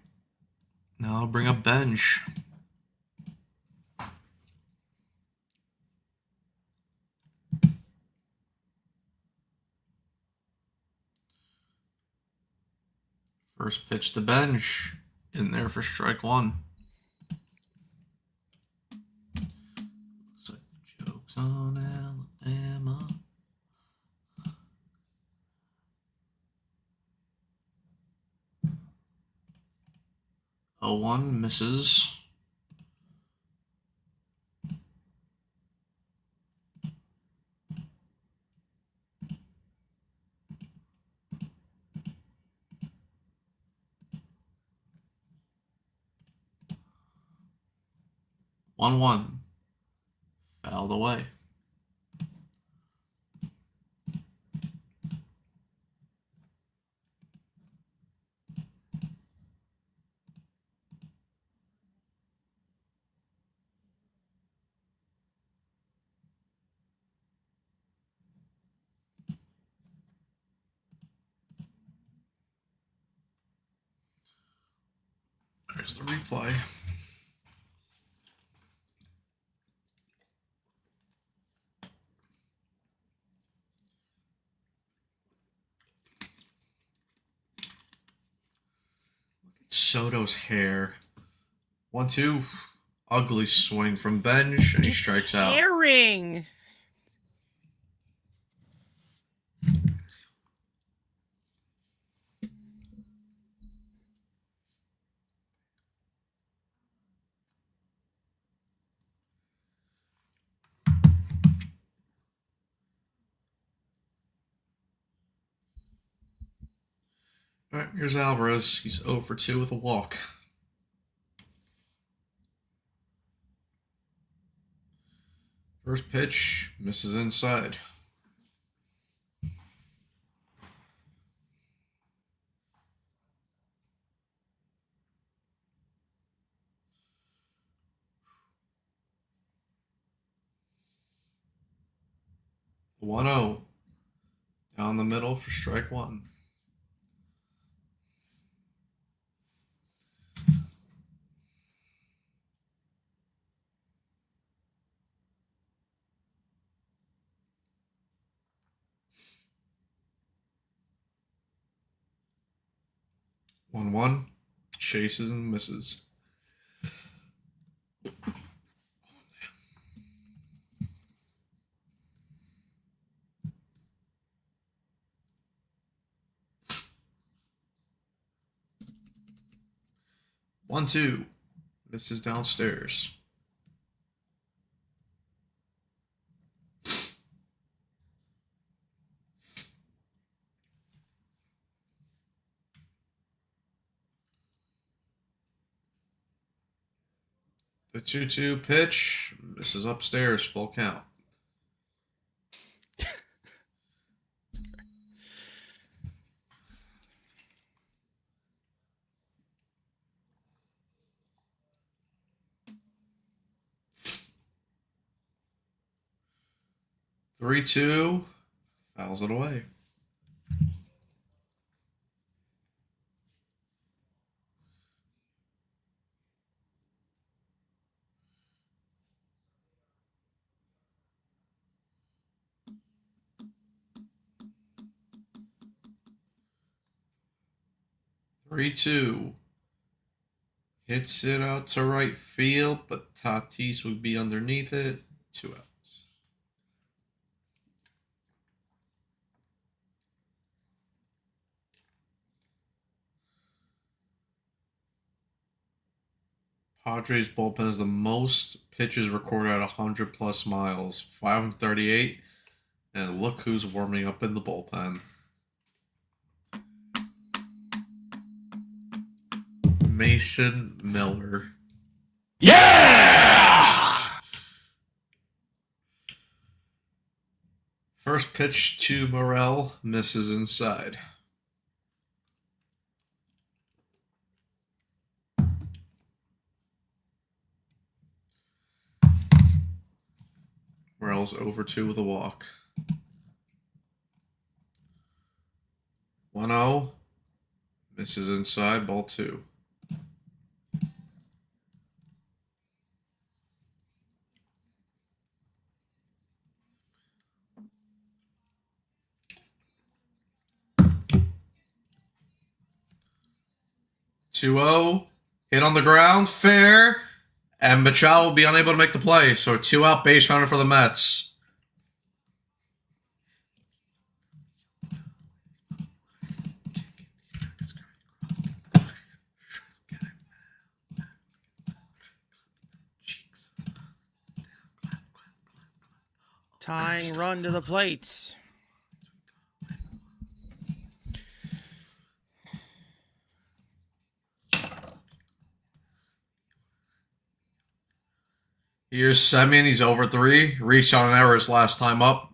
Now I'll bring up bench. First pitch to bench. In there for strike 1. Looks like the joke's on Alabama. Oh, 1 misses. One. Fouled away. There's the replay. Soto's hair. 1-2. Ugly swing from bench, and he strikes out. Herring. All right, here's Alvarez. He's 0 for 2 with a walk. First pitch, misses inside. One 0 down the middle for strike 1. One, chases and misses. One, two, misses downstairs. The 2-2 pitch. This is upstairs, full count. 3-2. Fouls it away. Three two. Hits it out to right field, but Tatis would be underneath it. 2 outs. Padres bullpen is the most pitches recorded at 100 plus miles, 538. And look who's warming up in the bullpen. Mason Miller. Yeah! First pitch to Morel, misses inside. Morel's over 2 with a walk. 1-0. Misses inside, ball 2. Two-0, hit on the ground, fair, and Machado will be unable to make the play. So a 2-out base runner for the Mets. Tying run to the plate. Here's Semien. He's over 3. Reached on an error his last time up.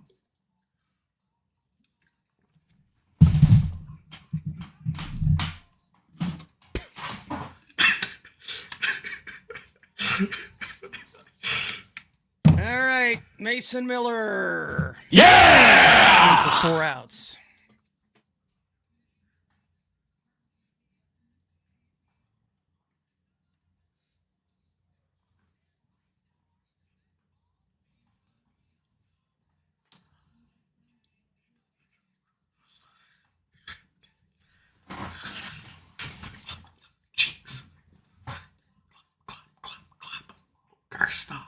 All right, Mason Miller. Yeah! For 4 outs. Stop.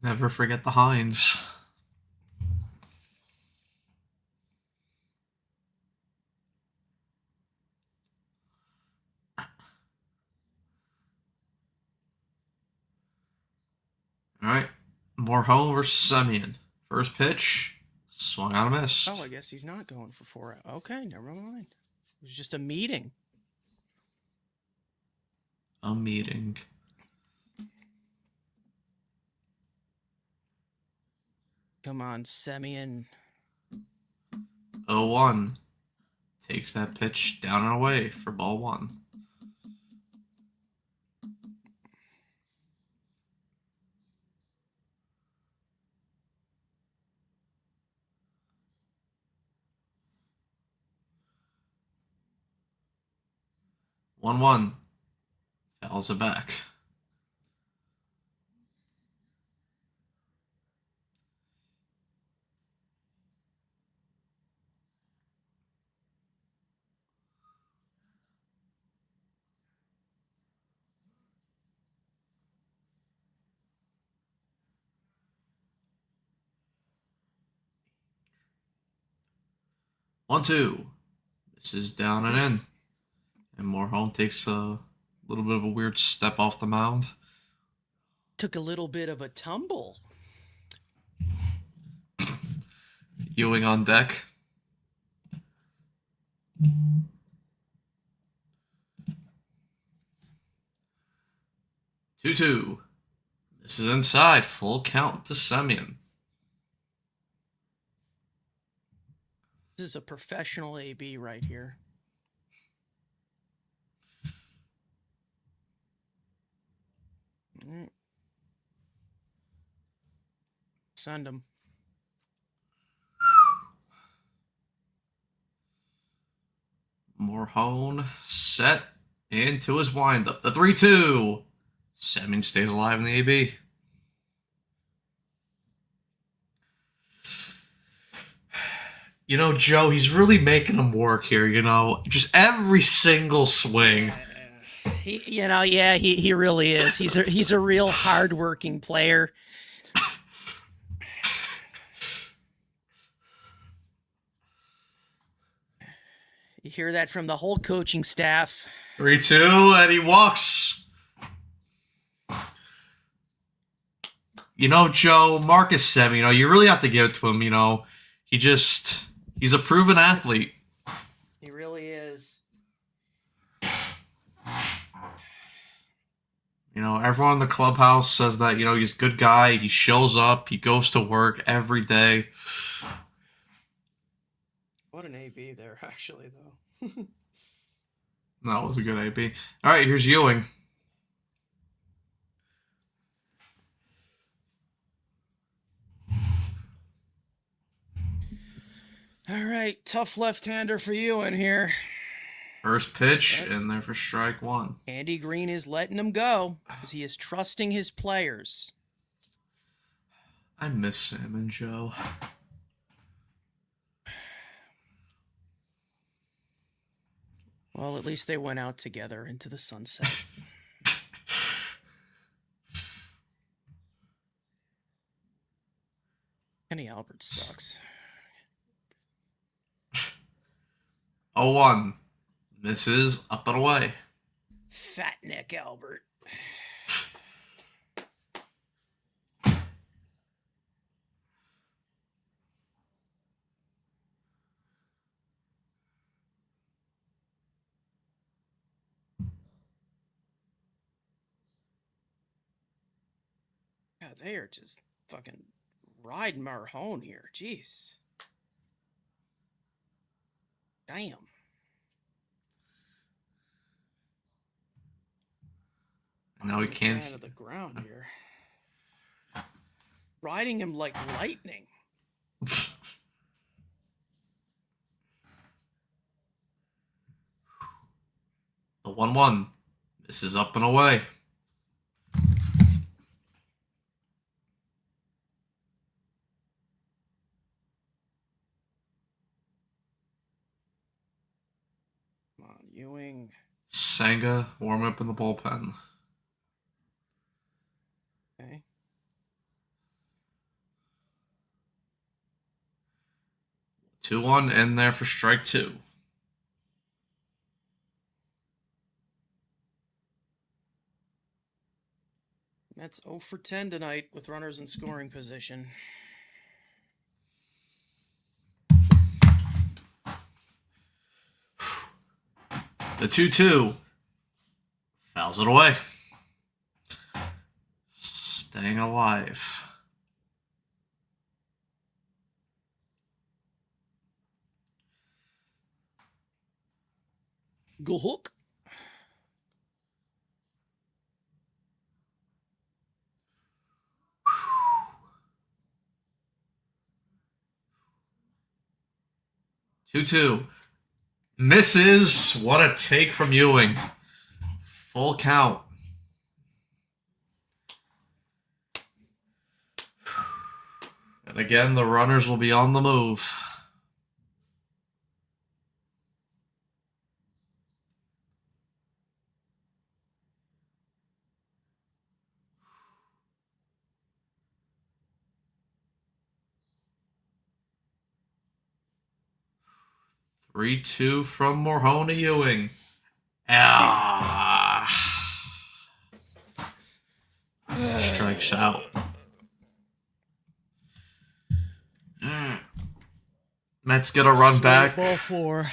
Never forget the Hines. All right, Morel versus Semien. First pitch, swung out a miss. Oh, I guess he's not going for 4 outs. Okay, never mind. It was just a meeting. A meeting. Come on, Semien. 0-1. Takes that pitch down and away for ball 1. One. Fouls it back. One, two. This is down and in. And Morel takes a little bit of a weird step off the mound. Took a little bit of a tumble. Ewing on deck. Two. This is inside. Full count to Semyon. This is a professional AB right here. Send him. Morhone set into his windup. The 3-2. Semyon stays alive in the AB. You know, Joe, he's really making him work here, you know. Just every single swing. He really is. He's a real hardworking player. You hear that from the whole coaching staff. 3-2, and he walks. You know, Joe, Marcus Semyon, you know, you really have to give it to him, you know. He's a proven athlete. He really is. You know, everyone in the clubhouse says that, you know, he's a good guy. He shows up. He goes to work every day. What an AB there, actually, though. That was a good AB. All right, here's Ewing. All right, tough left-hander for you in here. First pitch, in there for strike one. Andy Green is letting him go because he is trusting his players. I miss Sam and Joe. Well, at least they went out together into the sunset. Kenny Albert sucks. 0-1. Misses up and away. Fat Nick Albert. God, they are just fucking riding Marhone here. Jeez. Damn. Now he can't. Out of the ground here. Riding him like lightning. The 1-1. This is up and away. Come on, Ewing. Senga warm up in the bullpen. Okay. 2-1 in there for strike two. That's 0 for 10 tonight with runners in scoring position. The 2-2. Fouls it away. Staying alive. Go hook. Two. Misses. What a take from Ewing. Full count. And again, the runners will be on the move. Three, 2 from Morhone to Ewing. Strikes out. Mets get a run back Ball 4.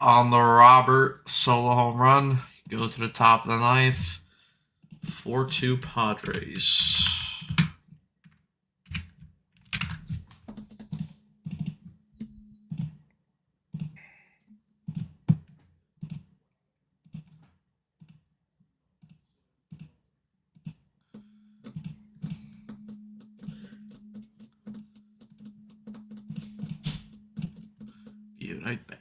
on the Robert solo home run. Go to the top of the ninth. 4-2 Padres. Unite back.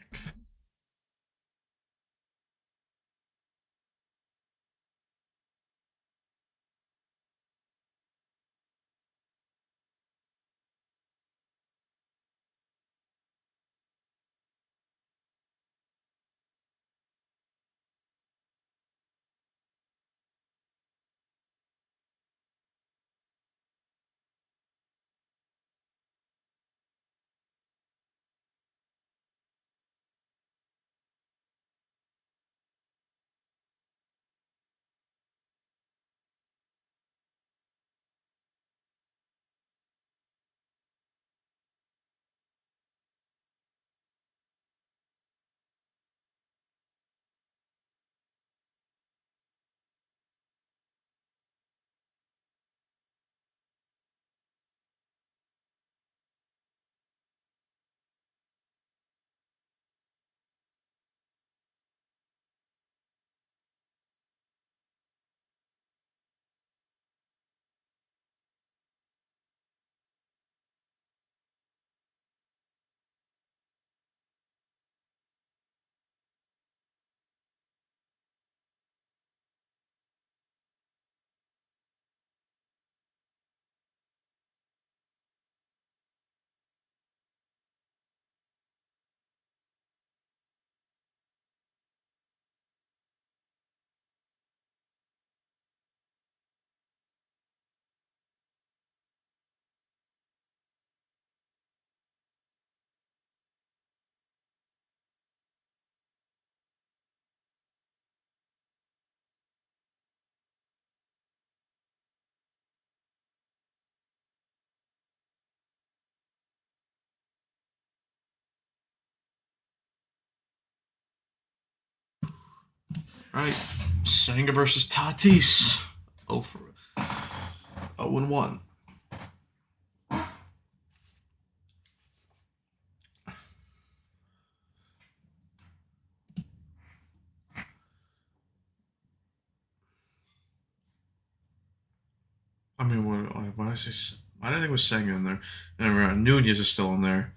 Right. Senga versus Tatis. 0 for 0-1. I mean, why did I say? Why did I think it was Senga in there? And Nunez is still in there.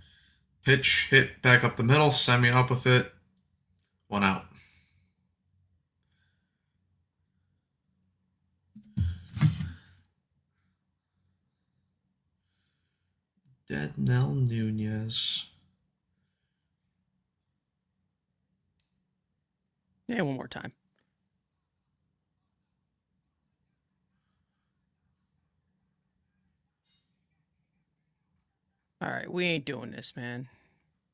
Pitch, hit, back up the middle, Semien up with it. 1 out. Dednell Nunez. Yeah, one more time. All right, we ain't doing this, man.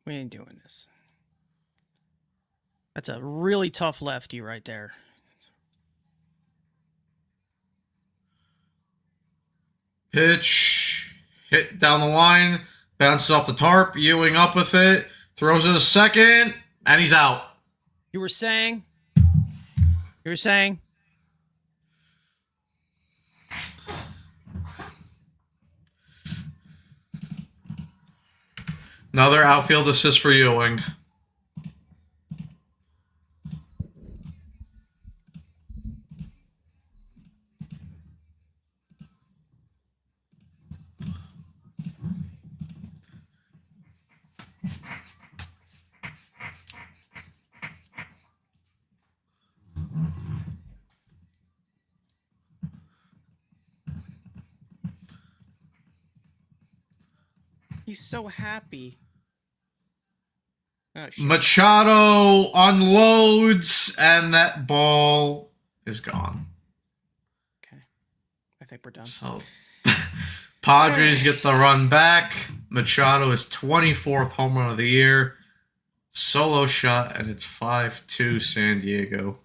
We ain't doing this. That's a really tough lefty right there. Pitch, hit down the line, bounces off the tarp, Ewing up with it, throws it a second, and he's out. You were saying? You were saying? Another outfield assist for Ewing. He's so happy. Oh, shit. Machado unloads, and that ball is gone. Okay. I think we're done. So, Padres get the run back. Machado is 24th home run of the year. Solo shot, and it's 5-2 San Diego.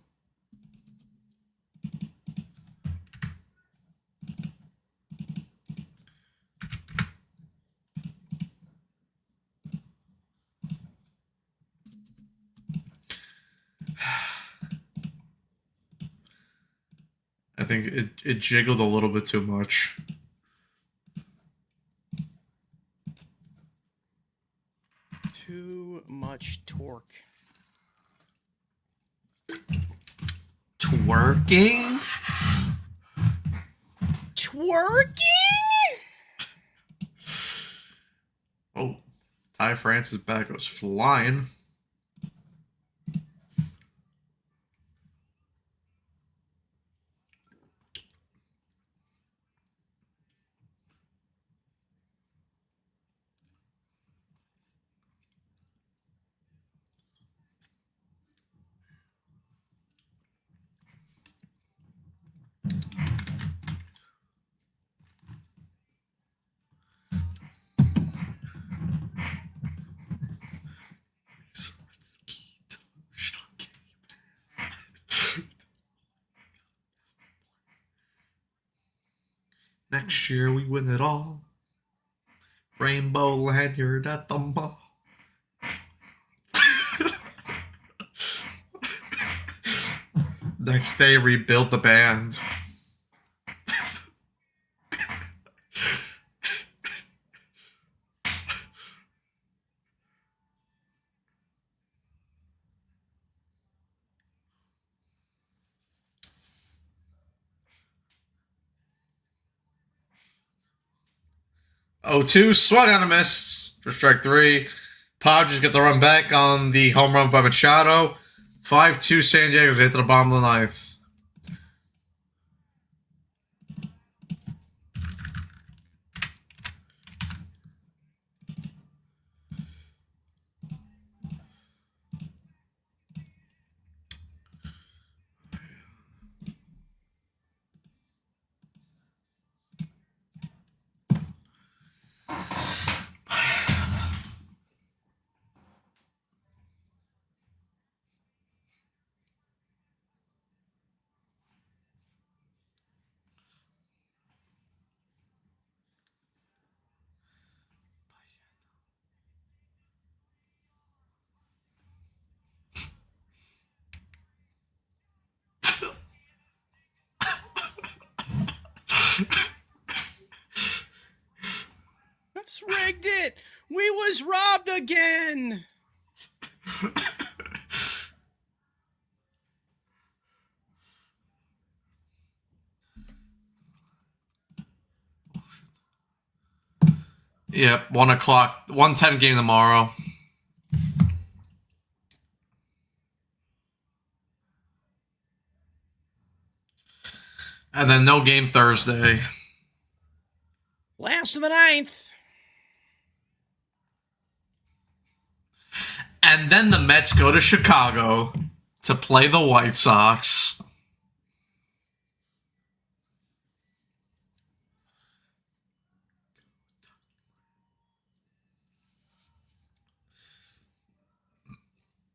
I think it jiggled a little bit too much. Too much torque. Twerking? Twerking? Oh, Ty Francis bat goes flying. Next year we win it all. Rainbow lanyard at the mall. Next day, rebuild the band. Oh, 2 swung on a miss for strike 3. Padres get the run back on the home run by Machado. 5-2 San Diego hit to the bottom of the ninth. I've rigged it. We was robbed again. Yep, 1 o'clock, 1:10 game tomorrow. And then no game Thursday. Last of the ninth. And then the Mets go to Chicago to play the White Sox.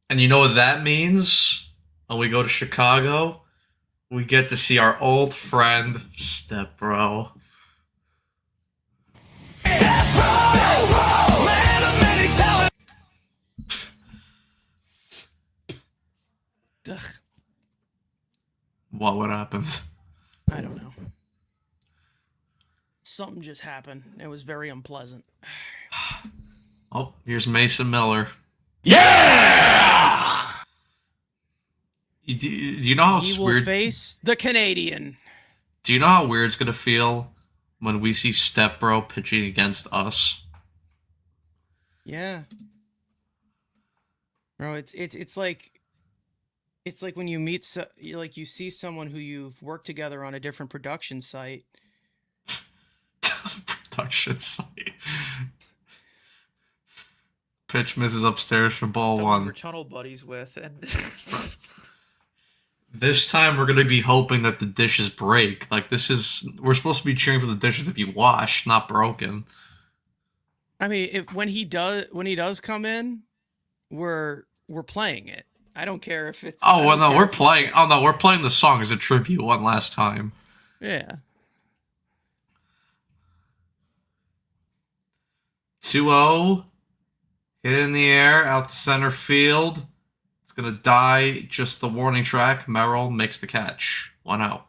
And you know what that means? When we go to Chicago, we get to see our old friend, Step Bro. Ugh, What would happen? I don't know. Something just happened. It was very unpleasant. Oh, here's Mason Miller. Yeah! Do you know how He will weird? face the Canadian. Do you know how weird it's gonna feel when we see Step Bro pitching against us? Yeah. Bro, it's like when you meet you see someone who you've worked together on a different production site. Production site. Pitch misses upstairs for ball Someone 1. we're tunnel buddies with, and This time we're gonna be hoping that the dishes break. Like we're supposed to be cheering for the dishes to be washed, not broken. I mean, when he does come in, we're playing it. I don't care if it's. Oh well, no, we're playing. Oh no, we're playing the song as a tribute one last time. Yeah. 2-0. Hit in the air, out to center field. It's gonna die. Just the warning track. Merrill makes the catch. 1 out.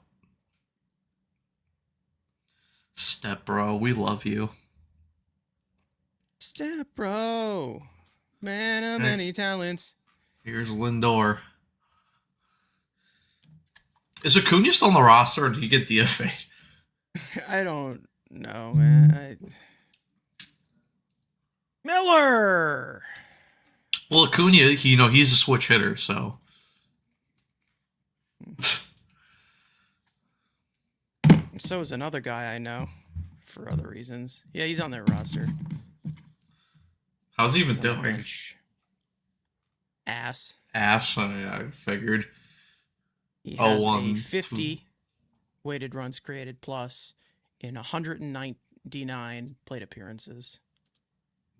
Step bro, we love you. Step bro. Man of Hey, many talents. here's Lindor. Is Acuna still on the roster, or did he get DFA? I don't know, man. Miller. Well, Acuna, he's a switch hitter, so. So is another guy I know for other reasons. Yeah, he's on their roster. How's he even He's on the doing? bench. Ass. Ass, I figured. He Oh, has a 1, 50 2. weighted runs created plus in 199 plate appearances.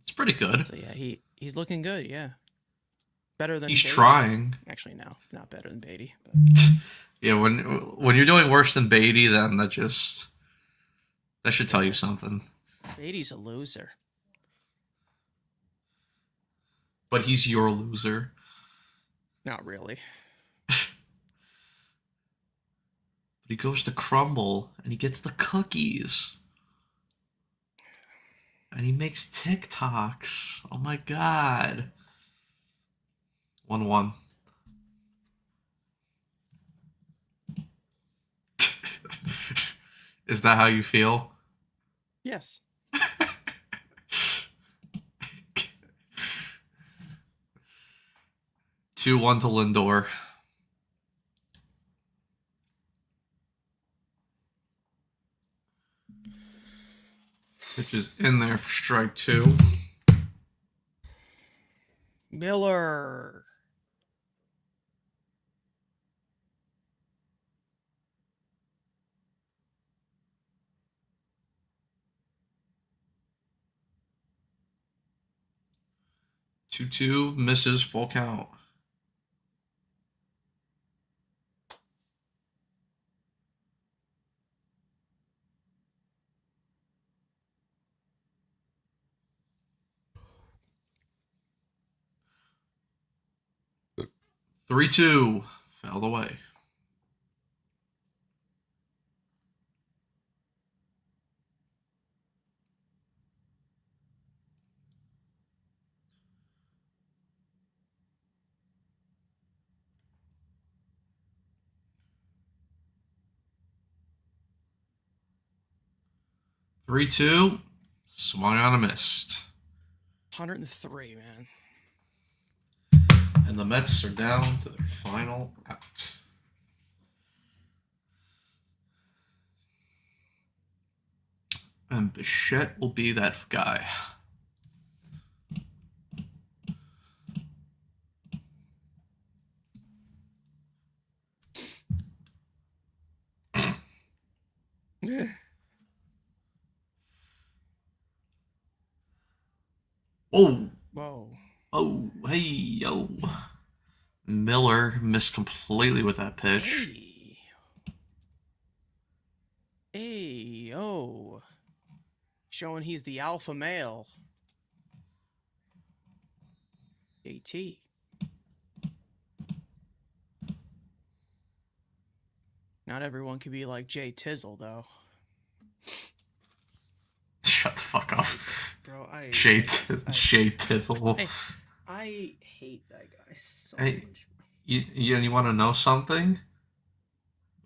It's pretty good. So yeah, he's looking good. Yeah, better than He's Beatty. trying. Actually, no, not better than Beatty. But Yeah, when you're doing worse than Beatty, then that should tell you something. Beatty's a loser. But he's your loser. Not really. But he goes to Crumble and he gets the cookies. And he makes TikToks. Oh my god. 1-1. Is that how you feel? Yes. 2-1 to Lindor. Which is in there for strike 2. Miller. Two misses, full count. Three, 2. Fouled away. Three, 2. Swung on a missed. 103, man. And the Mets are down to their final out. And Bichette will be that guy. Oh, Whoa. oh, hey, yo. Miller missed completely with that pitch. Hey. Hey, yo. Showing he's the alpha male. AT. Not everyone can be like Jay Tizzle, though. Shut the fuck up. Bro, Shay Tizzle. I hate that guy so Hey. much. You want to know something?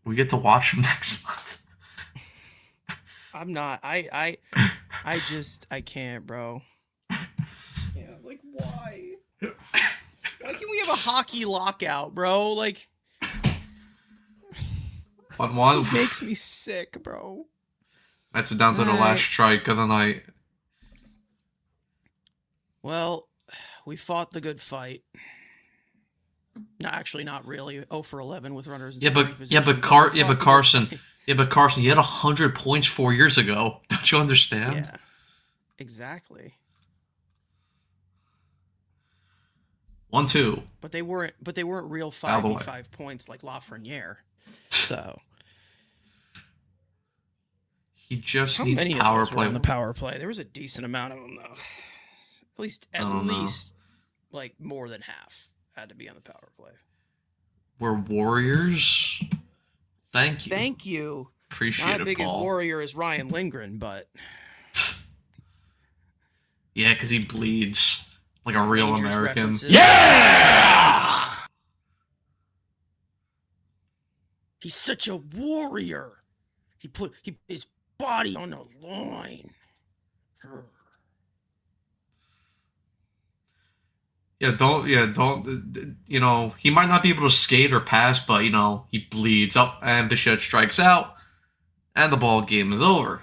We get to watch him next month. I'm not. I can't, bro. Yeah, like why? Why can we have a hockey lockout, bro? Like 1-1. it makes me sick, bro. That's it down to the last strike of the night. Well, we fought the good fight. No, actually, not really. 0 for 11 with runners in scoring position. Carson, you had 100 points 4 years ago. Don't you understand? Yeah, exactly. 1-2. But they weren't real 5v5 points like Lafreniere. So he just how needs many power of those play. were on the power play? There was a decent amount of them though. At least like more than half had to be on the power play. We're Warriors. Thank you. Thank you. Appreciate Not it, a big Paul. warrior as Ryan Lindgren, but Yeah, because he bleeds like a real dangerous American. references. Yeah! He's such a warrior. He put his body on the line. Don't. You know, he might not be able to skate or pass, but you know, he bleeds up, and Bichette strikes out, and the ball game is over.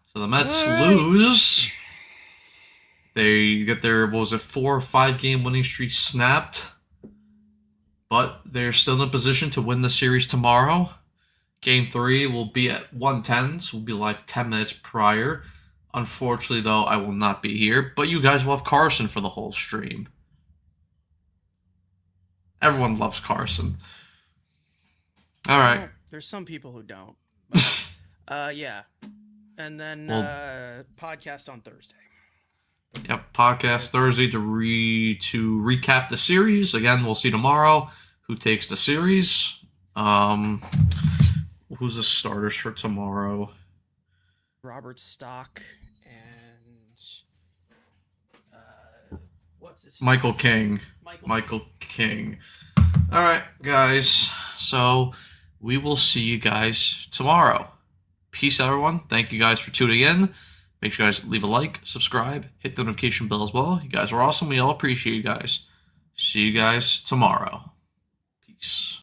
So the Mets lose. They get their, what was it, 4 or 5 game winning streak snapped, but they're still in a position to win the series tomorrow. Game 3 will be at 1:10, so we'll be live 10 minutes prior. Unfortunately, though, I will not be here, but you guys will have Carson for the whole stream. Everyone loves Carson. All right. Well, there's some people who don't. But, yeah. And then podcast on Thursday. Yep, podcast Thursday to recap the series. Again, we'll see tomorrow who takes the series. Who's the starters for tomorrow? Robert Stock and what's his Michael face? King. Michael King. All right, guys. So we will see you guys tomorrow. Peace, everyone. Thank you guys for tuning in. Make sure you guys leave a like, subscribe, hit the notification bell as well. You guys are awesome. We all appreciate you guys. See you guys tomorrow. Peace.